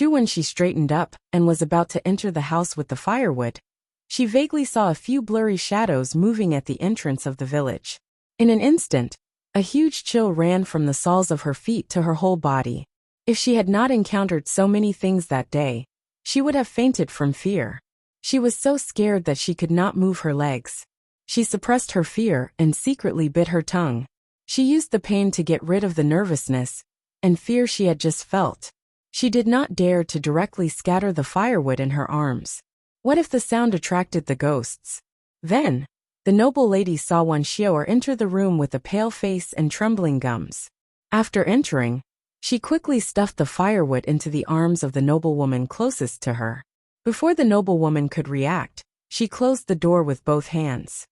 When she straightened up and was about to enter the house with the firewood, she vaguely saw a few blurry shadows moving at the entrance of the village. In an instant, a huge chill ran from the soles of her feet to her whole body. If she had not encountered so many things that day, she would have fainted from fear. She was so scared that she could not move her legs. She suppressed her fear and secretly bit her tongue. She used the pain to get rid of the nervousness and fear she had just felt. She did not dare to directly scatter the firewood in her arms. What if the sound attracted the ghosts? Then, the noble lady saw Wan Xiao enter the room with a pale face and trembling gums. After entering, she quickly stuffed the firewood into the arms of the noblewoman closest to her. Before the noblewoman could react, she closed the door with both hands.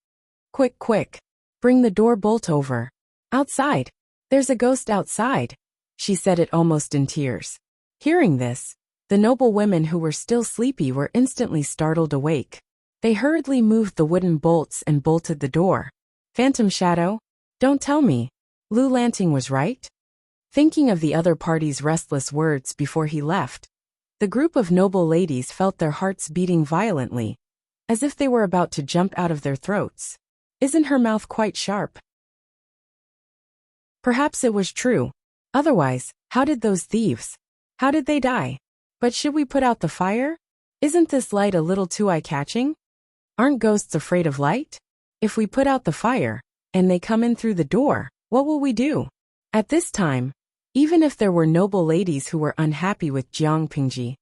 Quick, quick! Bring the door bolt over. Outside! There's a ghost outside! She said it almost in tears. Hearing this, the noblewomen who were still sleepy were instantly startled awake. They hurriedly moved the wooden bolts and bolted the door. Phantom shadow? Don't tell me. Lu Lanting was right? Thinking of the other party's restless words before he left, the group of noble ladies felt their hearts beating violently, as if they were about to jump out of their throats. Isn't her mouth quite sharp? Perhaps it was true. Otherwise, how did those thieves? How did they die? But should we put out the fire? Isn't this light a little too eye-catching? Aren't ghosts afraid of light? If we put out the fire, and they come in through the door, what will we do? At this time, even if there were noble ladies who were unhappy with Jiang Pingji,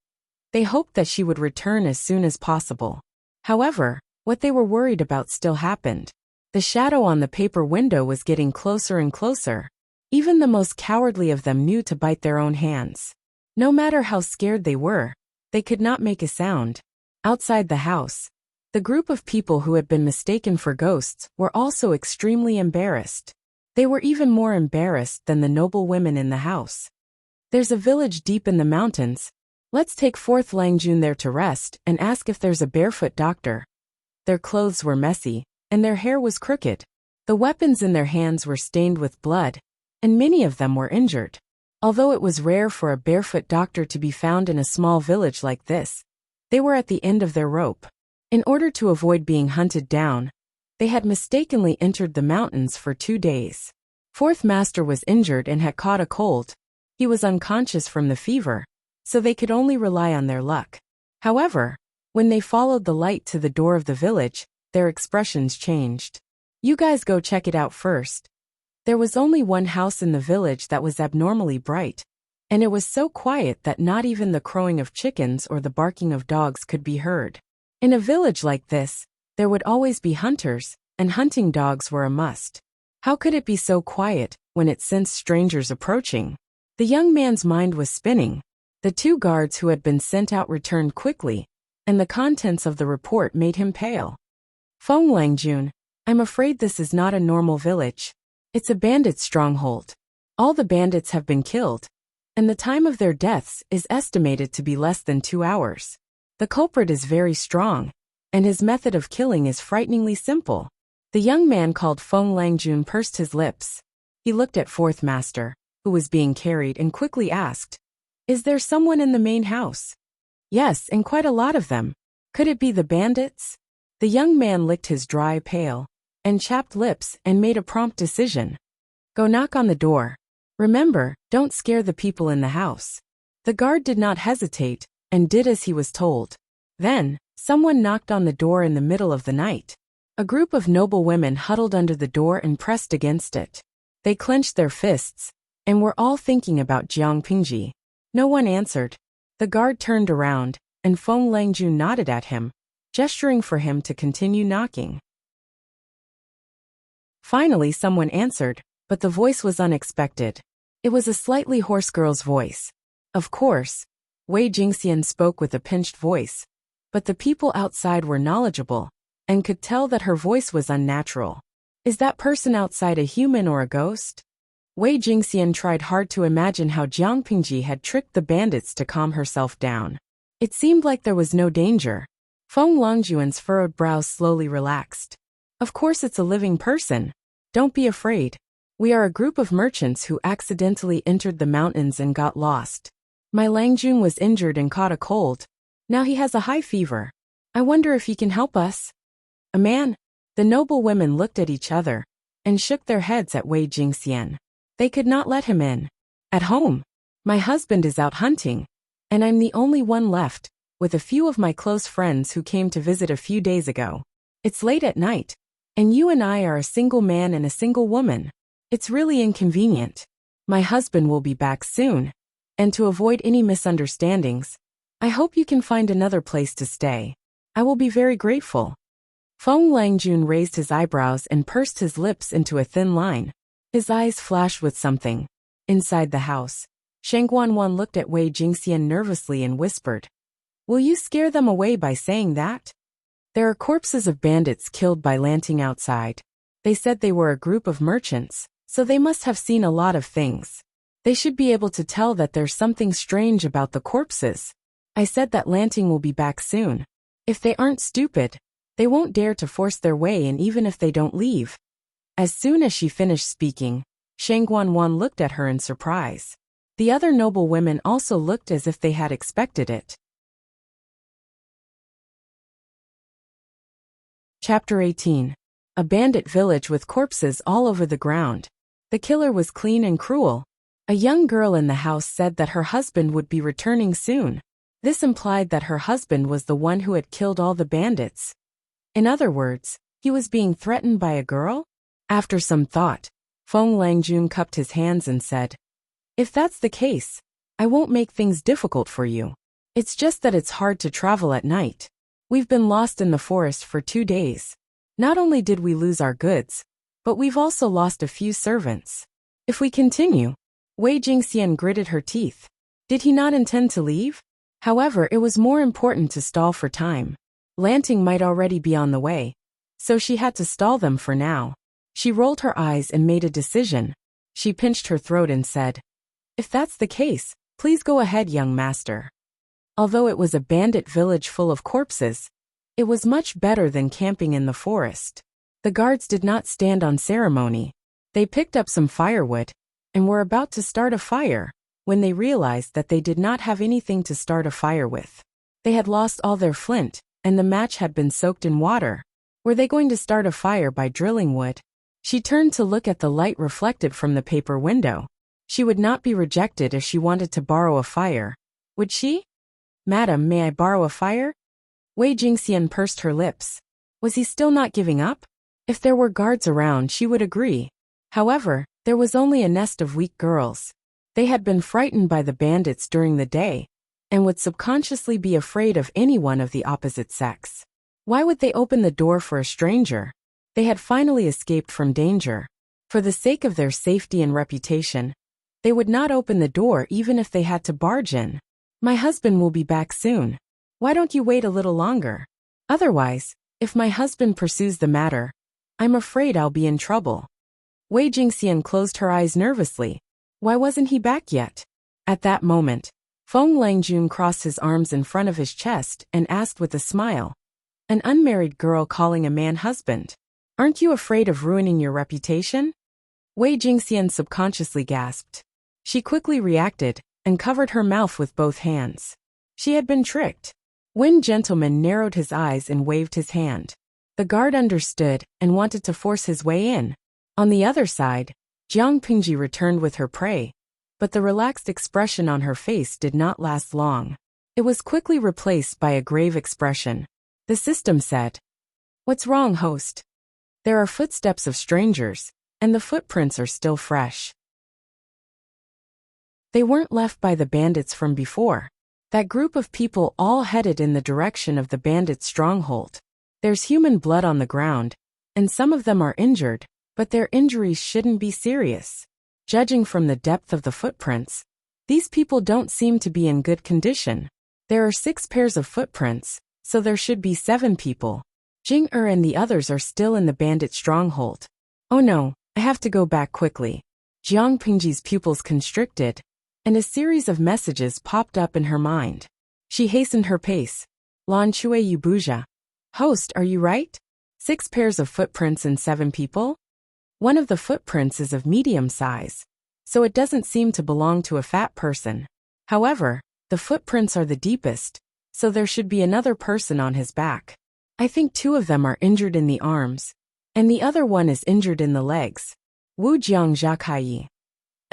they hoped that she would return as soon as possible. However, what they were worried about still happened. The shadow on the paper window was getting closer and closer. Even the most cowardly of them knew to bite their own hands. No matter how scared they were, they could not make a sound. Outside the house, the group of people who had been mistaken for ghosts were also extremely embarrassed. They were even more embarrassed than the noble women in the house. There's a village deep in the mountains. Let's take 4th Langjun there to rest and ask if there's a barefoot doctor. Their clothes were messy, and their hair was crooked. The weapons in their hands were stained with blood, and many of them were injured. Although it was rare for a barefoot doctor to be found in a small village like this, they were at the end of their rope. In order to avoid being hunted down, they had mistakenly entered the mountains for 2 days. 4th Master was injured and had caught a cold. He was unconscious from the fever, so they could only rely on their luck. However, when they followed the light to the door of the village, their expressions changed. You guys go check it out first. There was only one house in the village that was abnormally bright, and it was so quiet that not even the crowing of chickens or the barking of dogs could be heard. In a village like this, there would always be hunters, and hunting dogs were a must. How could it be so quiet when it sensed strangers approaching? The young man's mind was spinning. The two guards who had been sent out returned quickly, and the contents of the report made him pale. Feng Langjun, I'm afraid this is not a normal village. It's a bandit stronghold. All the bandits have been killed, and the time of their deaths is estimated to be less than 2 hours. The culprit is very strong, and his method of killing is frighteningly simple. The young man called Feng Langjun pursed his lips. He looked at Fourth Master, who was being carried, and quickly asked, Is there someone in the main house? Yes, and quite a lot of them. Could it be the bandits? The young man licked his dry, pale, and chapped lips and made a prompt decision. Go knock on the door. Remember, don't scare the people in the house. The guard did not hesitate, and did as he was told. Then, someone knocked on the door in the middle of the night. A group of noble women huddled under the door and pressed against it. They clenched their fists, and were all thinking about Jiang Pingji. No one answered. The guard turned around, and Feng Langjun nodded at him, gesturing for him to continue knocking. Finally someone answered, but the voice was unexpected. It was a slightly hoarse girl's voice. Of course, Wei Jingxian spoke with a pinched voice, but the people outside were knowledgeable, and could tell that her voice was unnatural. Is that person outside a human or a ghost? Wei Jingxian tried hard to imagine how Jiang Pingji had tricked the bandits to calm herself down. It seemed like there was no danger. Feng Longjuan's furrowed brows slowly relaxed. Of course it's a living person. Don't be afraid. We are a group of merchants who accidentally entered the mountains and got lost. My Langjun was injured and caught a cold. Now he has a high fever. I wonder if he can help us. A man? The noble women looked at each other, and shook their heads at Wei Jingxian. They could not let him in. At home. My husband is out hunting, and I'm the only one left, with a few of my close friends who came to visit a few days ago. It's late at night, and you and I are a single man and a single woman. It's really inconvenient. My husband will be back soon, and to avoid any misunderstandings, I hope you can find another place to stay. I will be very grateful. Feng Langjun raised his eyebrows and pursed his lips into a thin line. His eyes flashed with something. Inside the house, Shang Guanwan looked at Wei Jingxian nervously and whispered, Will you scare them away by saying that? There are corpses of bandits killed by Lanting outside. They said they were a group of merchants, so they must have seen a lot of things. They should be able to tell that there's something strange about the corpses. I said that Lanting will be back soon. If they aren't stupid, they won't dare to force their way in even if they don't leave. As soon as she finished speaking, Shang Guanwan looked at her in surprise. The other noble women also looked as if they had expected it. Chapter 18. A bandit village with corpses all over the ground. The killer was clean and cruel. A young girl in the house said that her husband would be returning soon. This implied that her husband was the one who had killed all the bandits. In other words, he was being threatened by a girl? After some thought, Feng Langjun cupped his hands and said, If that's the case, I won't make things difficult for you. It's just that it's hard to travel at night. We've been lost in the forest for 2 days. Not only did we lose our goods, but we've also lost a few servants. If we continue, Wei Jingxian gritted her teeth. Did he not intend to leave? However, it was more important to stall for time. Lanting might already be on the way, so she had to stall them for now. She rolled her eyes and made a decision. She pinched her throat and said, If that's the case, please go ahead, young master. Although it was a bandit village full of corpses, it was much better than camping in the forest. The guards did not stand on ceremony. They picked up some firewood, and were about to start a fire, when they realized that they did not have anything to start a fire with. They had lost all their flint, and the match had been soaked in water. Were they going to start a fire by drilling wood? She turned to look at the light reflected from the paper window. She would not be rejected if she wanted to borrow a fire. Would she? Madam, may I borrow a fire? Wei Jingxian pursed her lips. Was he still not giving up? If there were guards around, she would agree. However, there was only a nest of weak girls. They had been frightened by the bandits during the day, and would subconsciously be afraid of anyone of the opposite sex. Why would they open the door for a stranger? They had finally escaped from danger. For the sake of their safety and reputation, they would not open the door even if they had to barge in. My husband will be back soon. Why don't you wait a little longer? Otherwise, if my husband pursues the matter, I'm afraid I'll be in trouble. Wei Jingxian closed her eyes nervously. Why wasn't he back yet? At that moment, Feng Langjun crossed his arms in front of his chest and asked with a smile. An unmarried girl calling a man husband. Aren't you afraid of ruining your reputation? Wei Jingxian subconsciously gasped. She quickly reacted and covered her mouth with both hands. She had been tricked. Wen Gentleman narrowed his eyes and waved his hand. The guard understood and wanted to force his way in. On the other side, Jiang Pingji returned with her prey, but the relaxed expression on her face did not last long. It was quickly replaced by a grave expression. The system said, "What's wrong, host? There are footsteps of strangers, and the footprints are still fresh. They weren't left by the bandits from before. That group of people all headed in the direction of the bandits' stronghold. There's human blood on the ground, and some of them are injured, but their injuries shouldn't be serious. Judging from the depth of the footprints, these people don't seem to be in good condition. There are 6 pairs of footprints, so there should be 7 people. Jing and the others are still in the bandit stronghold. Oh no, I have to go back quickly." Jiang Pingji's pupils constricted, and a series of messages popped up in her mind. She hastened her pace. "Lan Chui Yubuja. Host, are you right? 6 pairs of footprints and 7 people? One of the footprints is of medium size, so it doesn't seem to belong to a fat person. However, the footprints are the deepest, so there should be another person on his back. I think 2 of them are injured in the arms, and the other one is injured in the legs. Wu Jiang Zhakayi.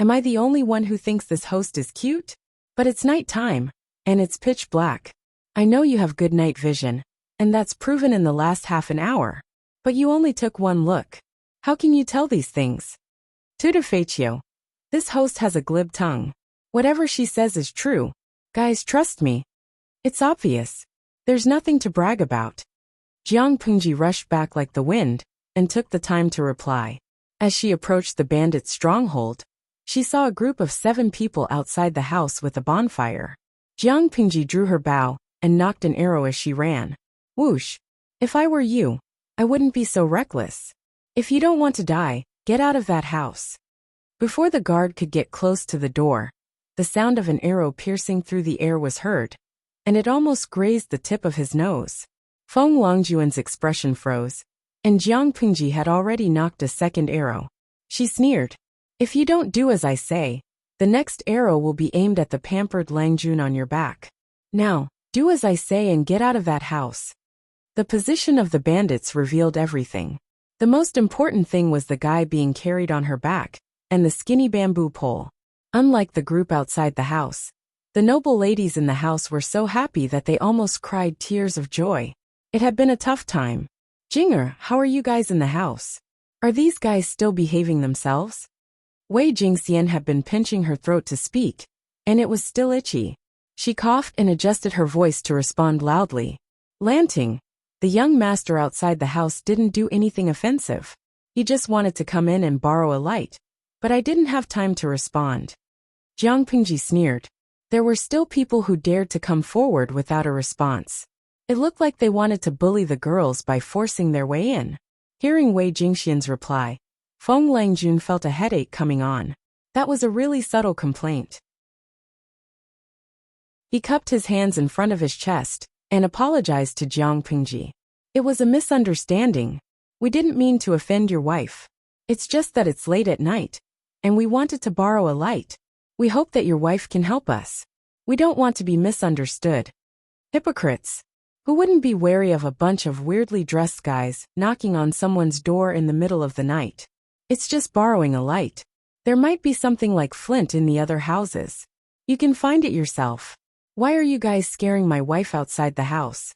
Am I the only one who thinks this host is cute? But it's night time, and it's pitch black. I know you have good night vision, and that's proven in the last half an hour. But you only took 1 look. How can you tell these things? Tutor Feichio. This host has a glib tongue. Whatever she says is true. Guys, trust me. It's obvious. There's nothing to brag about." Jiang Pingji rushed back like the wind, and took the time to reply. As she approached the bandits' stronghold, she saw a group of 7 people outside the house with a bonfire. Jiang Pingji drew her bow, and knocked an arrow as she ran. Whoosh! If I were you, I wouldn't be so reckless. If you don't want to die, get out of that house. Before the guard could get close to the door, the sound of an arrow piercing through the air was heard, and it almost grazed the tip of his nose. Feng Longjuan's expression froze, and Jiang Pingji had already knocked a second arrow. She sneered. "If you don't do as I say, the next arrow will be aimed at the pampered Langjun on your back. Now, do as I say and get out of that house." The position of the bandits revealed everything. The most important thing was the guy being carried on her back, and the skinny bamboo pole. Unlike the group outside the house, the noble ladies in the house were so happy that they almost cried tears of joy. It had been a tough time. "Jinger, how are you guys in the house? Are these guys still behaving themselves?" Wei Jingxian had been pinching her throat to speak, and it was still itchy. She coughed and adjusted her voice to respond loudly. "Lanting, the young master outside the house didn't do anything offensive. He just wanted to come in and borrow a light, but I didn't have time to respond." Jiang Pingji sneered. There were still people who dared to come forward without a response. It looked like they wanted to bully the girls by forcing their way in. Hearing Wei Jingxian's reply, Feng Langjun felt a headache coming on. That was a really subtle complaint. He cupped his hands in front of his chest and apologized to Jiang Pingji. "It was a misunderstanding. We didn't mean to offend your wife. It's just that it's late at night, and we wanted to borrow a light. We hope that your wife can help us. We don't want to be misunderstood." Hypocrites. Who wouldn't be wary of a bunch of weirdly dressed guys knocking on someone's door in the middle of the night? It's just borrowing a light. There might be something like flint in the other houses. You can find it yourself. Why are you guys scaring my wife outside the house?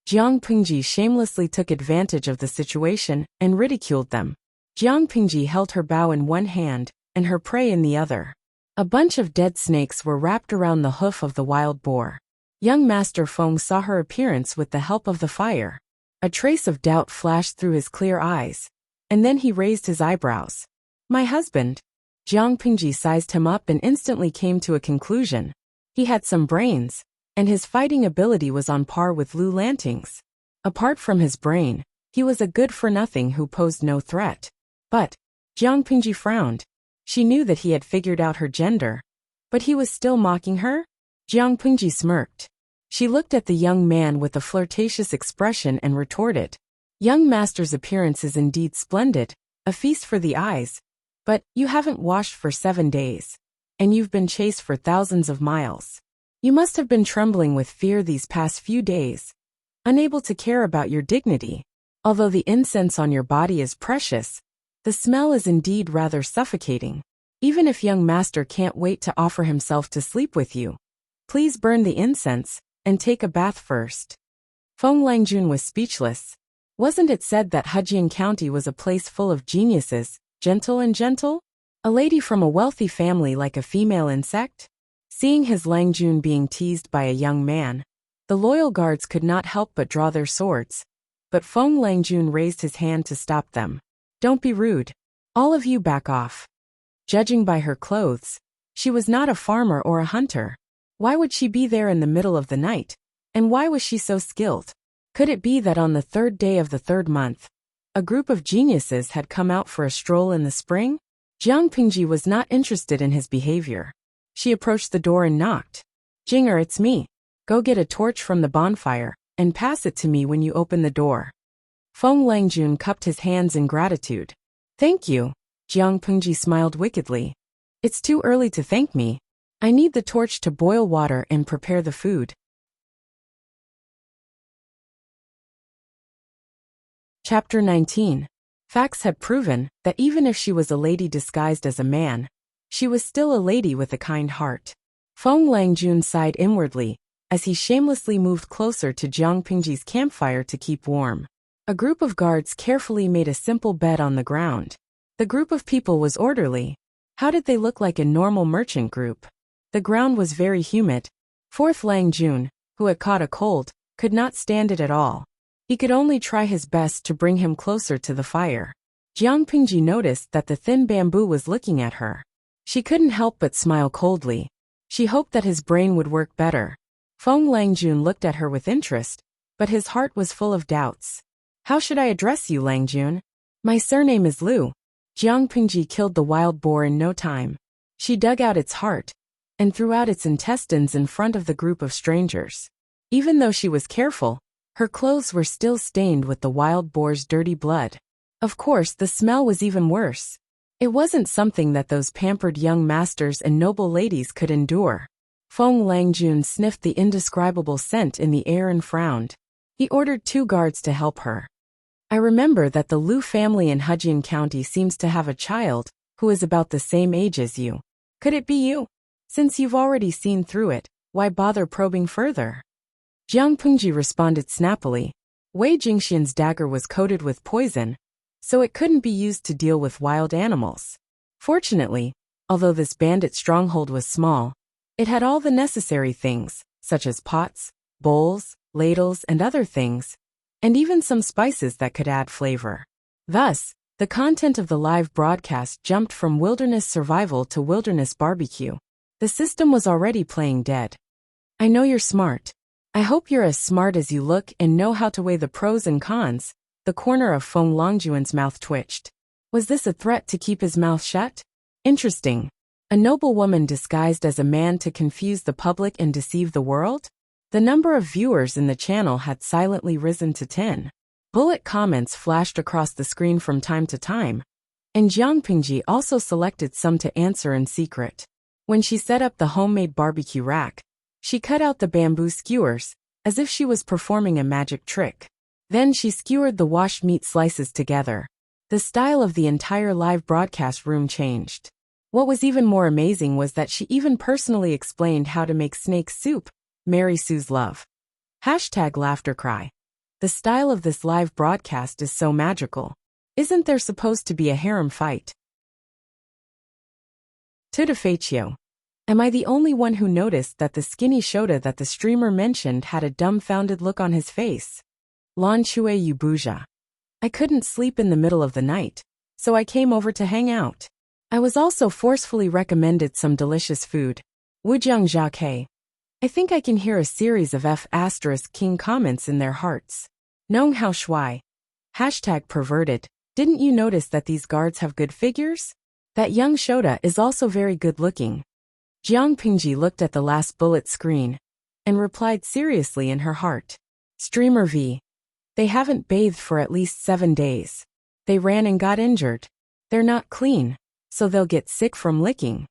Jiang Pingji shamelessly took advantage of the situation and ridiculed them. Jiang Pingji held her bow in one hand and her prey in the other. A bunch of dead snakes were wrapped around the hoof of the wild boar. Young Master Feng saw her appearance with the help of the fire. A trace of doubt flashed through his clear eyes, and then he raised his eyebrows. My husband. Jiang Pingji sized him up and instantly came to a conclusion. He had some brains, and his fighting ability was on par with Lu Lanting's. Apart from his brain, he was a good-for-nothing who posed no threat. But Jiang Pingji frowned. She knew that he had figured out her gender. But he was still mocking her? Jiang Pingji smirked. She looked at the young man with a flirtatious expression and retorted. Young Master's appearance is indeed splendid, a feast for the eyes. But you haven't washed for 7 days. And you've been chased for thousands of miles. You must have been trembling with fear these past few days. Unable to care about your dignity. Although the incense on your body is precious, the smell is indeed rather suffocating. Even if young master can't wait to offer himself to sleep with you, please burn the incense and take a bath first. Feng Langjun was speechless. Wasn't it said that Hejian County was a place full of geniuses, gentle and gentle? A lady from a wealthy family like a female insect? Seeing his Langjun being teased by a young man, the loyal guards could not help but draw their swords. But Feng Langjun raised his hand to stop them. Don't be rude. All of you back off. Judging by her clothes, she was not a farmer or a hunter. Why would she be there in the middle of the night? And why was she so skilled? Could it be that on the 3rd day of the 3rd month, a group of geniuses had come out for a stroll in the spring? Jiang Pingji was not interested in his behavior. She approached the door and knocked. Jinger, it's me. Go get a torch from the bonfire and pass it to me when you open the door. Feng Langjun cupped his hands in gratitude. Thank you. Jiang Pingji smiled wickedly. It's too early to thank me. I need the torch to boil water and prepare the food. Chapter 19. Facts had proven that even if she was a lady disguised as a man, she was still a lady with a kind heart. Feng Langjun sighed inwardly as he shamelessly moved closer to Jiang Pingji's campfire to keep warm. A group of guards carefully made a simple bed on the ground. The group of people was orderly. How did they look like a normal merchant group? The ground was very humid. Fourth Langjun, who had caught a cold, could not stand it at all. He could only try his best to bring him closer to the fire. Jiang Pingji noticed that the thin bamboo was looking at her. She couldn't help but smile coldly. She hoped that his brain would work better. Feng Langjun looked at her with interest, but his heart was full of doubts. How should I address you, Langjun? My surname is Lu. Jiang Pingji killed the wild boar in no time. She dug out its heart and threw out its intestines in front of the group of strangers. Even though she was careful, her clothes were still stained with the wild boar's dirty blood. Of course, the smell was even worse. It wasn't something that those pampered young masters and noble ladies could endure. Feng Langjun sniffed the indescribable scent in the air and frowned. He ordered 2 guards to help her. I remember that the Lu family in Hejian County seems to have a child who is about the same age as you. Could it be you? Since you've already seen through it, why bother probing further? Jiang Pingji responded snappily. Wei Jingxian's dagger was coated with poison, so it couldn't be used to deal with wild animals. Fortunately, although this bandit stronghold was small, it had all the necessary things, such as pots, bowls, ladles, and other things, and even some spices that could add flavor. Thus, the content of the live broadcast jumped from wilderness survival to wilderness barbecue. The system was already playing dead. I know you're smart. I hope you're as smart as you look and know how to weigh the pros and cons. The corner of Feng Langjuan's mouth twitched. Was this a threat to keep his mouth shut? Interesting. A noble woman disguised as a man to confuse the public and deceive the world? The number of viewers in the channel had silently risen to 10. Bullet comments flashed across the screen from time to time, and Jiang Pingji also selected some to answer in secret. When she set up the homemade barbecue rack, she cut out the bamboo skewers, as if she was performing a magic trick. Then she skewered the washed meat slices together. The style of the entire live broadcast room changed. What was even more amazing was that she even personally explained how to make snake soup. Mary Sue's love. #laughter cry. The style of this live broadcast is so magical. Isn't there supposed to be a harem fight? Tuttofaccio. Am I the only one who noticed that the skinny Shota that the streamer mentioned had a dumbfounded look on his face? Lan Chue Yubuja. I couldn't sleep in the middle of the night, so I came over to hang out. I was also forcefully recommended some delicious food. Wujang Jacques. I think I can hear a series of F*King comments in their hearts. Nong Hao Shui. #perverted. Didn't you notice that these guards have good figures? That young Shota is also very good looking. Jiang Pingji looked at the last bullet screen and replied seriously in her heart. Streamer V. They haven't bathed for at least 7 days. They ran and got injured. They're not clean, so they'll get sick from licking.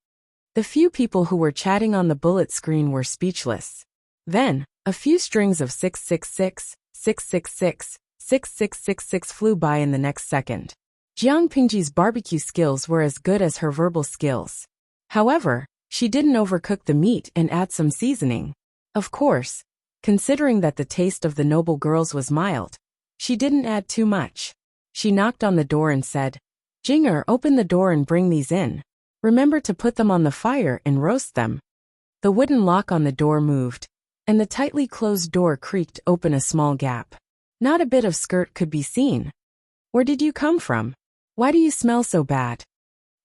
The few people who were chatting on the bullet screen were speechless. Then, a few strings of 666, 666, 6666 flew by in the next second. Jiang Pingji's barbecue skills were as good as her verbal skills. However, she didn't overcook the meat and add some seasoning. Of course, considering that the taste of the noble girls was mild, she didn't add too much. She knocked on the door and said, Jinger, open the door and bring these in. Remember to put them on the fire and roast them. The wooden lock on the door moved, and the tightly closed door creaked open a small gap. Not a bit of skirt could be seen. Where did you come from? Why do you smell so bad?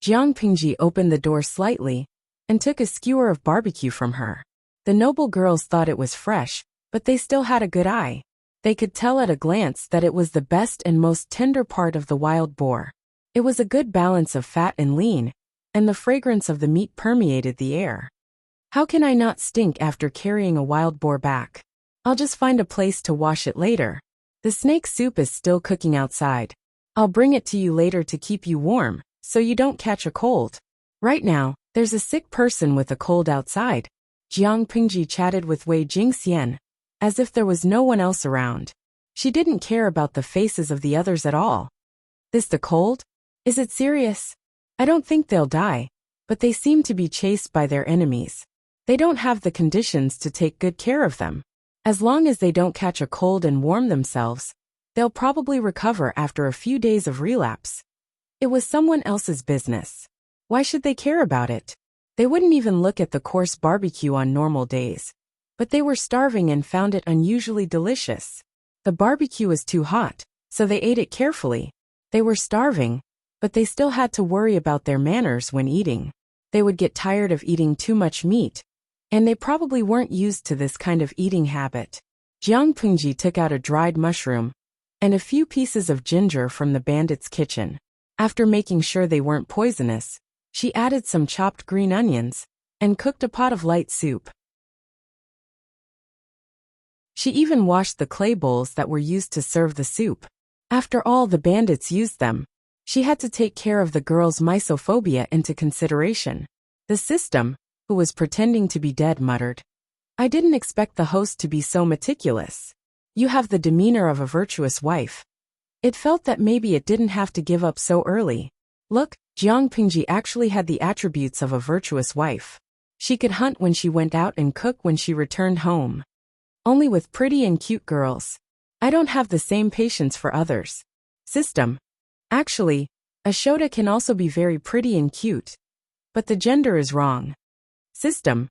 Jiang Pingji opened the door slightly and took a skewer of barbecue from her. The noble girls thought it was fresh, but they still had a good eye. They could tell at a glance that it was the best and most tender part of the wild boar. It was a good balance of fat and lean, and the fragrance of the meat permeated the air. How can I not stink after carrying a wild boar back? I'll just find a place to wash it later. The snake soup is still cooking outside. I'll bring it to you later to keep you warm, so you don't catch a cold. Right now, there's a sick person with a cold outside. Jiang Pingji chatted with Wei Jingxian, as if there was no one else around. She didn't care about the faces of the others at all. This the cold? Is it serious? I don't think they'll die, but they seem to be chased by their enemies. They don't have the conditions to take good care of them. As long as they don't catch a cold and warm themselves, they'll probably recover after a few days of relapse. It was someone else's business. Why should they care about it? They wouldn't even look at the coarse barbecue on normal days. But they were starving and found it unusually delicious. The barbecue was too hot, so they ate it carefully. They were starving, but they still had to worry about their manners when eating. They would get tired of eating too much meat, and they probably weren't used to this kind of eating habit. Jiang Pingji took out a dried mushroom and a few pieces of ginger from the bandit's kitchen. After making sure they weren't poisonous, she added some chopped green onions and cooked a pot of light soup. She even washed the clay bowls that were used to serve the soup. After all, the bandits used them. She had to take care of the girl's misophobia into consideration. The system, who was pretending to be dead, muttered, I didn't expect the host to be so meticulous. You have the demeanor of a virtuous wife. It felt that maybe it didn't have to give up so early. Look, Jiang Pingji actually had the attributes of a virtuous wife. She could hunt when she went out and cook when she returned home. Only with pretty and cute girls. I don't have the same patience for others. System. Actually, a Shota can also be very pretty and cute. But the gender is wrong. System.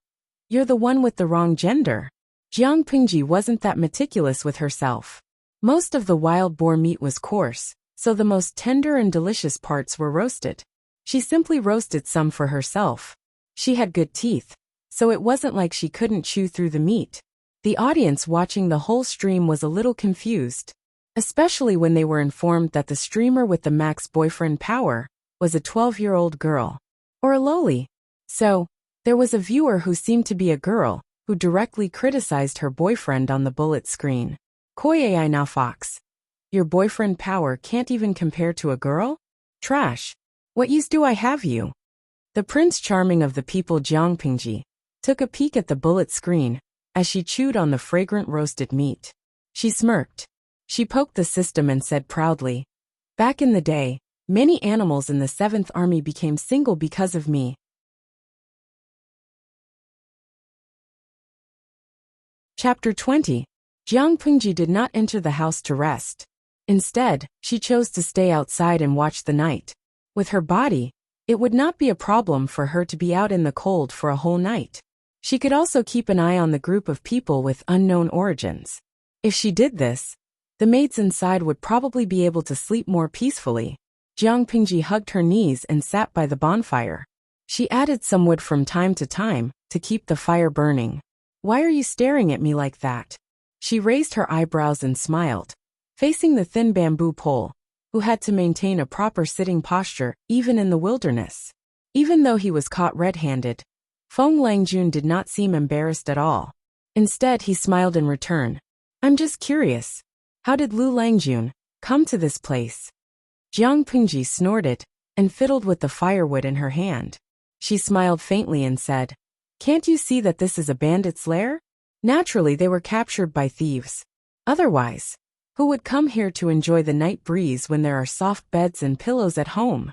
You're the one with the wrong gender. Jiang Pingji wasn't that meticulous with herself. Most of the wild boar meat was coarse, so the most tender and delicious parts were roasted. She simply roasted some for herself. She had good teeth, so it wasn't like she couldn't chew through the meat. The audience watching the whole stream was a little confused, especially when they were informed that the streamer with the max boyfriend power was a 12-year-old girl, or a loli. So, there was a viewer who seemed to be a girl, who directly criticized her boyfriend on the bullet screen. Koyei na fox. Your boyfriend power can't even compare to a girl? Trash. What use do I have you? The Prince Charming of the people, Jiang Pingji, took a peek at the bullet screen as she chewed on the fragrant roasted meat. She smirked. She poked the system and said proudly, back in the day, many animals in the 7th Army became single because of me. Chapter 20. Jiang Pingji did not enter the house to rest. Instead, she chose to stay outside and watch the night. With her body, it would not be a problem for her to be out in the cold for a whole night. She could also keep an eye on the group of people with unknown origins. If she did this, the maids inside would probably be able to sleep more peacefully. Jiang Pingji hugged her knees and sat by the bonfire. She added some wood from time to keep the fire burning. "Why are you staring at me like that?" She raised her eyebrows and smiled, facing the thin bamboo pole, who had to maintain a proper sitting posture even in the wilderness. Even though he was caught red-handed, Feng Langjun did not seem embarrassed at all. Instead, he smiled in return. "I'm just curious. How did Lu Langjun come to this place?" Jiang Pingji snorted and fiddled with the firewood in her hand. She smiled faintly and said, "Can't you see that this is a bandit's lair? Naturally, they were captured by thieves. Otherwise, who would come here to enjoy the night breeze when there are soft beds and pillows at home?"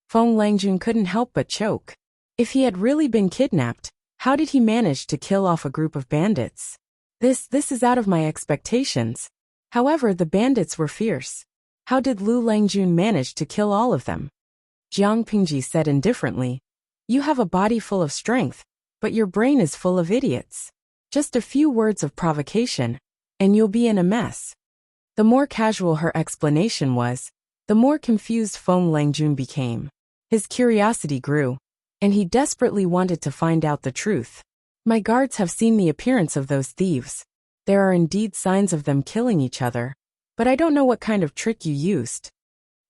Feng Langjun couldn't help but choke. If he had really been kidnapped, how did he manage to kill off a group of bandits? This is out of my expectations. However, the bandits were fierce. How did Lu Langjun manage to kill all of them? Jiang Pingji said indifferently, "You have a body full of strength, but your brain is full of idiots. Just a few words of provocation, and you'll be in a mess." The more casual her explanation was, the more confused Feng Langjun became. His curiosity grew, and he desperately wanted to find out the truth. "My guards have seen the appearance of those thieves. There are indeed signs of them killing each other, but I don't know what kind of trick you used."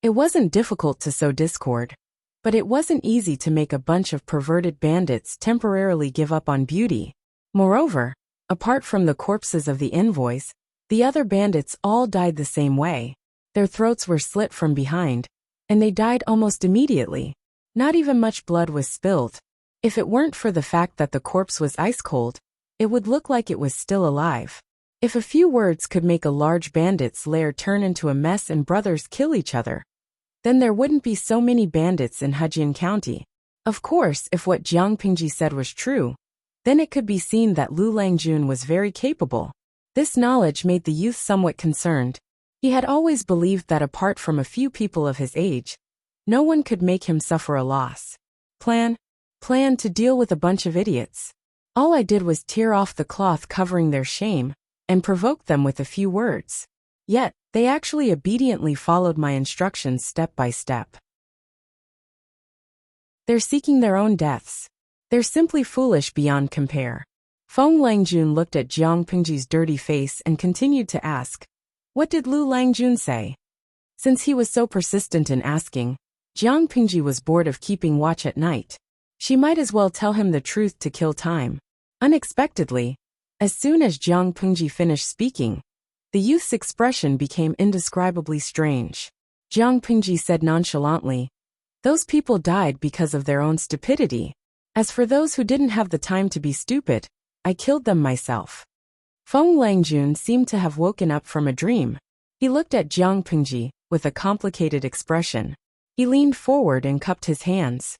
It wasn't difficult to sow discord, but it wasn't easy to make a bunch of perverted bandits temporarily give up on beauty. Moreover, apart from the corpses of the envoys, the other bandits all died the same way. Their throats were slit from behind, and they died almost immediately. Not even much blood was spilled. If it weren't for the fact that the corpse was ice cold, it would look like it was still alive. If a few words could make a large bandit's lair turn into a mess and brothers kill each other, then there wouldn't be so many bandits in Hejian County. Of course, if what Jiang Pingji said was true, then it could be seen that Lu Langjun was very capable. This knowledge made the youth somewhat concerned. He had always believed that apart from a few people of his age, no one could make him suffer a loss. Plan to deal with a bunch of idiots. All I did was tear off the cloth covering their shame and provoke them with a few words. Yet, they actually obediently followed my instructions step by step. They're seeking their own deaths. They're simply foolish beyond compare. Feng Langjun looked at Jiang Pingji's dirty face and continued to ask, "What did Lu Langjun say?" Since he was so persistent in asking, Jiang Pingji was bored of keeping watch at night. She might as well tell him the truth to kill time. Unexpectedly, as soon as Jiang Pingji finished speaking, the youth's expression became indescribably strange. Jiang Pingji said nonchalantly, "Those people died because of their own stupidity. As for those who didn't have the time to be stupid, I killed them myself." Feng Langjun seemed to have woken up from a dream. He looked at Jiang Pingji with a complicated expression. He leaned forward and cupped his hands.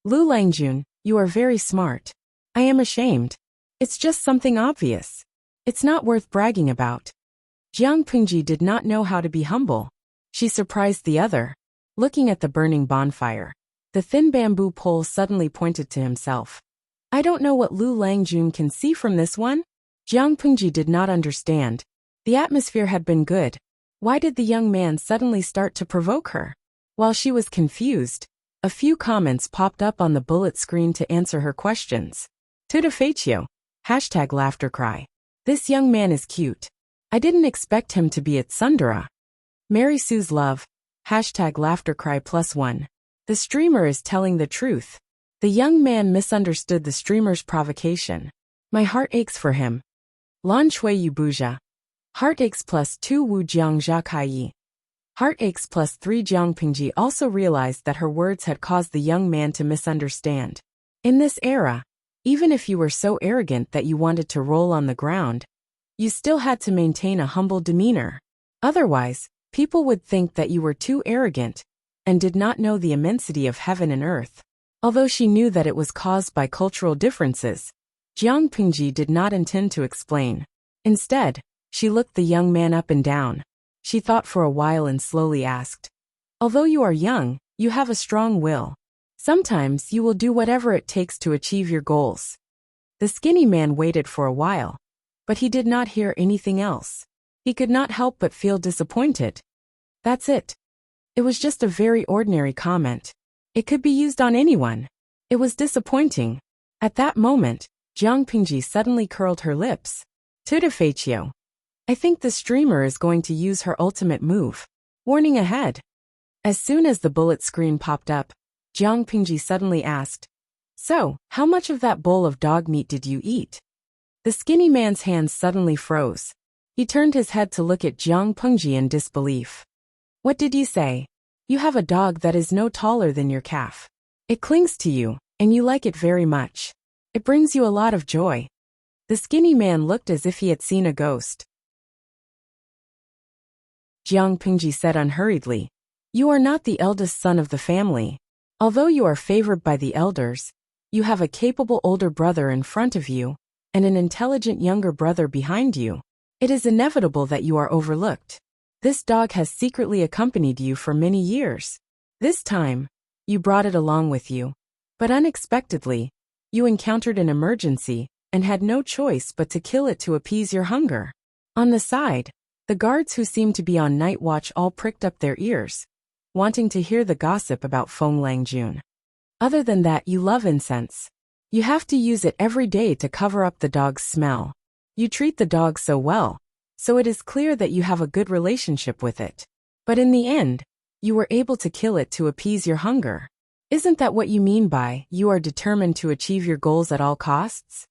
"Lu Langjun, you are very smart. I am ashamed. It's just something obvious. It's not worth bragging about." Jiang Pingji did not know how to be humble. She surprised the other. Looking at the burning bonfire, the thin bamboo pole suddenly pointed to himself. "I don't know what Lu Langjun can see from this one?" Jiang Pingji did not understand. The atmosphere had been good. Why did the young man suddenly start to provoke her? While she was confused, a few comments popped up on the bullet screen to answer her questions. Tuta Faccio, #laughter cry. This young man is cute. I didn't expect him to be at Sundara. Mary Sue's love, #laughter cry +1. The streamer is telling the truth. The young man misunderstood the streamer's provocation. My heart aches for him. Lan Shui Yu Buja. Heart aches +2 Wu Jiang Jia Kai. Heart aches +3 Jiang Pingji also realized that her words had caused the young man to misunderstand. In this era, even if you were so arrogant that you wanted to roll on the ground, you still had to maintain a humble demeanor. Otherwise, people would think that you were too arrogant and did not know the immensity of heaven and earth. Although she knew that it was caused by cultural differences, Jiang Pingji did not intend to explain. Instead, She looked the young man up and down. She thought for a while and slowly asked, "Although you are young, you have a strong will. Sometimes you will do whatever it takes to achieve your goals." The skinny man waited for a while, but he did not hear anything else. He could not help but feel disappointed. That's it. It was just a very ordinary comment. It could be used on anyone. It was disappointing. At that moment, Jiang Pingji suddenly curled her lips. Tutafetio. I think the streamer is going to use her ultimate move. Warning ahead. As soon as the bullet screen popped up, Jiang Pingji suddenly asked, "So, how much of that bowl of dog meat did you eat?" The skinny man's hands suddenly froze. He turned his head to look at Jiang Pingji in disbelief. "What did you say? You have a dog that is no taller than your calf. It clings to you, and you like it very much. It brings you a lot of joy." The skinny man looked as if he had seen a ghost. Jiang Pingji said unhurriedly, "You are not the eldest son of the family. Although you are favored by the elders, you have a capable older brother in front of you, and an intelligent younger brother behind you. It is inevitable that you are overlooked. This dog has secretly accompanied you for many years. This time, you brought it along with you. But unexpectedly, you encountered an emergency and had no choice but to kill it to appease your hunger." On the side, the guards who seemed to be on night watch all pricked up their ears, wanting to hear the gossip about Feng Langjun. "Other than that, you love incense. You have to use it every day to cover up the dog's smell. You treat the dog so well, so it is clear that you have a good relationship with it. But in the end, you were able to kill it to appease your hunger. Isn't that what you mean by, you are determined to achieve your goals at all costs?"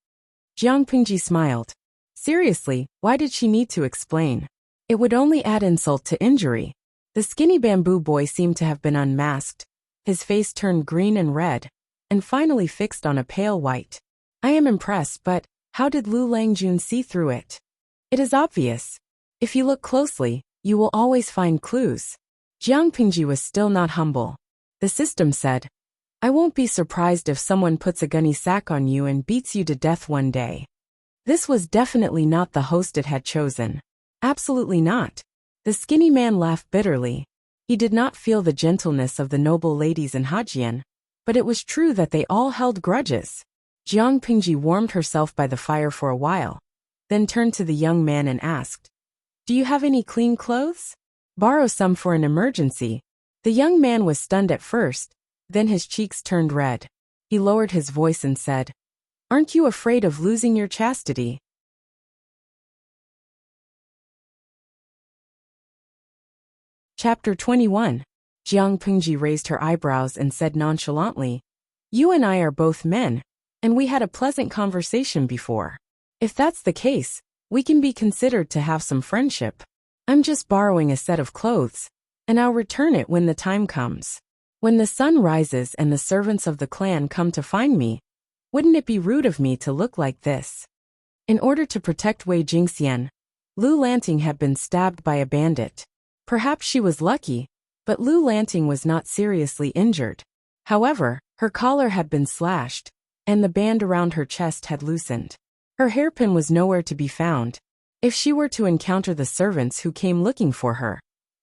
Jiang Pingji smiled. Seriously, why did she need to explain? It would only add insult to injury. The skinny bamboo boy seemed to have been unmasked. His face turned green and red, and finally fixed on a pale white. "I am impressed, but how did Lu Langjun see through it?" "It is obvious. If you look closely, you will always find clues." Jiang Pingji was still not humble. The system said, "I won't be surprised if someone puts a gunny sack on you and beats you to death one day." This was definitely not the host it had chosen. Absolutely not. The skinny man laughed bitterly. He did not feel the gentleness of the noble ladies in Hajian, but it was true that they all held grudges. Jiang Pingji warmed herself by the fire for a while, then turned to the young man and asked, "Do you have any clean clothes? Borrow some for an emergency." The young man was stunned at first, then his cheeks turned red. He lowered his voice and said, "Aren't you afraid of losing your chastity?" Chapter 21. Jiang Pingji raised her eyebrows and said nonchalantly, "You and I are both men, and we had a pleasant conversation before. If that's the case, we can be considered to have some friendship. I'm just borrowing a set of clothes, and I'll return it when the time comes. When the sun rises and the servants of the clan come to find me, wouldn't it be rude of me to look like this?" In order to protect Wei Jingxian, Lu Lanting had been stabbed by a bandit. Perhaps she was lucky, but Lu Lanting was not seriously injured. However, her collar had been slashed, and the band around her chest had loosened. Her hairpin was nowhere to be found. If she were to encounter the servants who came looking for her,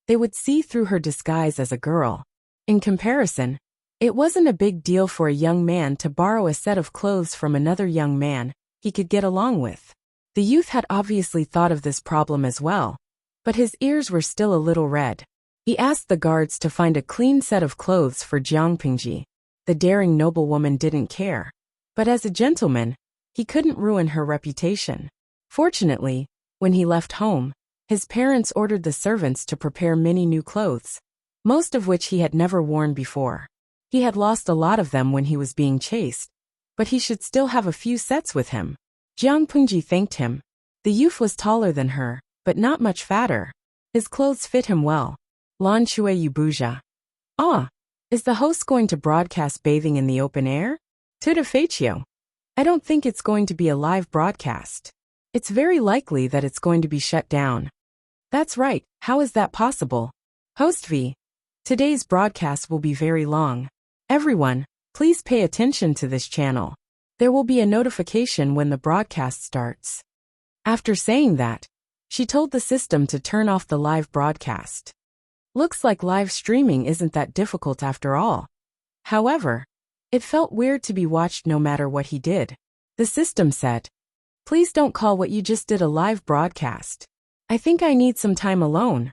they would see through her disguise as a girl. In comparison, it wasn't a big deal for a young man to borrow a set of clothes from another young man he could get along with. The youth had obviously thought of this problem as well, but his ears were still a little red. He asked the guards to find a clean set of clothes for Jiang Pingji. The daring noblewoman didn't care, but as a gentleman, he couldn't ruin her reputation. Fortunately, when he left home, his parents ordered the servants to prepare many new clothes, most of which he had never worn before. He had lost a lot of them when he was being chased, but he should still have a few sets with him. Jiang Pingji thanked him. The youth was taller than her, but not much fatter. His clothes fit him well. Lan Shui Yubuja. "Ah, is the host going to broadcast bathing in the open air?" "Tutafetio. I don't think it's going to be a live broadcast. It's very likely that it's going to be shut down." "That's right, how is that possible?" "Host V. Today's broadcast will be very long. Everyone, please pay attention to this channel. There will be a notification when the broadcast starts." After saying that, She told the system to turn off the live broadcast. Looks like live streaming isn't that difficult after all. However, it felt weird to be watched no matter what he did. The system said, "Please don't call what you just did a live broadcast. I think I need some time alone."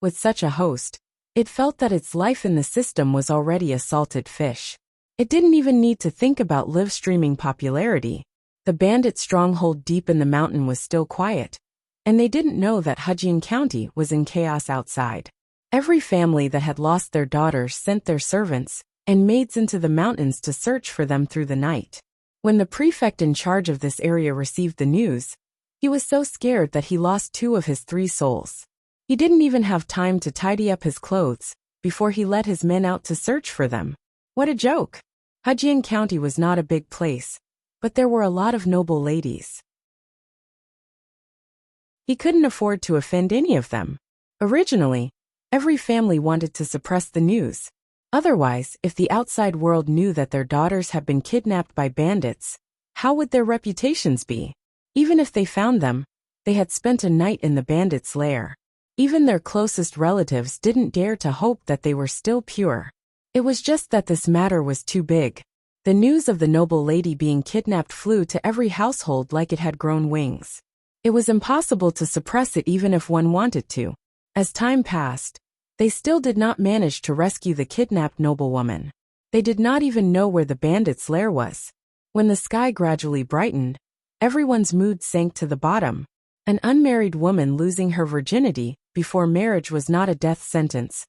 With such a host, it felt that its life in the system was already a salted fish. It didn't even need to think about live streaming popularity. The bandit stronghold deep in the mountain was still quiet, and they didn't know that Hajin County was in chaos outside. Every family that had lost their daughters sent their servants and maids into the mountains to search for them through the night. When the prefect in charge of this area received the news, he was so scared that he lost 2 of his 3 souls. He didn't even have time to tidy up his clothes before he led his men out to search for them. What a joke! Hajin County was not a big place, but there were a lot of noble ladies. He couldn't afford to offend any of them. Originally, every family wanted to suppress the news. Otherwise, if the outside world knew that their daughters had been kidnapped by bandits, how would their reputations be? Even if they found them, they had spent a night in the bandits' lair. Even their closest relatives didn't dare to hope that they were still pure. It was just that this matter was too big. The news of the noble lady being kidnapped flew to every household like it had grown wings. It was impossible to suppress it even if one wanted to. As time passed, they still did not manage to rescue the kidnapped noblewoman. They did not even know where the bandits' lair was. When the sky gradually brightened, everyone's mood sank to the bottom. An unmarried woman losing her virginity before marriage was not a death sentence,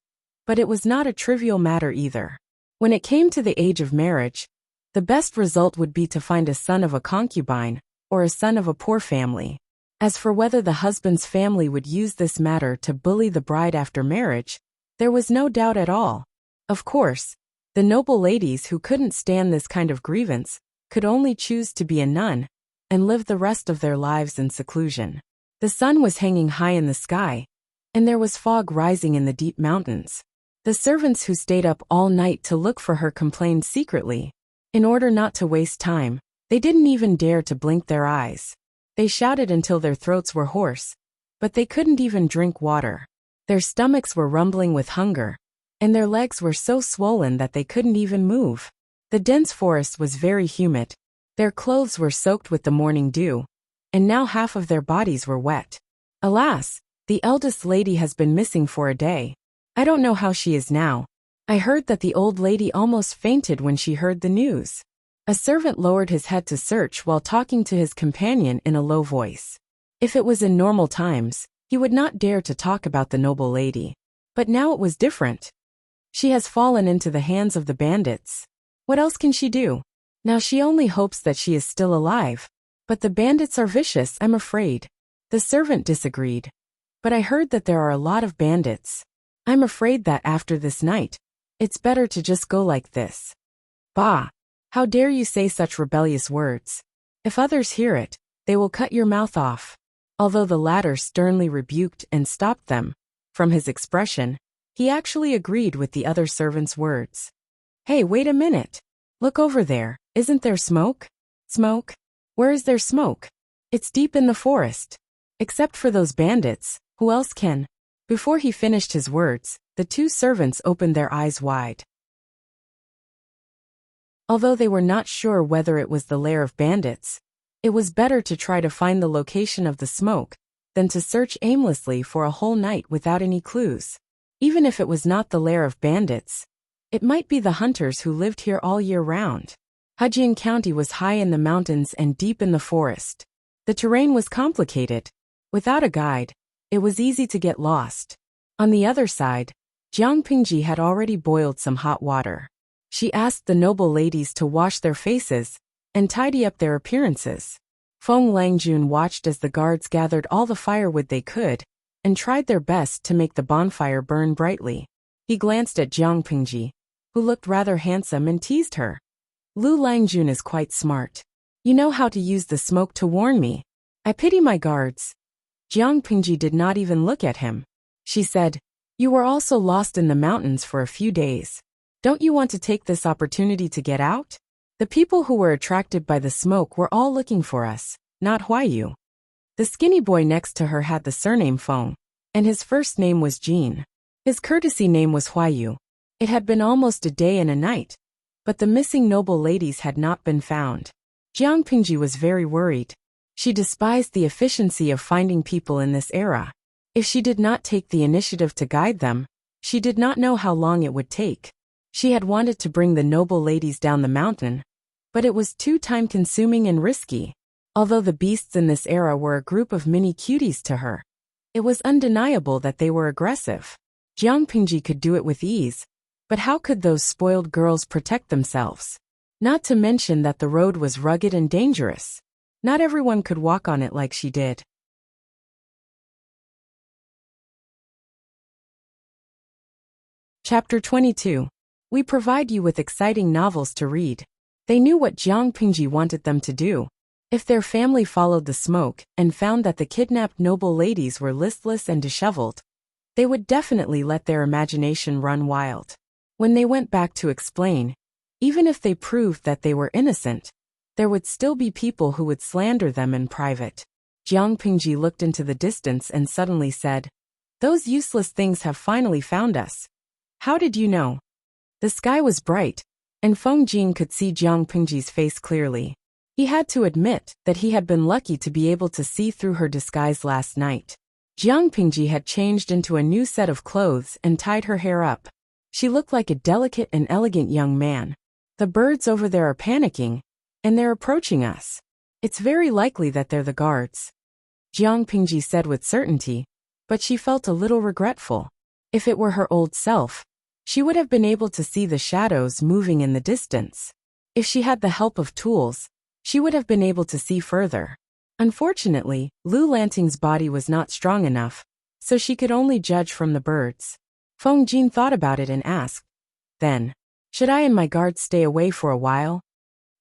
but it was not a trivial matter either. When it came to the age of marriage, the best result would be to find a son of a concubine or a son of a poor family. As for whether the husband's family would use this matter to bully the bride after marriage, there was no doubt at all. Of course, the noble ladies who couldn't stand this kind of grievance could only choose to be a nun and live the rest of their lives in seclusion. The sun was hanging high in the sky, and there was fog rising in the deep mountains. The servants who stayed up all night to look for her complained secretly. In order not to waste time, they didn't even dare to blink their eyes. They shouted until their throats were hoarse, but they couldn't even drink water. Their stomachs were rumbling with hunger, and their legs were so swollen that they couldn't even move. The dense forest was very humid. Their clothes were soaked with the morning dew, and now half of their bodies were wet. Alas, the eldest lady has been missing for a day. I don't know how she is now. I heard that the old lady almost fainted when she heard the news. A servant lowered his head to search while talking to his companion in a low voice. If it was in normal times, he would not dare to talk about the noble lady. But now it was different. She has fallen into the hands of the bandits. What else can she do? Now she only hopes that she is still alive. But the bandits are vicious, I'm afraid. The servant disagreed. But I heard that there are a lot of bandits. I'm afraid that after this night, it's better to just go like this. Bah! How dare you say such rebellious words? If others hear it, they will cut your mouth off. Although the latter sternly rebuked and stopped them, from his expression, he actually agreed with the other servant's words. Hey, wait a minute. Look over there, isn't there smoke? Smoke? Where is there smoke? It's deep in the forest. Except for those bandits, who else can? Before he finished his words, the 2 servants opened their eyes wide. Although they were not sure whether it was the lair of bandits, it was better to try to find the location of the smoke than to search aimlessly for a whole night without any clues. Even if it was not the lair of bandits, it might be the hunters who lived here all year round. Hajin County was high in the mountains and deep in the forest. The terrain was complicated. Without a guide, it was easy to get lost. On the other side, Jiang Pingji had already boiled some hot water. She asked the noble ladies to wash their faces and tidy up their appearances. Feng Langjun watched as the guards gathered all the firewood they could and tried their best to make the bonfire burn brightly. He glanced at Jiang Pingji, who looked rather handsome, and teased her. Lu Langjun is quite smart. You know how to use the smoke to warn me. I pity my guards. Jiang Pingji did not even look at him. She said, You were also lost in the mountains for a few days. Don't you want to take this opportunity to get out? The people who were attracted by the smoke were all looking for us, not Huayu. The skinny boy next to her had the surname Feng, and his first name was Jean. His courtesy name was Huayu. It had been almost a day and a night, but the missing noble ladies had not been found. Jiang Pingji was very worried. She despised the efficiency of finding people in this era. If she did not take the initiative to guide them, she did not know how long it would take. She had wanted to bring the noble ladies down the mountain, but it was too time-consuming and risky. Although the beasts in this era were a group of mini cuties to her, it was undeniable that they were aggressive. Jiang Pingji could do it with ease, but how could those spoiled girls protect themselves? Not to mention that the road was rugged and dangerous. Not everyone could walk on it like she did. Chapter 22. We provide you with exciting novels to read. They knew what Jiang Pingji wanted them to do. If their family followed the smoke and found that the kidnapped noble ladies were listless and disheveled, they would definitely let their imagination run wild. When they went back to explain, even if they proved that they were innocent, there would still be people who would slander them in private. Jiang Pingji looked into the distance and suddenly said, "Those useless things have finally found us. How did you know?" The sky was bright, and Feng Jing could see Jiang Pingji's face clearly. He had to admit that he had been lucky to be able to see through her disguise last night. Jiang Pingji had changed into a new set of clothes and tied her hair up. She looked like a delicate and elegant young man. "The birds over there are panicking, and they're approaching us. It's very likely that they're the guards," Jiang Pingji said with certainty, but she felt a little regretful. If it were her old self, she would have been able to see the shadows moving in the distance. If she had the help of tools, she would have been able to see further. Unfortunately, Lu Lanting's body was not strong enough, so she could only judge from the birds. Feng Jin thought about it and asked, "Then, should I and my guards stay away for a while?"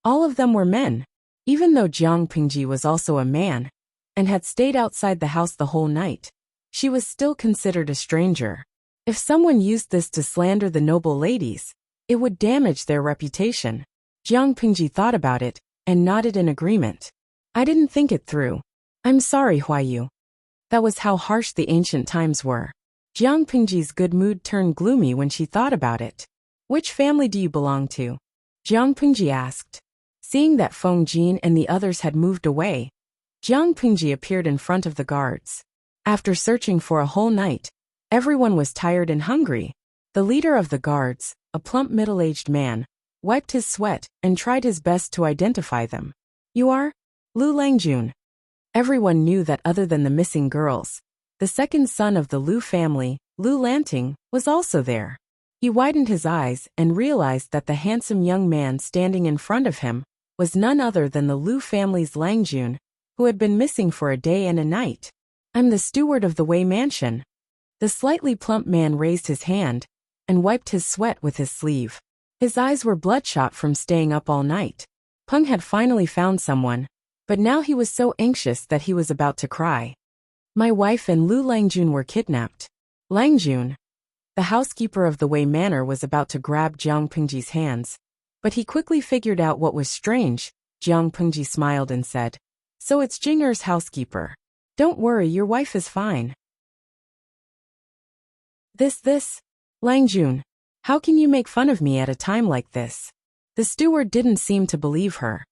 All of them were men. Even though Jiang Pingji was also a man, and had stayed outside the house the whole night, she was still considered a stranger. If someone used this to slander the noble ladies, it would damage their reputation. Jiang Pingji thought about it, and nodded in agreement. "I didn't think it through. I'm sorry, Huayu." That was how harsh the ancient times were. Jiang Pingji's good mood turned gloomy when she thought about it. "Which family do you belong to?" Jiang Pingji asked. Seeing that Feng Jin and the others had moved away, Jiang Pingji appeared in front of the guards. After searching for a whole night, everyone was tired and hungry. The leader of the guards, a plump middle-aged man, wiped his sweat and tried his best to identify them. "You are Lu Langjun." Everyone knew that other than the missing girls, the second son of the Lu family, Lu Lanting, was also there. He widened his eyes and realized that the handsome young man standing in front of him was none other than the Lu family's Langjun, who had been missing for a day and a night. "I'm the steward of the Wei Mansion." The slightly plump man raised his hand and wiped his sweat with his sleeve. His eyes were bloodshot from staying up all night. Peng had finally found someone, but now he was so anxious that he was about to cry. "My wife and Lu Langjun were kidnapped." Langjun, the housekeeper of the Wei Manor, was about to grab Jiang Pingji's hands, but he quickly figured out what was strange. Jiang Pingji smiled and said, "So it's Jinger's housekeeper. Don't worry, your wife is fine." This, Langjun, how can you make fun of me at a time like this?" The steward didn't seem to believe her.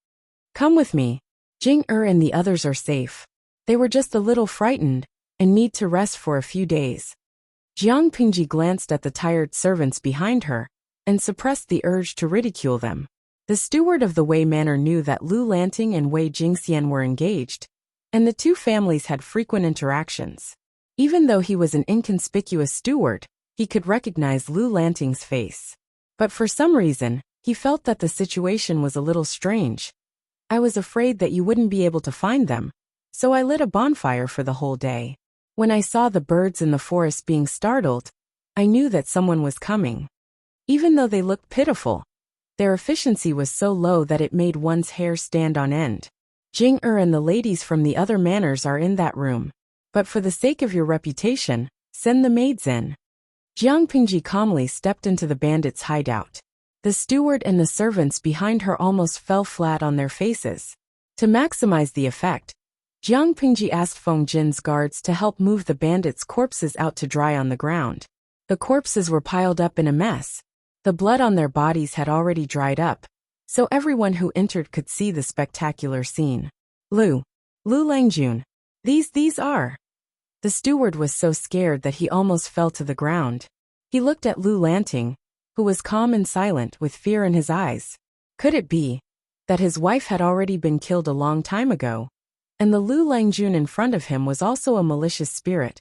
"Come with me. Jing and the others are safe. They were just a little frightened and need to rest for a few days." Jiang Pingji glanced at the tired servants behind her and suppressed the urge to ridicule them. The steward of the Wei Manor knew that Lu Lanting and Wei Jingxian were engaged, and the two families had frequent interactions. Even though he was an inconspicuous steward, he could recognize Lu Lanting's face. But for some reason, he felt that the situation was a little strange. "I was afraid that you wouldn't be able to find them, so I lit a bonfire for the whole day. When I saw the birds in the forest being startled, I knew that someone was coming." Even though they looked pitiful, their efficiency was so low that it made one's hair stand on end. "Jing and the ladies from the other manors are in that room. But for the sake of your reputation, send the maids in." Jiang Pingji calmly stepped into the bandits' hideout. The steward and the servants behind her almost fell flat on their faces. To maximize the effect, Jiang Pingji asked Feng Jin's guards to help move the bandits' corpses out to dry on the ground. The corpses were piled up in a mess. The blood on their bodies had already dried up, so everyone who entered could see the spectacular scene. Lu Langjun. These are. The steward was so scared that he almost fell to the ground. He looked at Lu Lanting, who was calm and silent with fear in his eyes. Could it be that his wife had already been killed a long time ago? And the Lu Langjun in front of him was also a malicious spirit.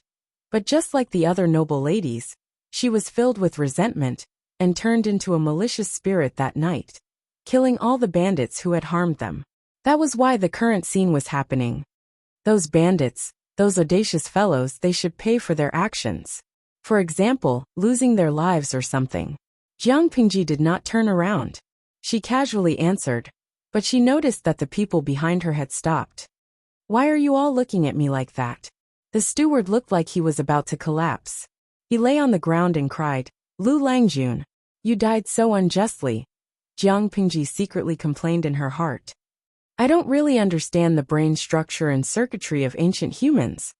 But just like the other noble ladies, she was filled with resentment and turned into a malicious spirit that night, killing all the bandits who had harmed them. That was why the current scene was happening. Those bandits, those audacious fellows, they should pay for their actions. For example, losing their lives or something. Jiang Pingji did not turn around. She casually answered, but she noticed that the people behind her had stopped. Why are you all looking at me like that? The steward looked like he was about to collapse. He lay on the ground and cried, Lu Langjun, you died so unjustly. Jiang Pingji secretly complained in her heart. I don't really understand the brain structure and circuitry of ancient humans.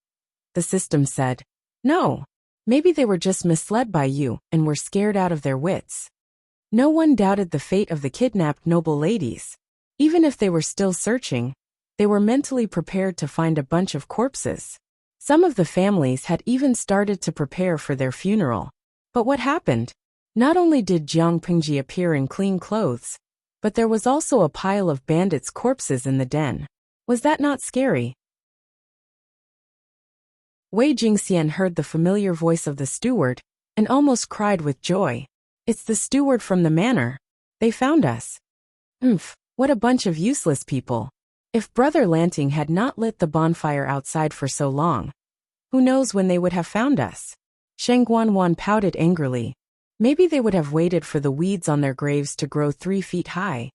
The system said, no. Maybe they were just misled by you and were scared out of their wits. No one doubted the fate of the kidnapped noble ladies. Even if they were still searching, they were mentally prepared to find a bunch of corpses. Some of the families had even started to prepare for their funeral. But what happened? Not only did Jiang Pingji appear in clean clothes, but there was also a pile of bandits' corpses in the den. Was that not scary? Wei Jingxian heard the familiar voice of the steward and almost cried with joy. It's the steward from the manor. They found us. What a bunch of useless people. If Brother Lanting had not lit the bonfire outside for so long, who knows when they would have found us? Sheng Guanwan pouted angrily. Maybe they would have waited for the weeds on their graves to grow 3 feet high.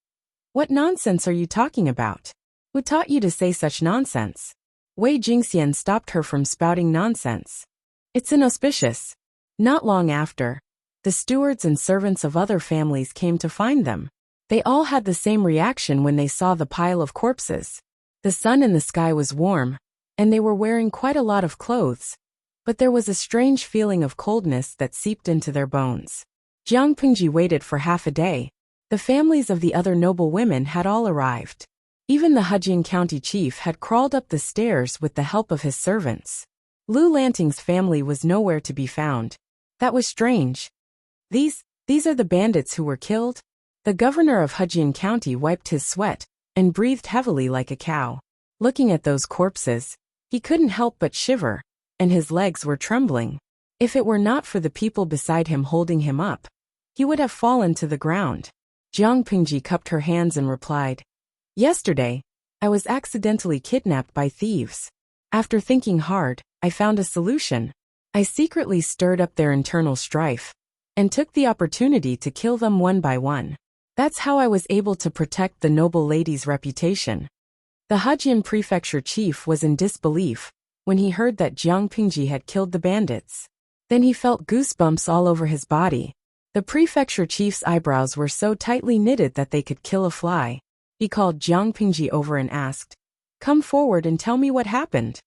What nonsense are you talking about? Who taught you to say such nonsense? Wei Jingxian stopped her from spouting nonsense. It's inauspicious. Not long after, the stewards and servants of other families came to find them. They all had the same reaction when they saw the pile of corpses. The sun in the sky was warm, and they were wearing quite a lot of clothes, but there was a strange feeling of coldness that seeped into their bones. Jiang Pingji waited for half a day. The families of the other noble women had all arrived. Even the Hejian County chief had crawled up the stairs with the help of his servants. Lu Lanting's family was nowhere to be found. That was strange. These are the bandits who were killed? The governor of Hejian County wiped his sweat and breathed heavily like a cow. Looking at those corpses, he couldn't help but shiver, and his legs were trembling. If it were not for the people beside him holding him up, he would have fallen to the ground. Jiang Pingji cupped her hands and replied, Yesterday, I was accidentally kidnapped by thieves. After thinking hard, I found a solution. I secretly stirred up their internal strife and took the opportunity to kill them one by one. That's how I was able to protect the noble lady's reputation. The Hejian prefecture chief was in disbelief when he heard that Jiang Pingji had killed the bandits. Then he felt goosebumps all over his body. The prefecture chief's eyebrows were so tightly knitted that they could kill a fly. He called Jiang Pingji over and asked, Come forward and tell me what happened.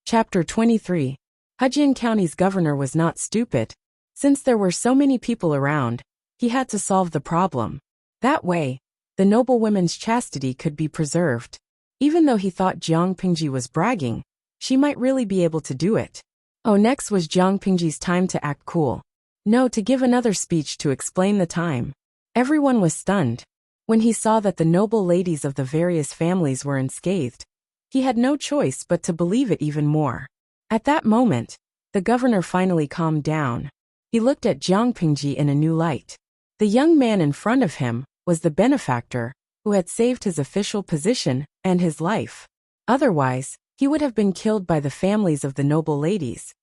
Chapter 23. Hejian County's governor was not stupid. Since there were so many people around, he had to solve the problem. That way, the noble women's chastity could be preserved. Even though he thought Jiang Pingji was bragging, she might really be able to do it. Next was Jiang Pingji's time to act cool. No, to give another speech to explain the time. Everyone was stunned. When he saw that the noble ladies of the various families were unscathed, he had no choice but to believe it even more. At that moment, the governor finally calmed down. He looked at Jiang Pingji in a new light. The young man in front of him was the benefactor who had saved his official position and his life. Otherwise, he would have been killed by the families of the noble ladies.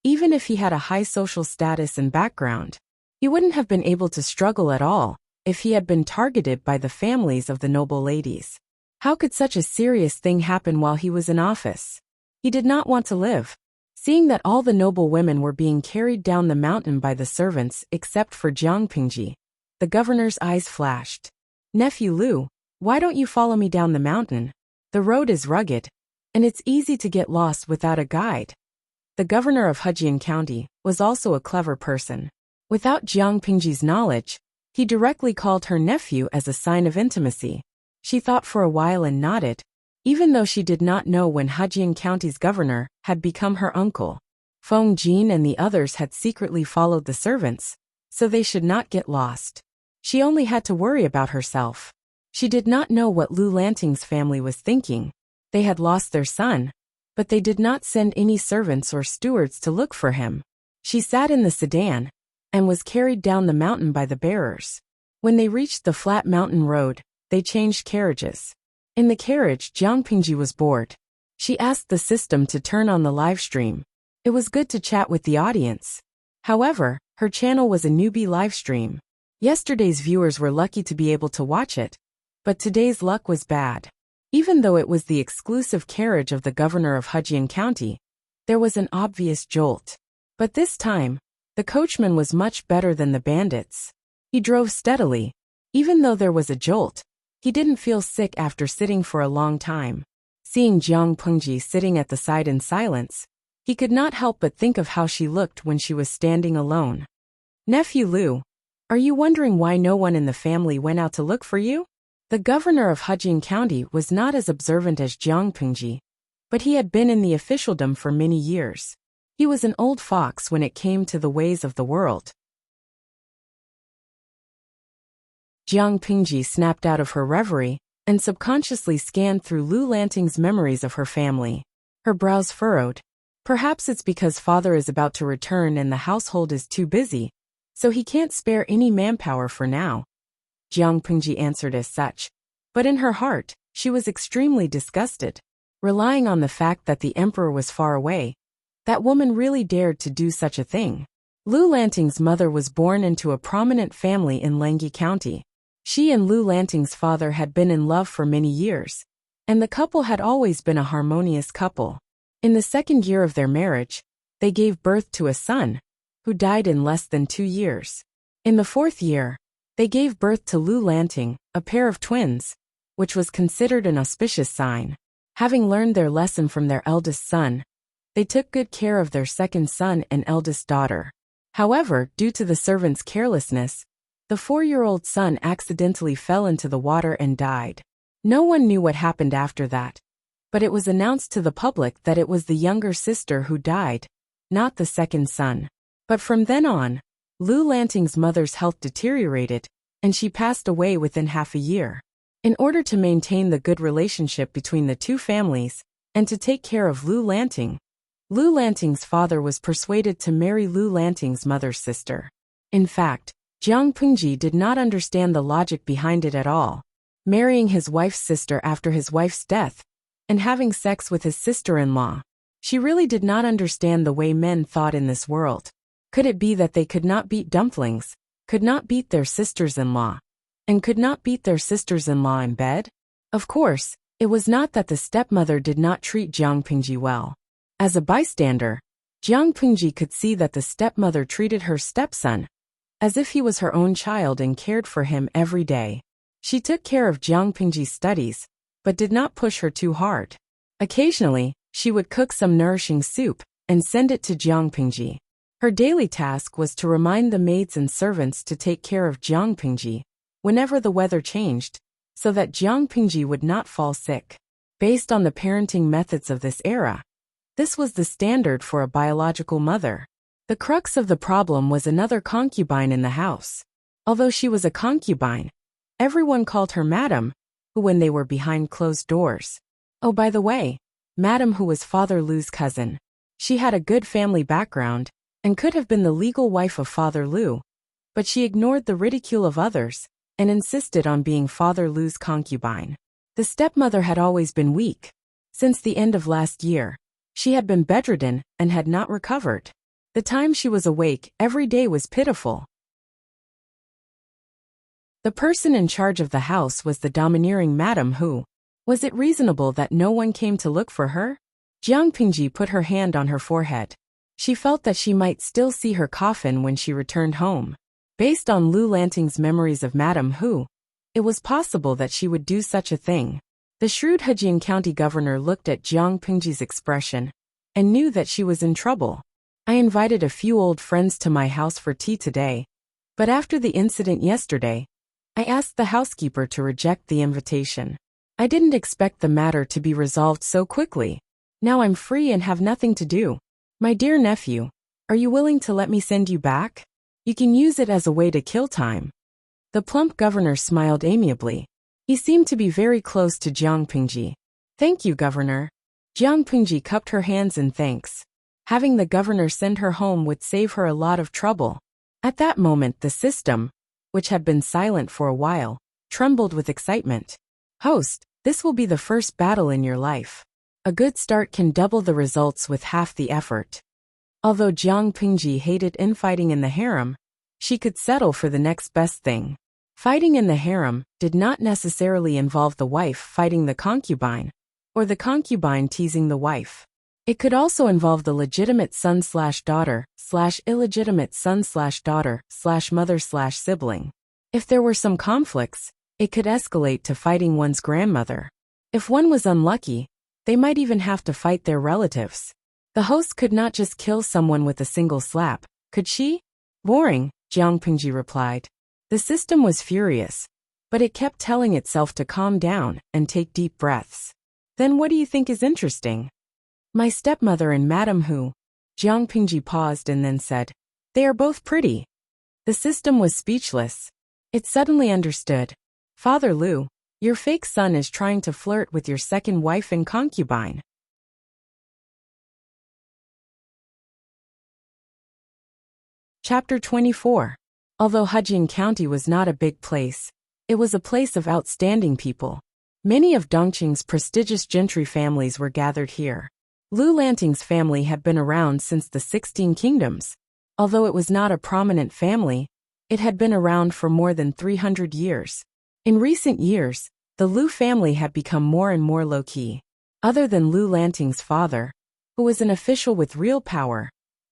Even if he had a high social status and background, he wouldn't have been able to struggle at all if he had been targeted by the families of the noble ladies. How could such a serious thing happen while he was in office? He did not want to live. Seeing that all the noble women were being carried down the mountain by the servants except for Jiang Pingji, the governor's eyes flashed. "Nephew Lu, why don't you follow me down the mountain? The road is rugged, and it's easy to get lost without a guide." The governor of Hejian County was also a clever person. Without Jiang Pingji's knowledge, he directly called her nephew as a sign of intimacy. She thought for a while and nodded, even though she did not know when Hejian County's governor had become her uncle. Feng Jin and the others had secretly followed the servants, so they should not get lost. She only had to worry about herself. She did not know what Lu Lanting's family was thinking. They had lost their son, but they did not send any servants or stewards to look for him. She sat in the sedan and was carried down the mountain by the bearers. When they reached the flat mountain road, they changed carriages. In the carriage, Jiang Pingji was bored. She asked the system to turn on the live stream. It was good to chat with the audience. However, her channel was a newbie live stream. Yesterday's viewers were lucky to be able to watch it, but today's luck was bad. Even though it was the exclusive carriage of the governor of Hejian County, there was an obvious jolt. But this time, the coachman was much better than the bandits. He drove steadily. Even though there was a jolt, he didn't feel sick after sitting for a long time. Seeing Jiang Pingji sitting at the side in silence, he could not help but think of how she looked when she was standing alone. "Nephew Lu, are you wondering why no one in the family went out to look for you?" The governor of Hejian County was not as observant as Jiang Pingji, but he had been in the officialdom for many years. He was an old fox when it came to the ways of the world. Jiang Pingji snapped out of her reverie and subconsciously scanned through Lu Lanting's memories of her family. Her brows furrowed. Perhaps it's because father is about to return and the household is too busy, so he can't spare any manpower for now. Jiang Pingji answered as such, but in her heart, she was extremely disgusted. Relying on the fact that the emperor was far away, that woman really dared to do such a thing. Lu Lanting's mother was born into a prominent family in Langyi County. She and Lu Lanting's father had been in love for many years, and the couple had always been a harmonious couple. In the second year of their marriage, they gave birth to a son, who died in less than 2 years. In the fourth year, they gave birth to Lu Lanting, a pair of twins, which was considered an auspicious sign. Having learned their lesson from their eldest son, they took good care of their second son and eldest daughter. However, due to the servants' carelessness, the 4-year-old son accidentally fell into the water and died. No one knew what happened after that, but it was announced to the public that it was the younger sister who died, not the second son. But from then on, Lu Lanting's mother's health deteriorated, and she passed away within half a year. In order to maintain the good relationship between the two families, and to take care of Lu Lanting's father was persuaded to marry Lu Lanting's mother's sister. In fact, Jiang Pingji did not understand the logic behind it at all. Marrying his wife's sister after his wife's death, and having sex with his sister-in-law. She really did not understand the way men thought in this world. Could it be that they could not beat dumplings, could not beat their sisters-in-law, and could not beat their sisters-in-law in bed? Of course, it was not that the stepmother did not treat Jiang Pingji well. As a bystander, Jiang Pingji could see that the stepmother treated her stepson as if he was her own child and cared for him every day. She took care of Jiang Pingji's studies, but did not push her too hard. Occasionally, she would cook some nourishing soup and send it to Jiang Pingji. Her daily task was to remind the maids and servants to take care of Jiang Pingji whenever the weather changed, so that Jiang Pingji would not fall sick. Based on the parenting methods of this era, this was the standard for a biological mother. The crux of the problem was another concubine in the house. Although she was a concubine, everyone called her Madam, who when they were behind closed doors. Oh, by the way, Madam who was Father Lu's cousin. She had a good family background, and could have been the legal wife of Father Lu, but she ignored the ridicule of others, and insisted on being Father Lu's concubine. The stepmother had always been weak. Since the end of last year, she had been bedridden and had not recovered. The time she was awake every day was pitiful. The person in charge of the house was the domineering Madam who. Was it reasonable that no one came to look for her? Jiang Pingji put her hand on her forehead. She felt that she might still see her coffin when she returned home. Based on Lu Lanting's memories of Madam Hu, It was possible that she would do such a thing. The shrewd Hejian County governor looked at Jiang Pingji's expression and knew that she was in trouble. I invited a few old friends to my house for tea today, but after the incident yesterday, I asked the housekeeper to reject the invitation. I didn't expect the matter to be resolved so quickly. Now I'm free and have nothing to do. My dear nephew, are you willing to let me send you back? You can use it as a way to kill time. The plump governor smiled amiably. He seemed to be very close to Jiang Pingji. Thank you, governor. Jiang Pingji cupped her hands in thanks. Having the governor send her home would save her a lot of trouble. At that moment the system, which had been silent for a while, trembled with excitement. Host, this will be the first battle in your life. A good start can double the results with half the effort. Although Jiang Pingji hated infighting in the harem, she could settle for the next best thing. Fighting in the harem did not necessarily involve the wife fighting the concubine, or the concubine teasing the wife. It could also involve the legitimate son/daughter/illegitimate son/daughter/mother/sibling. If there were some conflicts, it could escalate to fighting one's grandmother. If one was unlucky, they might even have to fight their relatives. The host could not just kill someone with a single slap, could she? Boring, Jiang Pingji replied. The system was furious, but it kept telling itself to calm down and take deep breaths. Then what do you think is interesting? My stepmother and Madame Hu. Jiang Pingji paused and then said, they are both pretty. The system was speechless. It suddenly understood. Father Lu, your fake son is trying to flirt with your second wife and concubine. Chapter 24. Although Hejian County was not a big place, it was a place of outstanding people. Many of Dongqing's prestigious gentry families were gathered here. Lu Lanting's family had been around since the 16 Kingdoms. Although it was not a prominent family, it had been around for more than 300 years. In recent years, the Lu family had become more and more low-key. Other than Lu Lanting's father, who was an official with real power,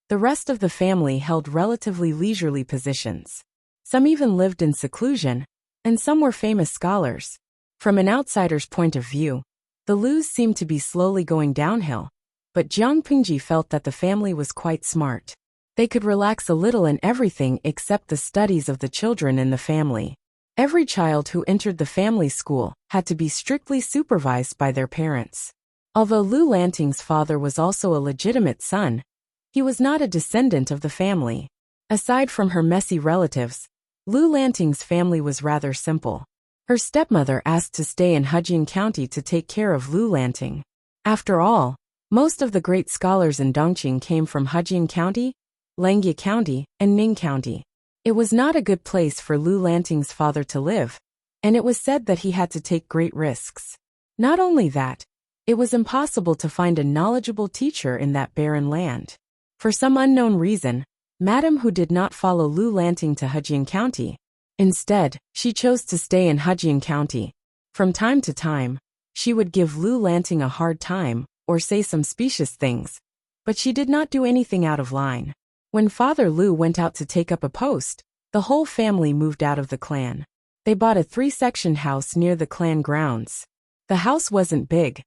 the rest of the family held relatively leisurely positions. Some even lived in seclusion, and some were famous scholars. From an outsider's point of view, the Lus seemed to be slowly going downhill, but Jiang Pingji felt that the family was quite smart. They could relax a little in everything except the studies of the children in the family. Every child who entered the family school had to be strictly supervised by their parents. Although Lu Lanting's father was also a legitimate son, he was not a descendant of the family. Aside from her messy relatives, Lu Lanting's family was rather simple. Her stepmother asked to stay in Hejian County to take care of Lu Lanting. After all, most of the great scholars in Dongqing came from Hejian County, Langye County, and Ning County. It was not a good place for Lu Lanting's father to live, and it was said that he had to take great risks. Not only that, it was impossible to find a knowledgeable teacher in that barren land. For some unknown reason, Madame Hu did not follow Lu Lanting to Hejian County. Instead, she chose to stay in Hejian County. From time to time, she would give Lu Lanting a hard time or say some specious things, but she did not do anything out of line. When Father Lu went out to take up a post, the whole family moved out of the clan. They bought a 3-section house near the clan grounds. The house wasn't big,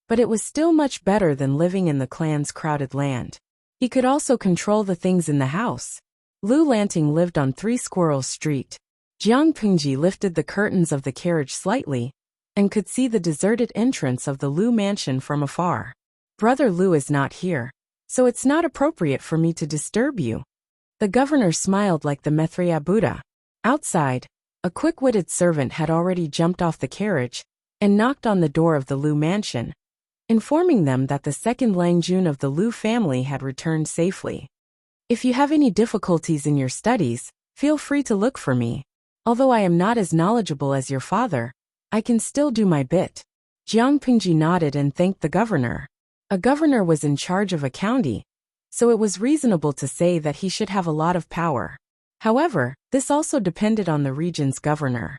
but it was still much better than living in the clan's crowded land. He could also control the things in the house. Lu Lanting lived on 3 Squirrel Street. Jiang Pingji lifted the curtains of the carriage slightly and could see the deserted entrance of the Lu mansion from afar. Brother Lu is not here, so it's not appropriate for me to disturb you. The governor smiled like the Maitreya Buddha. Outside, a quick-witted servant had already jumped off the carriage and knocked on the door of the Lu mansion, informing them that the second Langjun of the Lu family had returned safely. If you have any difficulties in your studies, feel free to look for me. Although I am not as knowledgeable as your father, I can still do my bit. Jiang Pingji nodded and thanked the governor. A governor was in charge of a county, so it was reasonable to say that he should have a lot of power. However, this also depended on the region's governor.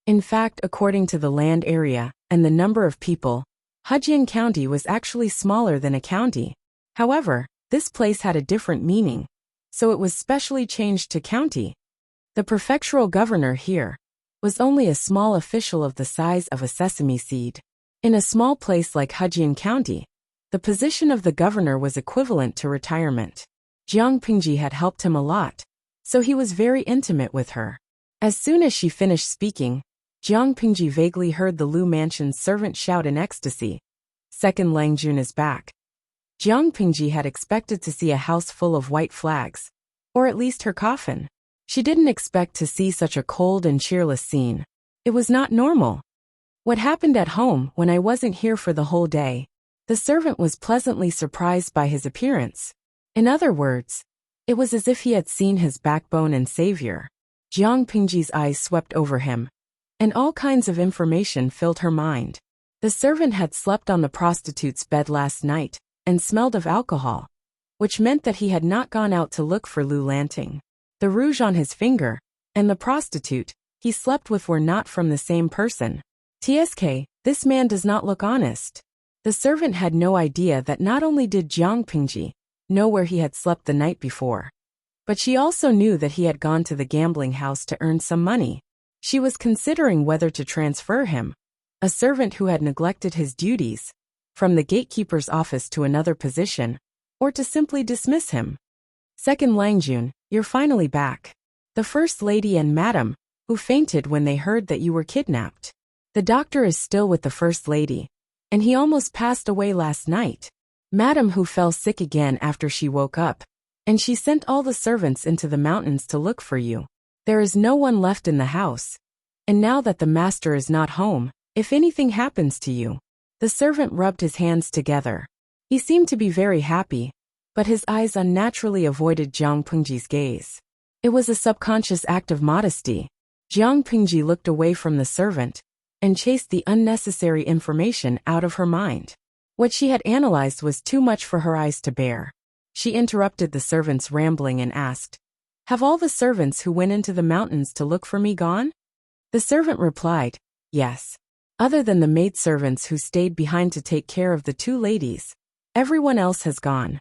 In fact, according to the land area and the number of people, Hejian County was actually smaller than a county. However, this place had a different meaning, so it was specially changed to county. The prefectural governor here was only a small official of the size of a sesame seed. In a small place like Hejian County, the position of the governor was equivalent to retirement. Jiang Pingji had helped him a lot, so he was very intimate with her. As soon as she finished speaking, Jiang Pingji vaguely heard the Lu mansion's servant shout in ecstasy, "Second Langjun is back." Jiang Pingji had expected to see a house full of white flags, or at least her coffin. She didn't expect to see such a cold and cheerless scene. It was not normal. What happened at home when I wasn't here for the whole day? The servant was pleasantly surprised by his appearance. In other words, it was as if he had seen his backbone and savior. Jiang Pingji's eyes swept over him, and all kinds of information filled her mind. The servant had slept on the prostitute's bed last night and smelled of alcohol, which meant that he had not gone out to look for Lu Lanting. The rouge on his finger and the prostitute he slept with were not from the same person. TSK, this man does not look honest. The servant had no idea that not only did Jiang Pingji know where he had slept the night before, but she also knew that he had gone to the gambling house to earn some money. She was considering whether to transfer him, a servant who had neglected his duties, from the gatekeeper's office to another position, or to simply dismiss him. Second Langjun, you're finally back. The First Lady and Madam, who fainted when they heard that you were kidnapped. The doctor is still with the First Lady, and he almost passed away last night. Madam who fell sick again after she woke up, and she sent all the servants into the mountains to look for you. There is no one left in the house, and now that the master is not home, if anything happens to you. The servant rubbed his hands together. He seemed to be very happy, but his eyes unnaturally avoided Jiang Pingji's gaze. It was a subconscious act of modesty. Jiang Pingji looked away from the servant and chased the unnecessary information out of her mind. What she had analyzed was too much for her eyes to bear. She interrupted the servant's rambling and asked, "Have all the servants who went into the mountains to look for me gone?" The servant replied, "Yes. Other than the maidservants who stayed behind to take care of the two ladies, everyone else has gone."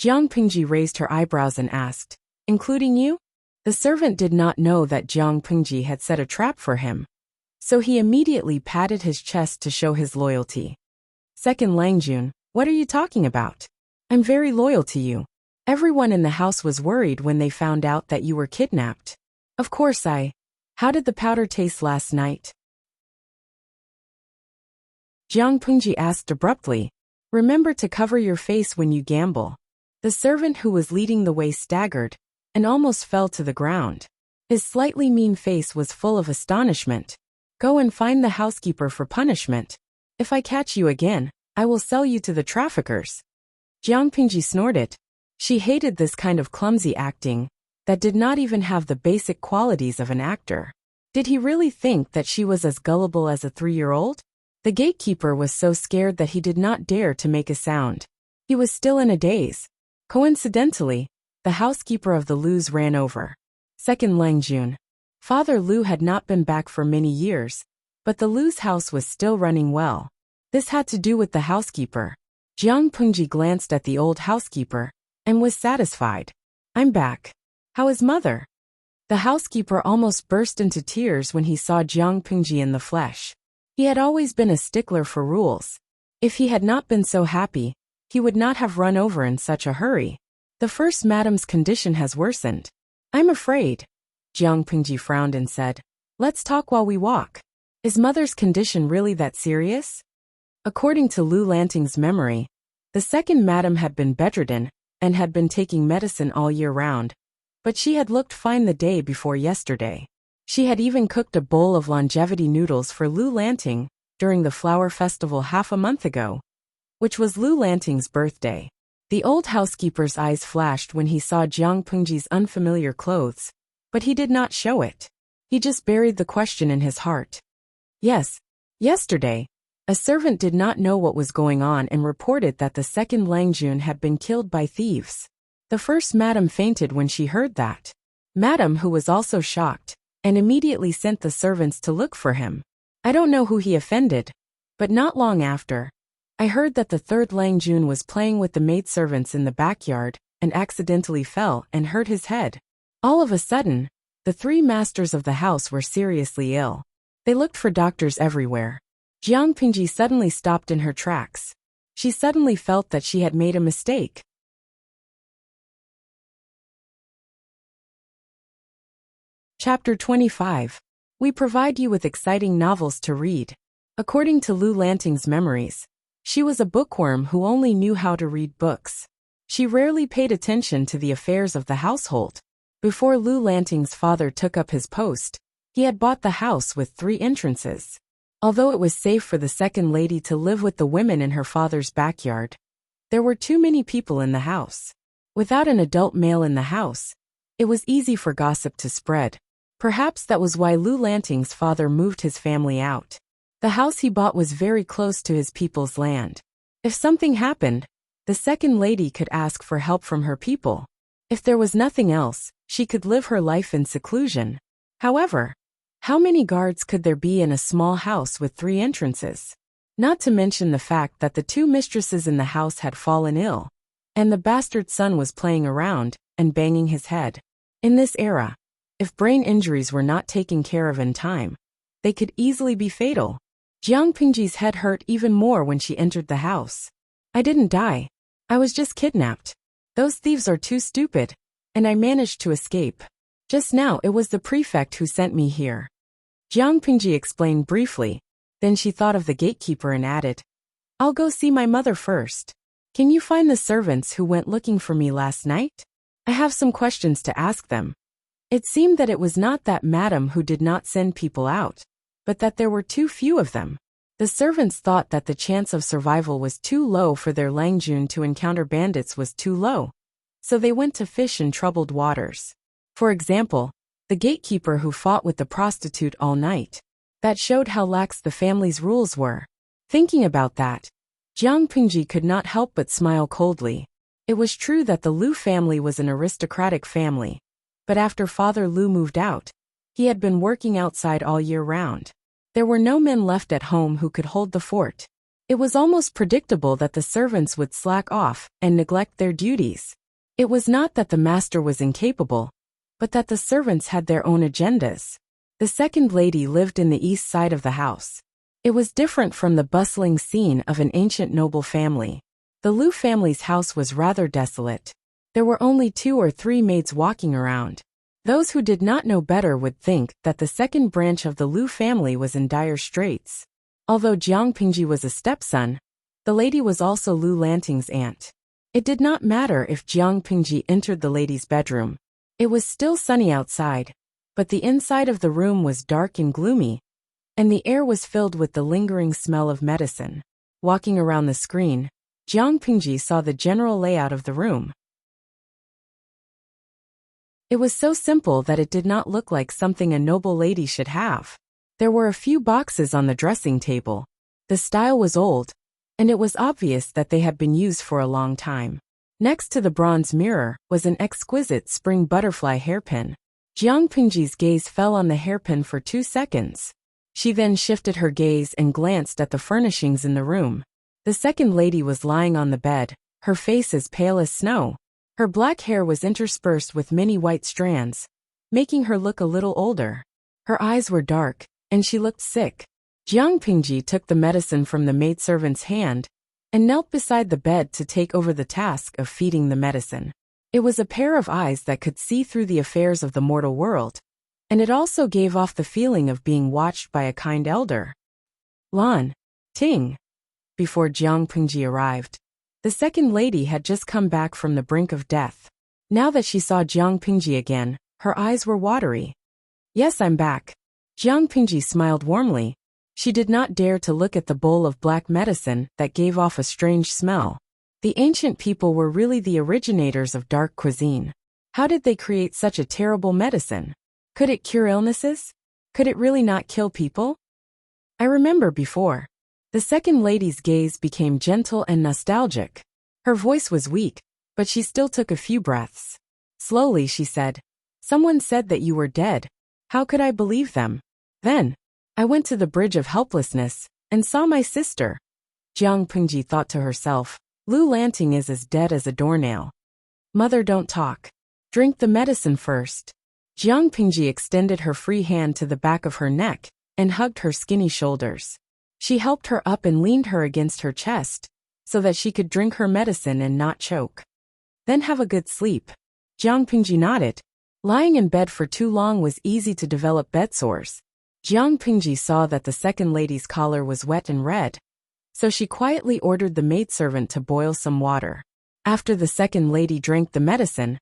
Jiang Pingji raised her eyebrows and asked, "Including you?" The servant did not know that Jiang Pingji had set a trap for him, so he immediately patted his chest to show his loyalty. "Second Langjun, what are you talking about? I'm very loyal to you. Everyone in the house was worried when they found out that you were kidnapped. Of course How did the powder taste last night?" Jiang Pingji asked abruptly. "Remember to cover your face when you gamble." The servant who was leading the way staggered and almost fell to the ground. His slightly mean face was full of astonishment. "Go and find the housekeeper for punishment. If I catch you again, I will sell you to the traffickers." Jiang Pingji snorted. She hated this kind of clumsy acting that did not even have the basic qualities of an actor. Did he really think that she was as gullible as a 3-year-old? The gatekeeper was so scared that he did not dare to make a sound. He was still in a daze. Coincidentally, the housekeeper of the Lus ran over. Second Langjun. Father Lu had not been back for many years, but the Lu's house was still running well. This had to do with the housekeeper. Jiang Pingji glanced at the old housekeeper and was satisfied. "I'm back. How is mother?" The housekeeper almost burst into tears when he saw Jiang Pingji in the flesh. He had always been a stickler for rules. If he had not been so happy, he would not have run over in such a hurry. "The first madam's condition has worsened. I'm afraid." Jiang Pingji frowned and said, "Let's talk while we walk. Is mother's condition really that serious?" According to Lu Lanting's memory, the second madam had been bedridden and had been taking medicine all year round, but she had looked fine the day before yesterday. She had even cooked a bowl of longevity noodles for Lu Lanting during the flower festival half a month ago, which was Lu Lanting's birthday. The old housekeeper's eyes flashed when he saw Jiang Pingji's unfamiliar clothes, but he did not show it. He just buried the question in his heart. "Yes, yesterday, a servant did not know what was going on and reported that the second Langjun had been killed by thieves. The first madam fainted when she heard that. Madam, who was also shocked, and immediately sent the servants to look for him. I don't know who he offended, but not long after, I heard that the third Langjun was playing with the maidservants in the backyard and accidentally fell and hurt his head. All of a sudden, The three masters of the house were seriously ill. They looked for doctors everywhere. Jiang Pingji suddenly stopped in her tracks. She suddenly felt that she had made a mistake. Chapter 25. We provide you with exciting novels to read. According to Lu Lanting's memories, she was a bookworm who only knew how to read books. She rarely paid attention to the affairs of the household. Before Lu Lanting's father took up his post, he had bought the house with 3 entrances. Although it was safe for the second lady to live with the women in her father's backyard, there were too many people in the house. Without an adult male in the house, it was easy for gossip to spread. Perhaps that was why Lu Lanting's father moved his family out. The house he bought was very close to his people's land. If something happened, the second lady could ask for help from her people. If there was nothing else, she could live her life in seclusion. However, how many guards could there be in a small house with 3 entrances? Not to mention the fact that the 2 mistresses in the house had fallen ill, and the bastard son was playing around and banging his head. In this era, if brain injuries were not taken care of in time, they could easily be fatal. Jiang Pingji's head hurt even more when she entered the house. I didn't die. I was just kidnapped. Those thieves are too stupid, and I managed to escape. Just now it was the prefect who sent me here. Jiang Pingji explained briefly, then she thought of the gatekeeper and added, I'll go see my mother first. Can you find the servants who went looking for me last night? I have some questions to ask them. It seemed that it was not that madam who did not send people out, but that there were too few of them. The servants thought that the chance of survival was too low for their Langjun to encounter bandits was too low, so they went to fish in troubled waters. For example, the gatekeeper who fought with the prostitute all night. That showed how lax the family's rules were. Thinking about that, Jiang Pingji could not help but smile coldly. It was true that the Lu family was an aristocratic family, but after Father Lu moved out, he had been working outside all year round. There were no men left at home who could hold the fort. It was almost predictable that the servants would slack off and neglect their duties. It was not that the master was incapable, but that the servants had their own agendas. The second lady lived in the east side of the house. It was different from the bustling scene of an ancient noble family. The Lu family's house was rather desolate. There were only 2 or 3 maids walking around. Those who did not know better would think that the second branch of the Lu family was in dire straits. Although Jiang Pingji was a stepson, the lady was also Lu Lanting's aunt. It did not matter if Jiang Pingji entered the lady's bedroom. It was still sunny outside, but the inside of the room was dark and gloomy, and the air was filled with the lingering smell of medicine. Walking around the screen, Jiang Pingji saw the general layout of the room. It was so simple that it did not look like something a noble lady should have. There were a few boxes on the dressing table. The style was old, and it was obvious that they had been used for a long time. Next to the bronze mirror was an exquisite spring butterfly hairpin. Jiang Pingji's gaze fell on the hairpin for 2 seconds. She then shifted her gaze and glanced at the furnishings in the room. The second lady was lying on the bed, her face as pale as snow. Her black hair was interspersed with many white strands, making her look a little older. Her eyes were dark, and she looked sick. Jiang Pingji took the medicine from the maidservant's hand and knelt beside the bed to take over the task of feeding the medicine. It was a pair of eyes that could see through the affairs of the mortal world, and it also gave off the feeling of being watched by a kind elder. Lan Ting. Before Jiang Pingji arrived, the second lady had just come back from the brink of death. Now that she saw Jiang Pingji again, her eyes were watery. Yes, I'm back. Jiang Pingji smiled warmly. She did not dare to look at the bowl of black medicine that gave off a strange smell. The ancient people were really the originators of dark cuisine. How did they create such a terrible medicine? Could it cure illnesses? Could it really not kill people? I remember before. The second lady's gaze became gentle and nostalgic. Her voice was weak, but she still took a few breaths. Slowly she said, Someone said that you were dead. How could I believe them? Then, I went to the bridge of helplessness and saw my sister. Jiang Pingji thought to herself, Lu Lanting is as dead as a doornail. Mother, don't talk. Drink the medicine first. Jiang Pingji extended her free hand to the back of her neck and hugged her skinny shoulders. She helped her up and leaned her against her chest so that she could drink her medicine and not choke. Then have a good sleep. Jiang Pingji nodded. Lying in bed for too long was easy to develop bed sores. Jiang Pingji saw that the second lady's collar was wet and red, so she quietly ordered the maidservant to boil some water. After the second lady drank the medicine,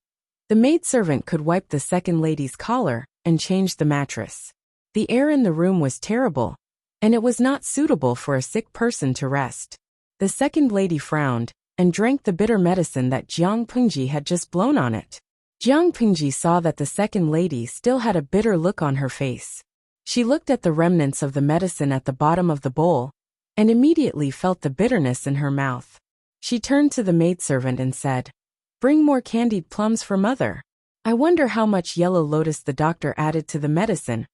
the maidservant could wipe the second lady's collar and change the mattress. The air in the room was terrible, and it was not suitable for a sick person to rest. The second lady frowned and drank the bitter medicine that Jiang Pingji had just blown on it. Jiang Pingji saw that the second lady still had a bitter look on her face. She looked at the remnants of the medicine at the bottom of the bowl and immediately felt the bitterness in her mouth. She turned to the maidservant and said, "Bring more candied plums for mother. I wonder how much yellow lotus the doctor added to the medicine."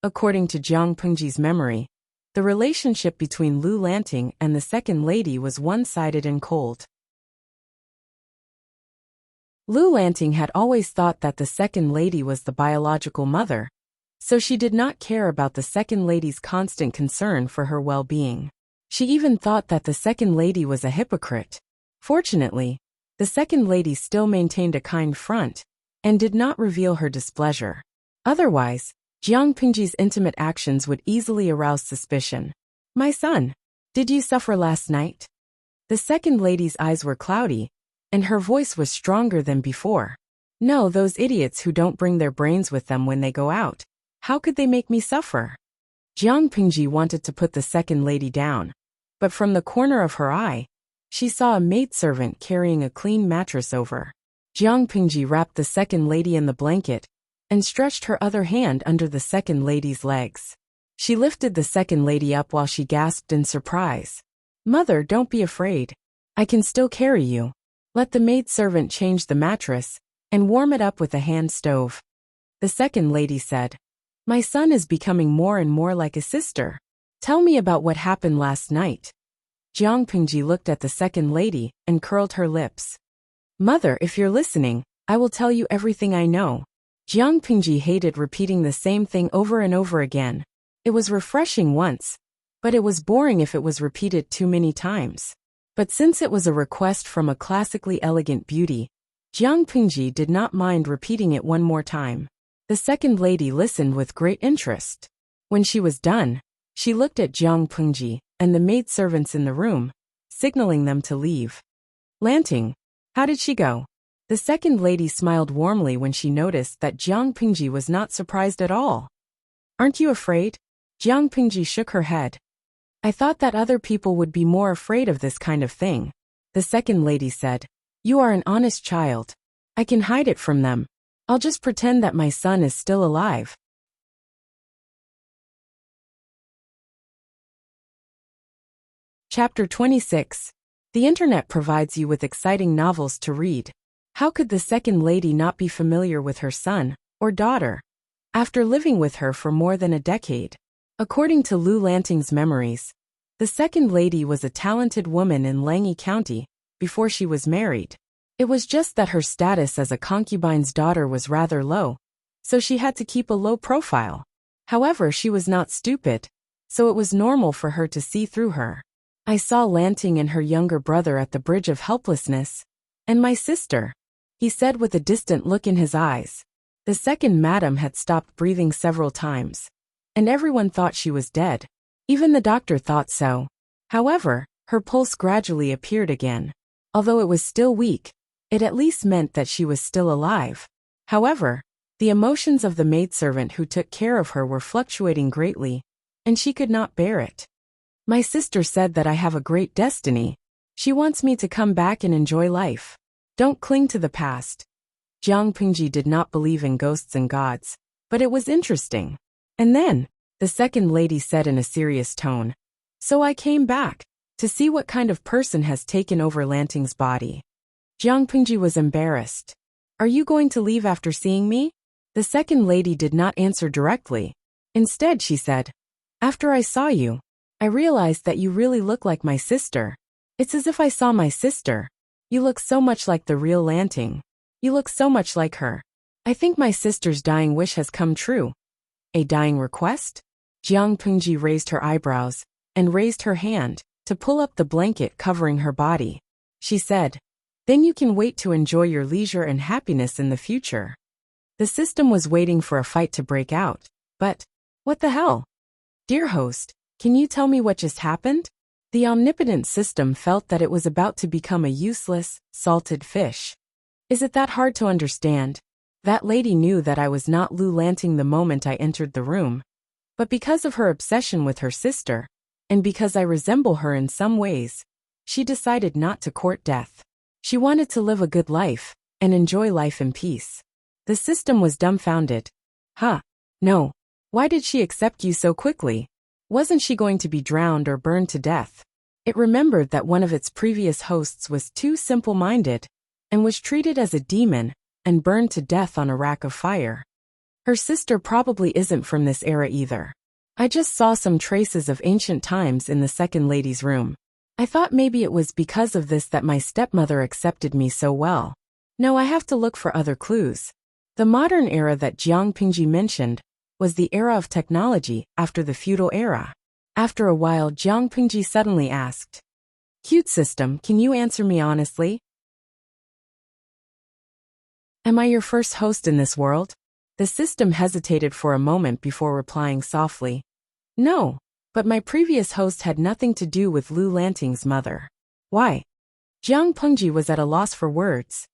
According to Jiang Pingji's memory, the relationship between Lu Lanting and the second lady was one-sided and cold. Lu Lanting had always thought that the second lady was the biological mother, so she did not care about the second lady's constant concern for her well-being. She even thought that the second lady was a hypocrite. Fortunately, the second lady still maintained a kind front and did not reveal her displeasure. Otherwise, Jiang Pingji's intimate actions would easily arouse suspicion. "My son, did you suffer last night?" The second lady's eyes were cloudy, and her voice was stronger than before. "No, those idiots who don't bring their brains with them when they go out. How could they make me suffer?" Jiang Pingji wanted to put the second lady down, but from the corner of her eye, she saw a maidservant carrying a clean mattress over. Jiang Pingji wrapped the second lady in the blanket and stretched her other hand under the second lady's legs. She lifted the second lady up while she gasped in surprise. "Mother, don't be afraid. I can still carry you." Let the maidservant change the mattress and warm it up with a hand stove. The second lady said, "My son is becoming more and more like a sister. Tell me about what happened last night." Jiang Pingji looked at the second lady and curled her lips. "Mother, if you're listening, I will tell you everything I know." Jiang Pingji hated repeating the same thing over and over again. It was refreshing once, but it was boring if it was repeated too many times. But since it was a request from a classically elegant beauty, Jiang Pingji did not mind repeating it one more time. The second lady listened with great interest. When she was done, she looked at Jiang Pingji and the maidservants in the room, signaling them to leave. "Lanting, how did she go?" The second lady smiled warmly when she noticed that Jiang Pingji was not surprised at all. "Aren't you afraid?" Jiang Pingji shook her head. "I thought that other people would be more afraid of this kind of thing." The second lady said, "You are an honest child. I can hide it from them. I'll just pretend that my son is still alive." Chapter 26. The internet provides you with exciting novels to read. How could the second lady not be familiar with her son, or daughter, after living with her for more than a decade? According to Lu Lanting's memories, the second lady was a talented woman in Langyi County before she was married. It was just that her status as a concubine's daughter was rather low, so she had to keep a low profile. However, she was not stupid, so it was normal for her to see through her. "I saw Lanting and her younger brother at the Bridge of Helplessness, and my sister," he said with a distant look in his eyes. The second madam had stopped breathing several times, and everyone thought she was dead. Even the doctor thought so. However, her pulse gradually appeared again. Although it was still weak, it at least meant that she was still alive. However, the emotions of the maidservant who took care of her were fluctuating greatly, and she could not bear it. "My sister said that I have a great destiny. She wants me to come back and enjoy life. Don't cling to the past." Jiang Pingji did not believe in ghosts and gods, but it was interesting. "And then," the second lady said in a serious tone, "so I came back to see what kind of person has taken over Lanting's body." Jiang Pingji was embarrassed. "Are you going to leave after seeing me?" The second lady did not answer directly. Instead, she said, "After I saw you, I realized that you really look like my sister. It's as if I saw my sister. You look so much like the real Lanting. You look so much like her." I think my sister's dying wish has come true. A dying request? Jiang Pingji raised her eyebrows and raised her hand to pull up the blanket covering her body. She said, "Then you can wait to enjoy your leisure and happiness in the future." The system was waiting for a fight to break out, but what the hell? Dear host, can you tell me what just happened? The omnipotent system felt that it was about to become a useless, salted fish. Is it that hard to understand? That lady knew that I was not Lu Lanting the moment I entered the room. But because of her obsession with her sister, and because I resemble her in some ways, she decided not to court death. She wanted to live a good life, and enjoy life in peace. The system was dumbfounded. Huh? No. Why did she accept you so quickly? Wasn't she going to be drowned or burned to death? It remembered that one of its previous hosts was too simple-minded, and was treated as a demon, and burned to death on a rack of fire. Her sister probably isn't from this era either. I just saw some traces of ancient times in the second lady's room. I thought maybe it was because of this that my stepmother accepted me so well. No, I have to look for other clues. The modern era that Jiang Pingji mentioned was the era of technology after the feudal era. After a while, Jiang Pingji suddenly asked, "Cute system, can you answer me honestly? Am I your first host in this world?" The system hesitated for a moment before replying softly, "No, but my previous host had nothing to do with Lu Lanting's mother." Why? Jiang Pingji was at a loss for words.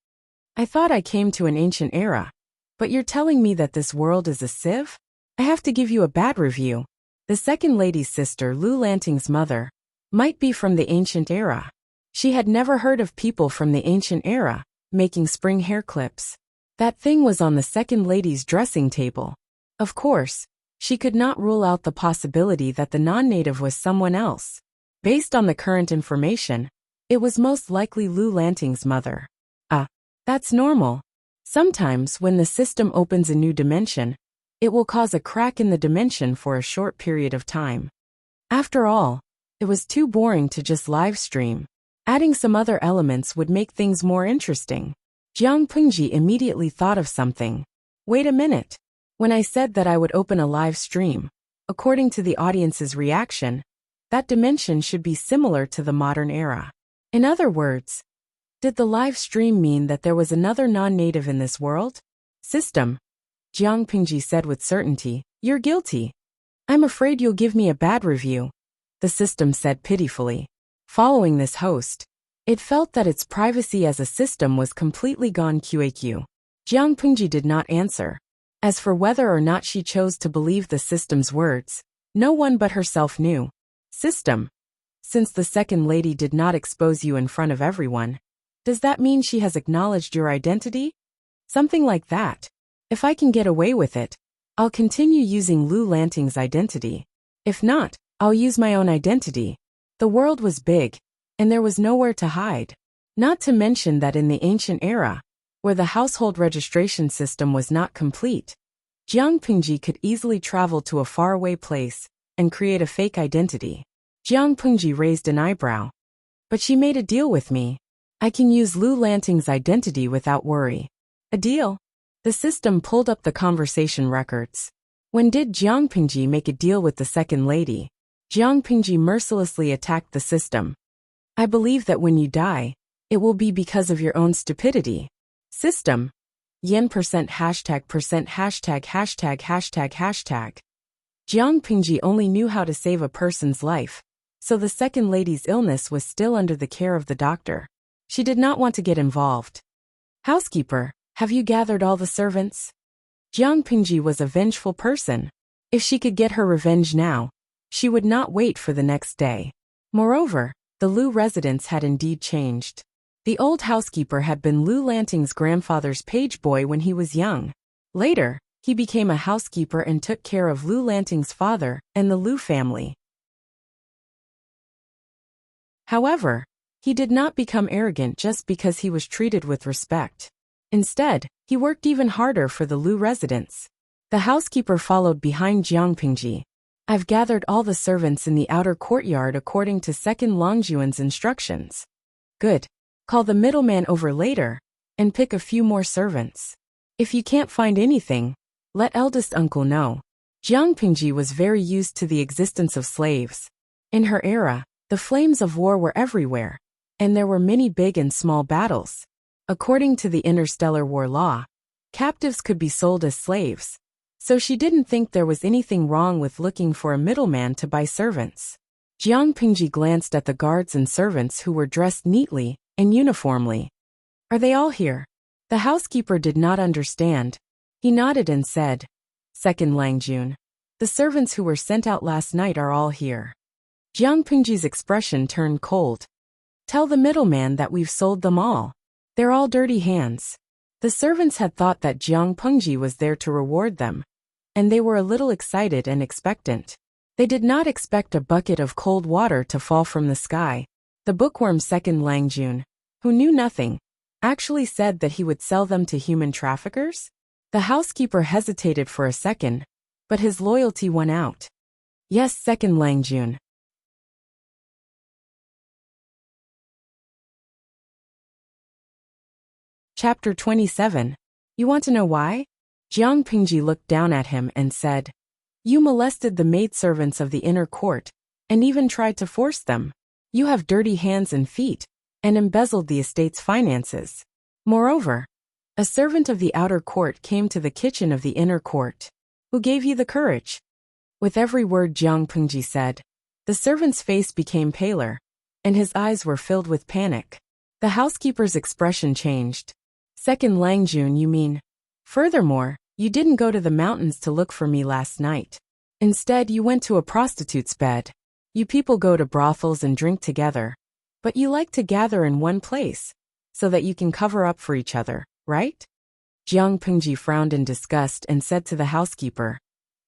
I thought I came to an ancient era, but you're telling me that this world is a sieve? I have to give you a bad review. The second lady's sister, Lu Lanting's mother, might be from the ancient era. She had never heard of people from the ancient era making spring hair clips. That thing was on the second lady's dressing table. Of course, she could not rule out the possibility that the non-native was someone else. Based on the current information, it was most likely Lu Lanting's mother. That's normal. Sometimes when the system opens a new dimension, it will cause a crack in the dimension for a short period of time. After all, it was too boring to just live stream. Adding some other elements would make things more interesting. Jiang Pingji immediately thought of something. Wait a minute. When I said that I would open a live stream, according to the audience's reaction, that dimension should be similar to the modern era. In other words, did the live stream mean that there was another non-native in this world? System, Jiang Pingji said with certainty, "You're guilty. I'm afraid you'll give me a bad review," the system said pitifully. Following this host, it felt that its privacy as a system was completely gone QAQ. Jiang Pingji did not answer. As for whether or not she chose to believe the system's words, no one but herself knew. System, since the second lady did not expose you in front of everyone, does that mean she has acknowledged your identity? Something like that. If I can get away with it, I'll continue using Lu Lanting's identity. If not, I'll use my own identity. The world was big, and there was nowhere to hide. Not to mention that in the ancient era, where the household registration system was not complete, Jiang Pingji could easily travel to a faraway place and create a fake identity. Jiang Pingji raised an eyebrow. But she made a deal with me. I can use Lu Lanting's identity without worry. A deal? The system pulled up the conversation records. When did Jiang Pingji make a deal with the second lady? Jiang Pingji mercilessly attacked the system. I believe that when you die, it will be because of your own stupidity. System. Yen %#######. Jiang Pingji only knew how to save a person's life, so the second lady's illness was still under the care of the doctor. She did not want to get involved. Housekeeper, have you gathered all the servants? Jiang Pingji was a vengeful person. If she could get her revenge now, she would not wait for the next day. Moreover, the Lu residence had indeed changed. The old housekeeper had been Lu Lanting's grandfather's page boy when he was young. Later, he became a housekeeper and took care of Lu Lanting's father and the Lu family. However, he did not become arrogant just because he was treated with respect. Instead, he worked even harder for the Lu residence. The housekeeper followed behind Jiang Pingji. I've gathered all the servants in the outer courtyard according to Second Longjuan's instructions. Good. Call the middleman over later, and pick a few more servants. If you can't find anything, let eldest uncle know. Jiang Pingji was very used to the existence of slaves. In her era, the flames of war were everywhere, and there were many big and small battles. According to the interstellar war law, captives could be sold as slaves, so she didn't think there was anything wrong with looking for a middleman to buy servants. Jiang Pingji glanced at the guards and servants who were dressed neatly and uniformly. Are they all here? The housekeeper did not understand. He nodded and said, Second Langjun. The servants who were sent out last night are all here. Jiang Pingji's expression turned cold. Tell the middleman that we've sold them all. They're all dirty hands. The servants had thought that Jiang Pingji was there to reward them, and they were a little excited and expectant. They did not expect a bucket of cold water to fall from the sky. The bookworm Second Langjun, who knew nothing, actually said that he would sell them to human traffickers? The housekeeper hesitated for a second, but his loyalty won out. Yes, Second Langjun. Chapter 27. You want to know why? Jiang Pingji looked down at him and said, You molested the maidservants of the inner court, and even tried to force them. You have dirty hands and feet, and embezzled the estate's finances. Moreover, a servant of the outer court came to the kitchen of the inner court. Who gave you the courage? With every word Jiang Pingji said, the servant's face became paler, and his eyes were filled with panic. The housekeeper's expression changed. Second Langjun, you mean? Furthermore, you didn't go to the mountains to look for me last night. Instead, you went to a prostitute's bed. You people go to brothels and drink together, but you like to gather in one place, so that you can cover up for each other, right? Jiang Pingji frowned in disgust and said to the housekeeper,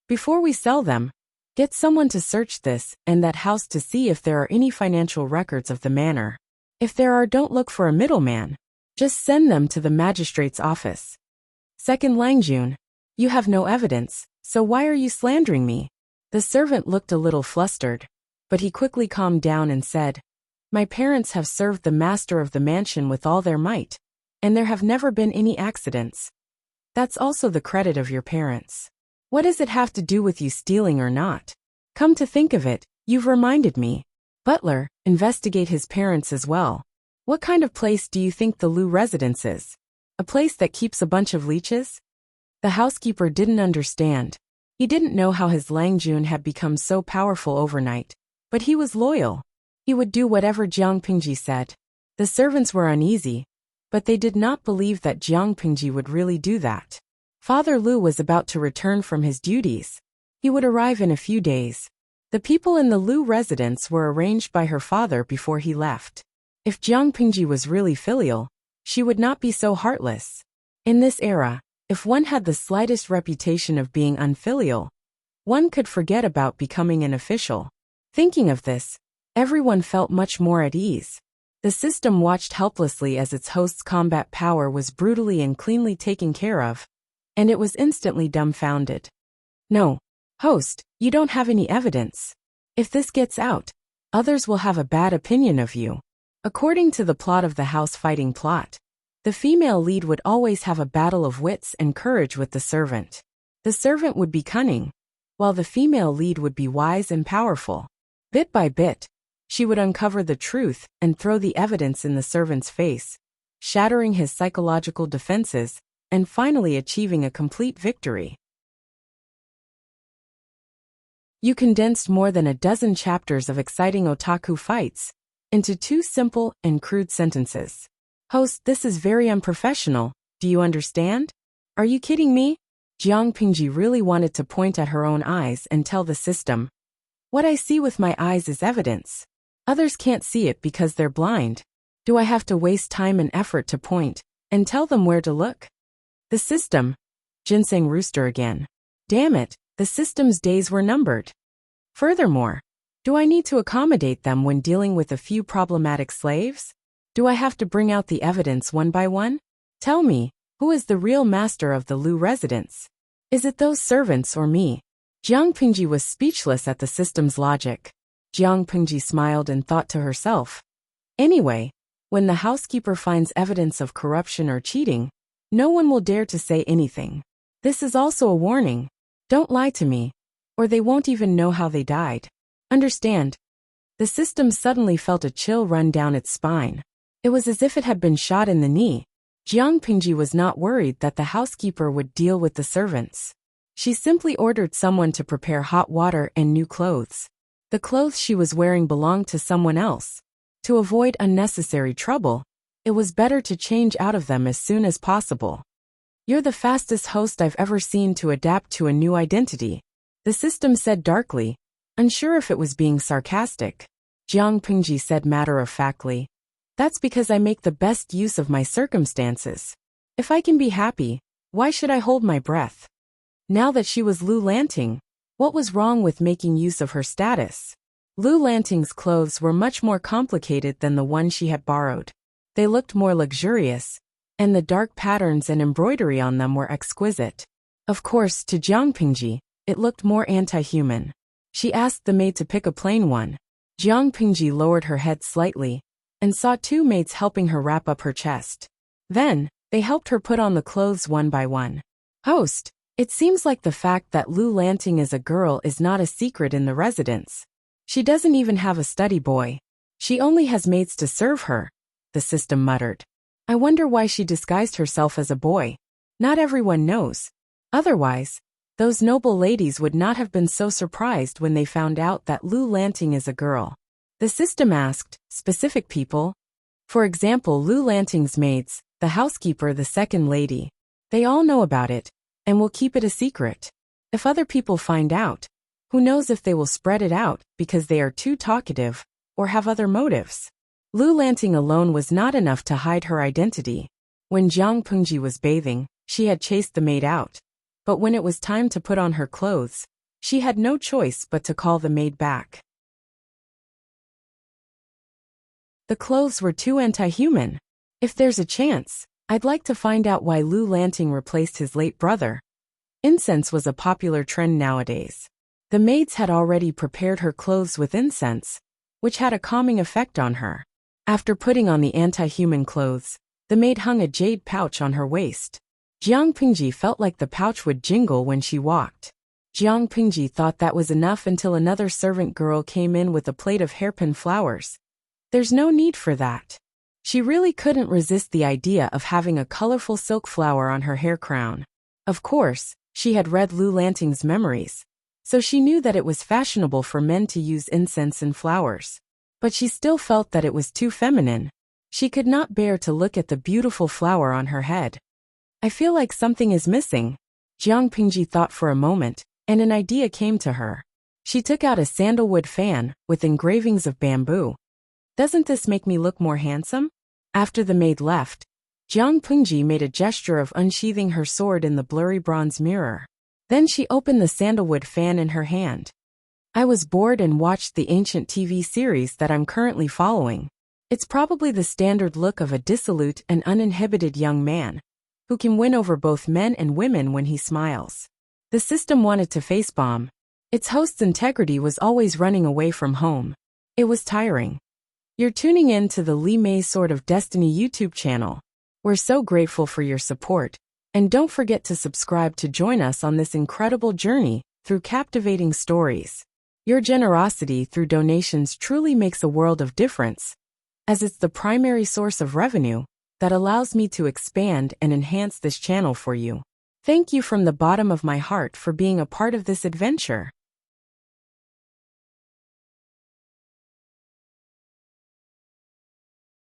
Before we sell them, get someone to search this and that house to see if there are any financial records of the manor. If there are, don't look for a middleman. Just send them to the magistrate's office. Second Langjun, you have no evidence, so why are you slandering me? The servant looked a little flustered, but he quickly calmed down and said, My parents have served the master of the mansion with all their might, and there have never been any accidents. That's also the credit of your parents. What does it have to do with you stealing or not? Come to think of it, you've reminded me. Butler, investigate his parents as well. What kind of place do you think the Lu residence is? A place that keeps a bunch of leeches? The housekeeper didn't understand. He didn't know how his Langjun had become so powerful overnight, but he was loyal. He would do whatever Jiang Pingji said. The servants were uneasy, but they did not believe that Jiang Pingji would really do that. Father Lu was about to return from his duties. He would arrive in a few days. The people in the Lu residence were arranged by her father before he left. If Jiang Pingji was really filial, she would not be so heartless. In this era, if one had the slightest reputation of being unfilial, one could forget about becoming an official. Thinking of this, everyone felt much more at ease. The system watched helplessly as its host's combat power was brutally and cleanly taken care of, and it was instantly dumbfounded. No, host, you don't have any evidence. If this gets out, others will have a bad opinion of you. According to the plot of the house fighting plot, the female lead would always have a battle of wits and courage with the servant. The servant would be cunning, while the female lead would be wise and powerful. Bit by bit, she would uncover the truth and throw the evidence in the servant's face, shattering his psychological defenses and finally achieving a complete victory. You condensed more than a dozen chapters of exciting otaku fights into 2 simple and crude sentences. Host, this is very unprofessional, do you understand? Are you kidding me? Jiang Pingji really wanted to point at her own eyes and tell the system, What I see with my eyes is evidence. Others can't see it because they're blind. Do I have to waste time and effort to point and tell them where to look? The system. Ginseng Rooster again. Damn it, the system's days were numbered. Furthermore, do I need to accommodate them when dealing with a few problematic slaves? Do I have to bring out the evidence one by one? Tell me, who is the real master of the Lu residence? Is it those servants or me? Jiang Pingji was speechless at the system's logic. Jiang Pingji smiled and thought to herself, Anyway, when the housekeeper finds evidence of corruption or cheating, No one will dare to say anything. This is also a warning. Don't lie to me, or they won't even know how they died. Understand? The system suddenly felt a chill run down its spine. It was as if it had been shot in the knee. Jiang Pingji was not worried that the housekeeper would deal with the servants. She simply ordered someone to prepare hot water and new clothes. The clothes she was wearing belonged to someone else. To avoid unnecessary trouble, it was better to change out of them as soon as possible. You're the fastest host I've ever seen to adapt to a new identity, the system said darkly, unsure if it was being sarcastic. Jiang Pingji said matter-of-factly, that's because I make the best use of my circumstances. If I can be happy, why should I hold my breath? Now that she was Lu Lanting, what was wrong with making use of her status? Lu Lanting's clothes were much more complicated than the one she had borrowed. They looked more luxurious, and the dark patterns and embroidery on them were exquisite. Of course, to Jiang Pingji, it looked more anti-human. She asked the maid to pick a plain one. Jiang Pingji lowered her head slightly, and saw two maids helping her wrap up her chest. Then, they helped her put on the clothes one by one. Host, it seems like the fact that Lu Lanting is a girl is not a secret in the residence. She doesn't even have a study boy. She only has maids to serve her, the system muttered. I wonder why she disguised herself as a boy. Not everyone knows. Otherwise, those noble ladies would not have been so surprised when they found out that Lu Lanting is a girl. The system asked, specific people? For example, Lu Lanting's maids, the housekeeper, the second lady. They all know about it, and will keep it a secret. If other people find out, who knows if they will spread it out because they are too talkative, or have other motives. Lu Lanting alone was not enough to hide her identity. When Jiang Pingji was bathing, she had chased the maid out. But when it was time to put on her clothes, she had no choice but to call the maid back. The clothes were too anti-human. If there's a chance, I'd like to find out why Lu Lanting replaced his late brother. Incense was a popular trend nowadays. The maids had already prepared her clothes with incense, which had a calming effect on her. After putting on the anti-human clothes, the maid hung a jade pouch on her waist. Jiang Pingji felt like the pouch would jingle when she walked. Jiang Pingji thought that was enough until another servant girl came in with a plate of hairpin flowers. There's no need for that. She really couldn't resist the idea of having a colorful silk flower on her hair crown. Of course, she had read Lu Lanting's memories, so she knew that it was fashionable for men to use incense and flowers. But she still felt that it was too feminine. She could not bear to look at the beautiful flower on her head. I feel like something is missing. Jiang Pingji thought for a moment, and an idea came to her. She took out a sandalwood fan with engravings of bamboo. Doesn't this make me look more handsome? After the maid left, Jiang Pingji made a gesture of unsheathing her sword in the blurry bronze mirror. Then she opened the sandalwood fan in her hand. I was bored and watched the ancient TV series that I'm currently following. It's probably the standard look of a dissolute and uninhibited young man, who can win over both men and women when he smiles. The system wanted to facebomb. Its host's integrity was always running away from home. It was tiring. You're tuning in to the Li Mei Sword of Destiny YouTube channel. We're so grateful for your support, and don't forget to subscribe to join us on this incredible journey through captivating stories. Your generosity through donations truly makes a world of difference, as it's the primary source of revenue that allows me to expand and enhance this channel for you. Thank you from the bottom of my heart for being a part of this adventure.